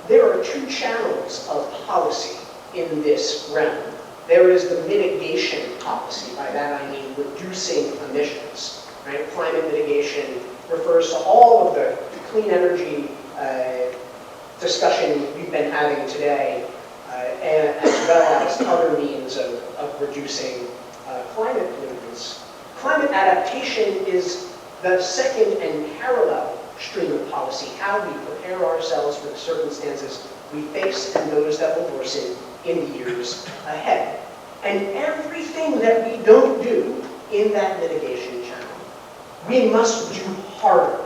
there are two channels of policy in this realm. There is the mitigation policy. By that I mean reducing emissions. Right? Climate mitigation refers to all of the clean energy discussion we've been having today, and as well as other means of reducing climate pollutants. Climate adaptation is the second and parallel stream of policy, how we prepare ourselves for the circumstances we face and those that will worsen in the years ahead. And everything that we don't do in that mitigation channel, we must do harder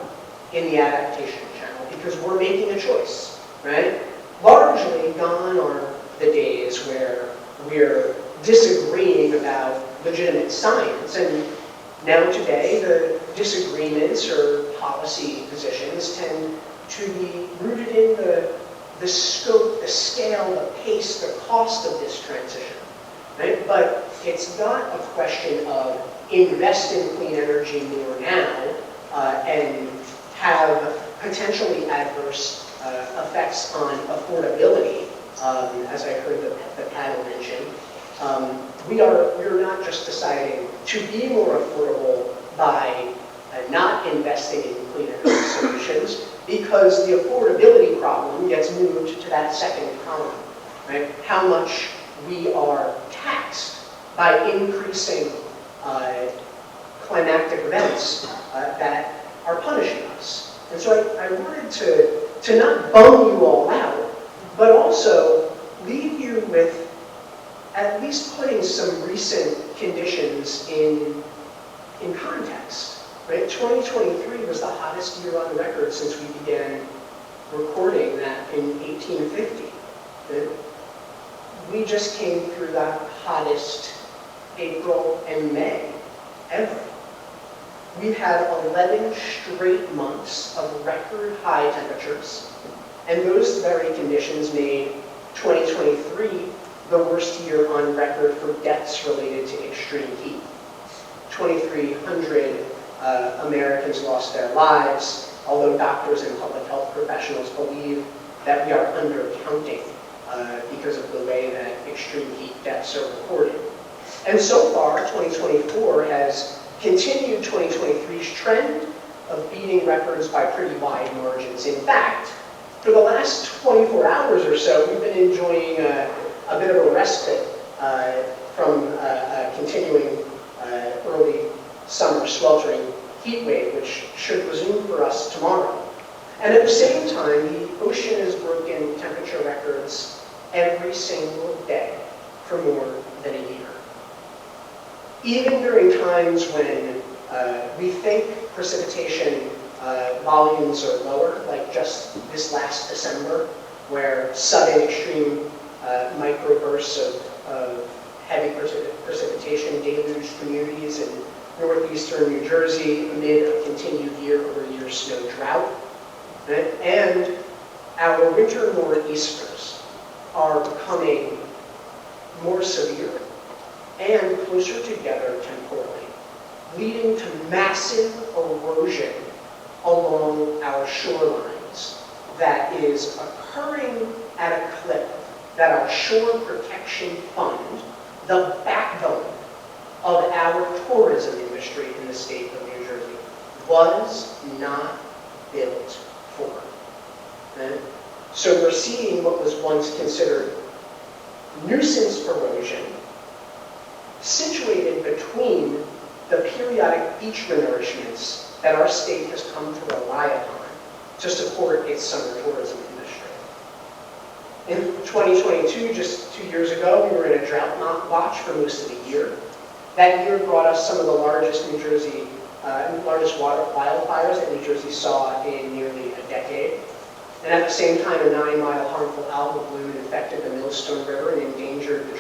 in the adaptation channel because we're making a choice, right? Largely gone are the days where we're disagreeing about legitimate science, and now today the disagreements or policy positions tend to be rooted in the scope, the scale, the pace, the cost of this transition, right? But it's not a question of invest in clean energy more now and have potentially adverse effects on affordability, as I heard the panel mention. We're not just deciding to be more affordable by not investing in clean energy solutions, because the affordability problem gets moved to that second column, right? How much we are taxed by increasing climactic events that are punishing us. And so I wanted to not bum you all out, but also leave you with at least putting some recent conditions in context. Right? 2023 was the hottest year on record since we began recording that in 1850. We just came through the hottest April and May ever. We've had 11 straight months of record high temperatures, and those very conditions made 2023 the worst year on record for deaths related to extreme heat. 2,300 Americans lost their lives, although doctors and public health professionals believe that we are undercounting because of the way that extreme heat deaths are reported. And so far, 2024 has continued 2023's trend of beating records by pretty wide margins. In fact, for the last 24 hours or so, we've been enjoying a bit of a respite from a continuing early summer sweltering heat wave, which should resume for us tomorrow. And at the same time, the ocean has broken temperature records every single day for more than a year. Even during times when we think precipitation volumes are lower, like just this last December, where sudden extreme microbursts of heavy precipitation deluged communities in northeastern New Jersey amid a continued year-over-year snow drought. And our winter nor'easters are becoming more severe and closer together temporally, leading to massive erosion along our shorelines that is occurring at a clip that our Shore Protection Fund, the backbone of our tourism industry in the state of New Jersey, was not built for. So we're seeing what was once considered nuisance erosion situated between the periodic beach renourishments that our state has come to rely upon to support its summer tourism industry. In 2022, just 2 years ago, we were in a drought watch for most of the year. That year brought us some of the largest largest water wildfires that New Jersey saw in nearly a decade. And at the same time, a 9-mile harmful algal bloom infected the Millstone River and endangered a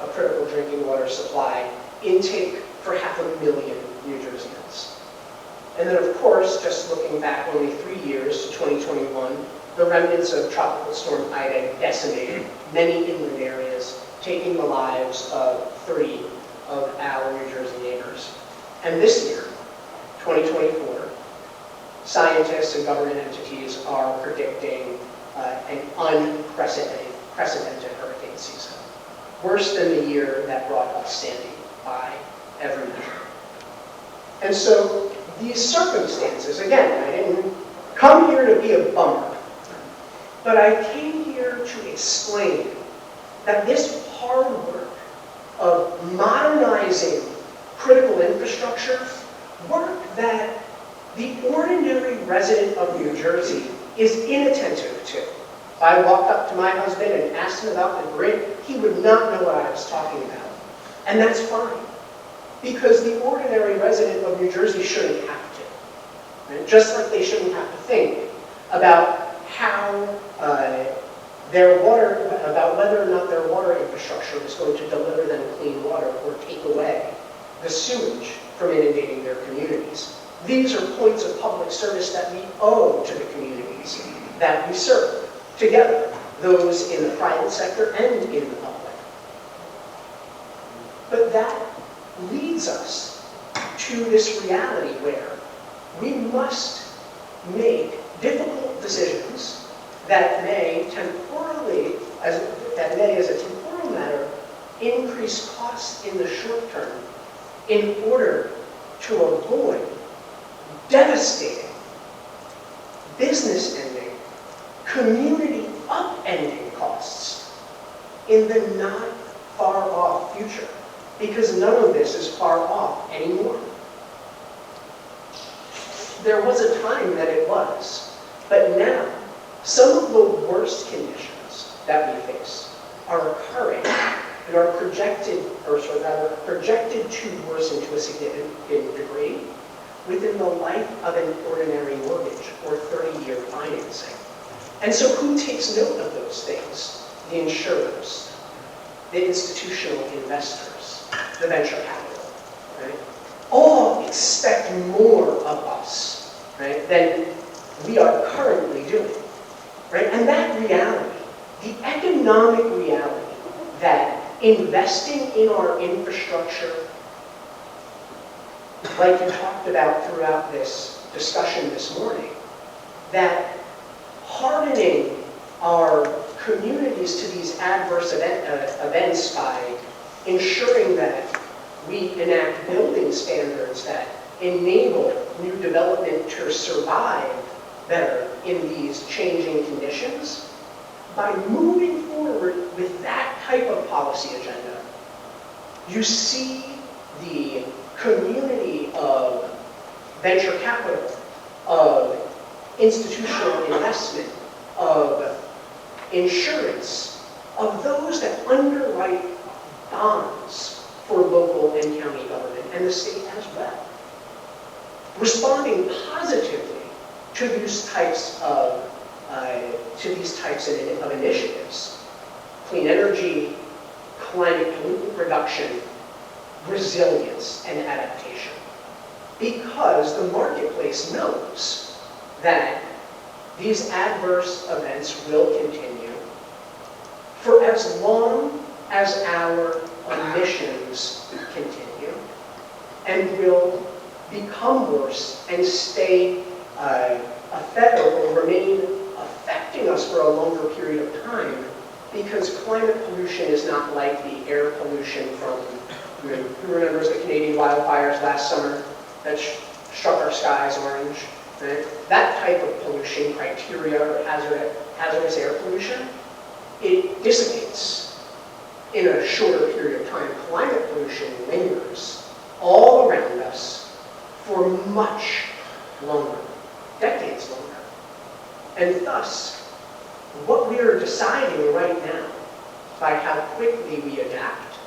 critical drinking water supply intake for 500,000 New Jerseyans. And then, of course, just looking back only 3 years to 2021, the remnants of Tropical Storm Ida decimated many inland areas, taking the lives of 3 of our New Jersey neighbors. And this year, 2024, scientists and government entities are predicting an unprecedented hurricane season, worse than the year that brought us Sandy by every measure. And so these circumstances, again, I didn't come here to be a bummer, but I came here to explain that this hard work of modernizing critical infrastructure, work that the ordinary resident of New Jersey is inattentive to. If I walked up to my husband and asked him about the grid, he would not know what I was talking about. And that's fine, because the ordinary resident of New Jersey shouldn't have to. Right? Just like they shouldn't have to think about how about whether or not their water infrastructure is going to deliver them clean water or take away the sewage from inundating their communities. These are points of public service that we owe to the communities that we serve together, those in the private sector and in the public. But that leads us to this reality where we must make difficult decisions that may as a temporal matter, increase costs in the short term in order to avoid devastating, business-ending, community upending costs in the not far-off future, because none of this is far off anymore. There was a time that it was, but now, some of the worst conditions that we face are occurring and are projected, or sort of rather, projected to worsen to a significant degree within the life of an ordinary mortgage or 30-year financing. And so who takes note of those things? The insurers, the institutional investors, the venture capital, right? All expect more of us, right, than we are currently doing, right? And that reality, the economic reality that investing in our infrastructure, like you talked about throughout this discussion this morning, that hardening our communities to these adverse events by ensuring that we enact building standards that enable new development to survive better in these changing conditions, by moving forward with that type of policy agenda, you see the community of venture capital, of institutional investment, of insurance, of those that underwrite bonds for local and county government, and the state as well, responding positively to these types of initiatives: clean energy, climate pollutant reduction, resilience, and adaptation. Because the marketplace knows that these adverse events will continue for as long as our emissions continue, and will become worse and stay or remain affecting us for a longer period of time, because climate pollution is not like the air pollution from, who remembers the Canadian wildfires last summer that struck our skies orange? Right? That type of pollution criteria, or hazardous air pollution, it dissipates in a shorter period of time. Climate pollution lingers all around us for much longer, decades longer. And thus, what we are deciding right now, by how quickly we adapt,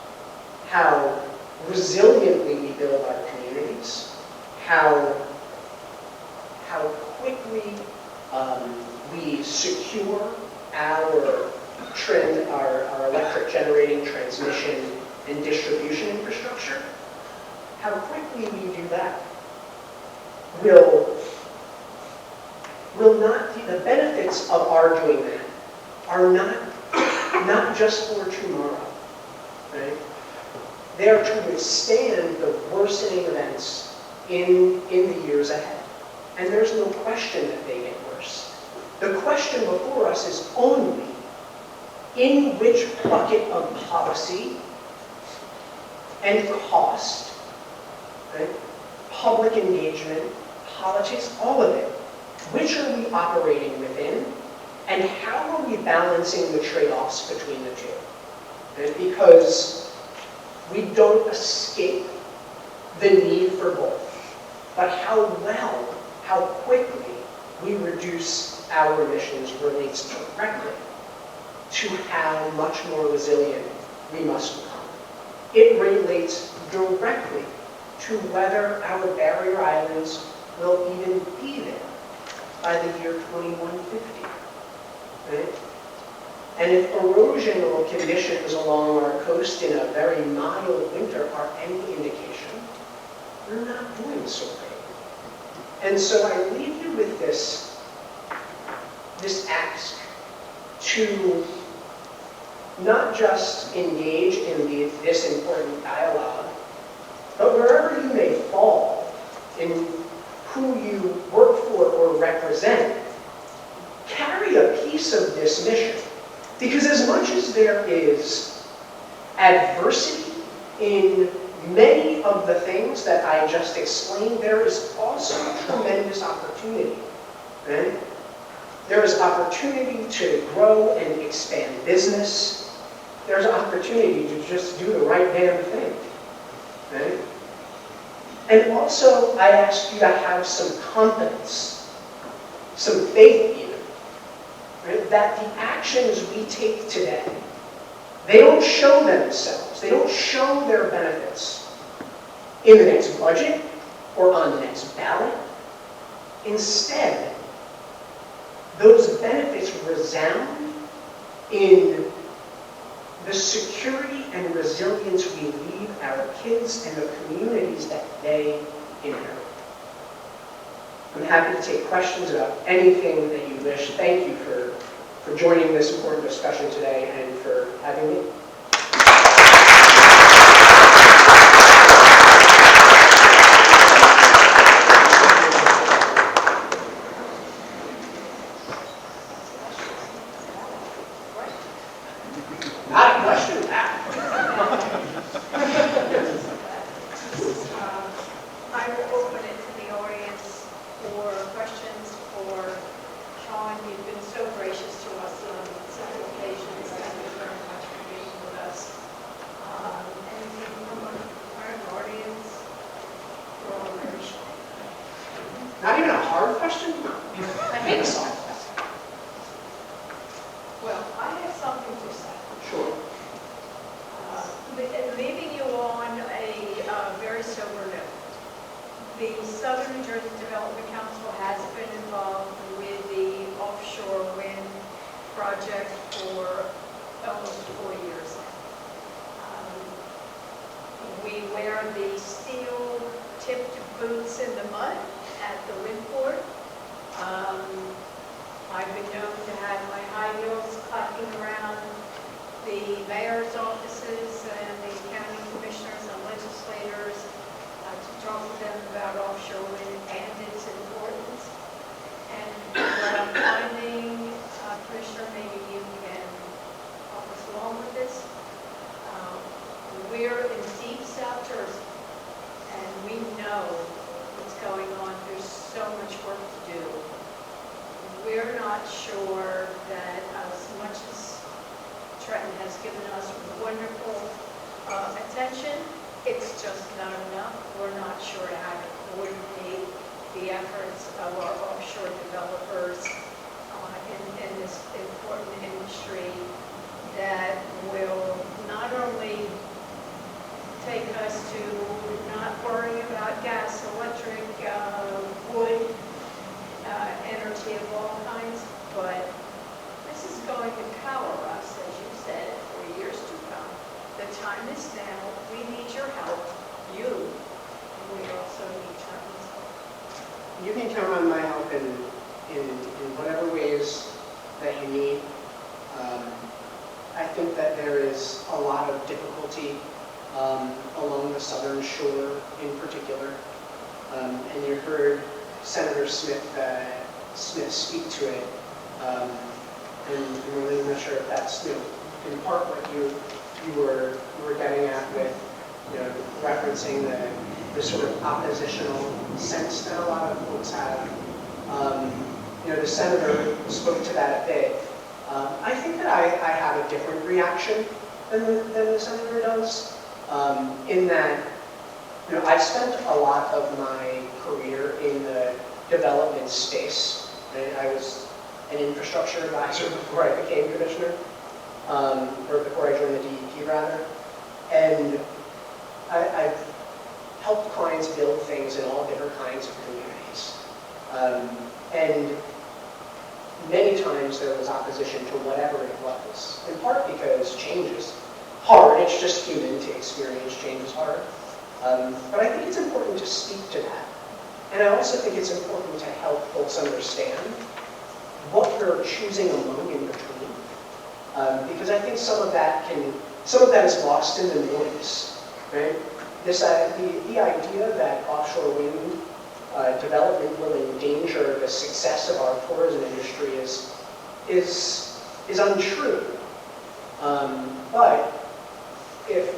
how resiliently we build our communities, how quickly we secure our electric generating, transmission, and distribution infrastructure, how quickly we do that will not be, the benefits of our doing that are not just for tomorrow, right? They are to withstand the worsening events in the years ahead. And there's no question that they get worse. The question before us is only in which bucket of policy and cost, right? Public engagement, politics, all of it, which are we operating within, and how are we balancing the trade-offs between the two? Right? Because we don't escape the need for both, but how quickly we reduce our emissions relates directly to how much more resilient we must become. It relates directly to whether our barrier islands will even be there by the year 2150. Right? And if erosional conditions along our coast in a very mild winter are any indication, we're not doing so great. And so I leave you with this ask to not just engage in this important dialogue, but wherever you may fall in who you work for or represent, carry a piece of this mission. Because as much as there is adversity in many of the things that I just explained, there is also tremendous opportunity. Right? There is opportunity to grow and expand business. there's opportunity to just do the right damn thing. Right? And also, I ask you to have some confidence, some faith even, right? That the actions we take today, they don't show themselves, they don't show their benefits in the next budget or on the next ballot. Instead, those benefits resound in the security and resilience we leave our kids and the communities that they inherit. I'm happy to take questions about anything that you wish. Thank you for joining this important discussion today and for having me. Not a question, Pat. I will open it to the audience for questions for Shawn. You've been so gracious to us on several occasions. Thank you very much for being with us. Anything from our audience? We're all very shy. Not even a hard question? I hate a soft question. Well, I have something to say. Sure. Leaving you on a very sober note. The Southern New Jersey Development Council has been involved with the offshore wind project for almost 4 years. We wear the steel-tipped boots in the mud at the wind port. I've been known to have my high heels clacking around the mayor's offices and the county commissioners and legislators to talk to them about offshore wind and its importance. And what I'm finding, Commissioner, maybe you can help us along with this. We're in deep South Jersey, and we know what's going on. There's so much work to do. We're not sure that as much as Trenton has given us wonderful attention, it's just not enough. We're not sure how to coordinate the efforts of our offshore developers in this important industry that will not only take us to not worrying about gas, electric, wood, energy of all kinds, but this is going to power us, as you said, for years to come. The time is now. We need your help, you, and we also need Trenton's help. You can count on my help in whatever ways that you need. I think that there is a lot of difficulty along the southern shore in particular. And you heard Senator Smith speak to it. And I'm really not sure if that's in part what you were getting at with referencing the sort of oppositional sense that a lot of folks have. The senator spoke to that a bit. I think that I have a different reaction than the senator does, in that I've spent a lot of my career in the development space. Right? I was an infrastructure advisor before I became commissioner, or before I joined the DEP rather, and I've helped clients build things in all different kinds of communities. And many times there was opposition to whatever it was, in part because change is hard. It's just human to experience change is hard. But I think it's important to speak to that. And I also think it's important to help folks understand what we're choosing among in between. Because I think some of that is lost in the noise, right? The idea that offshore wind development will endanger the success of our tourism industry is untrue. But if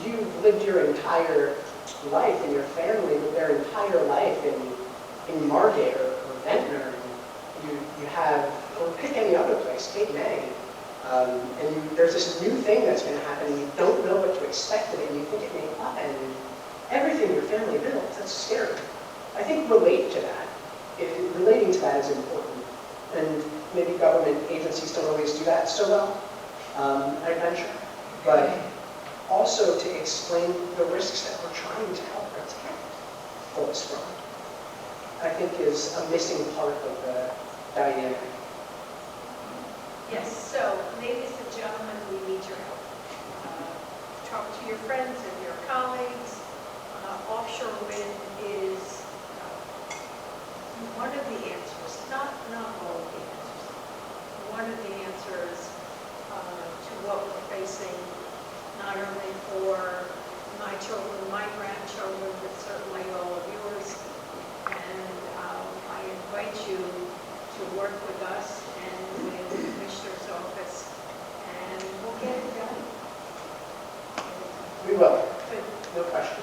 you've lived your entire life and your family lived their entire life in Margate or Ventnor, you have, or pick any other place, Cape May, There's this new thing that's going to happen, and you don't know what to expect of it, and you think it may upend everything your family builds. That's scary. I think relating to that is important. And maybe government agencies don't always do that so well, I venture. But also to explain the risks that we're trying to help protect folks from, I think is a missing part of the dynamic. Yes, so ladies and gentlemen, we need your help. Talk to your friends and your colleagues. Offshore wind is one of the answers, not all of the answers. One of the answers to what we're facing, not only for my children, my grandchildren, but certainly all of yours. And I invite you to work with us and with the Commissioner's Office, and we'll get it done. We will, no question.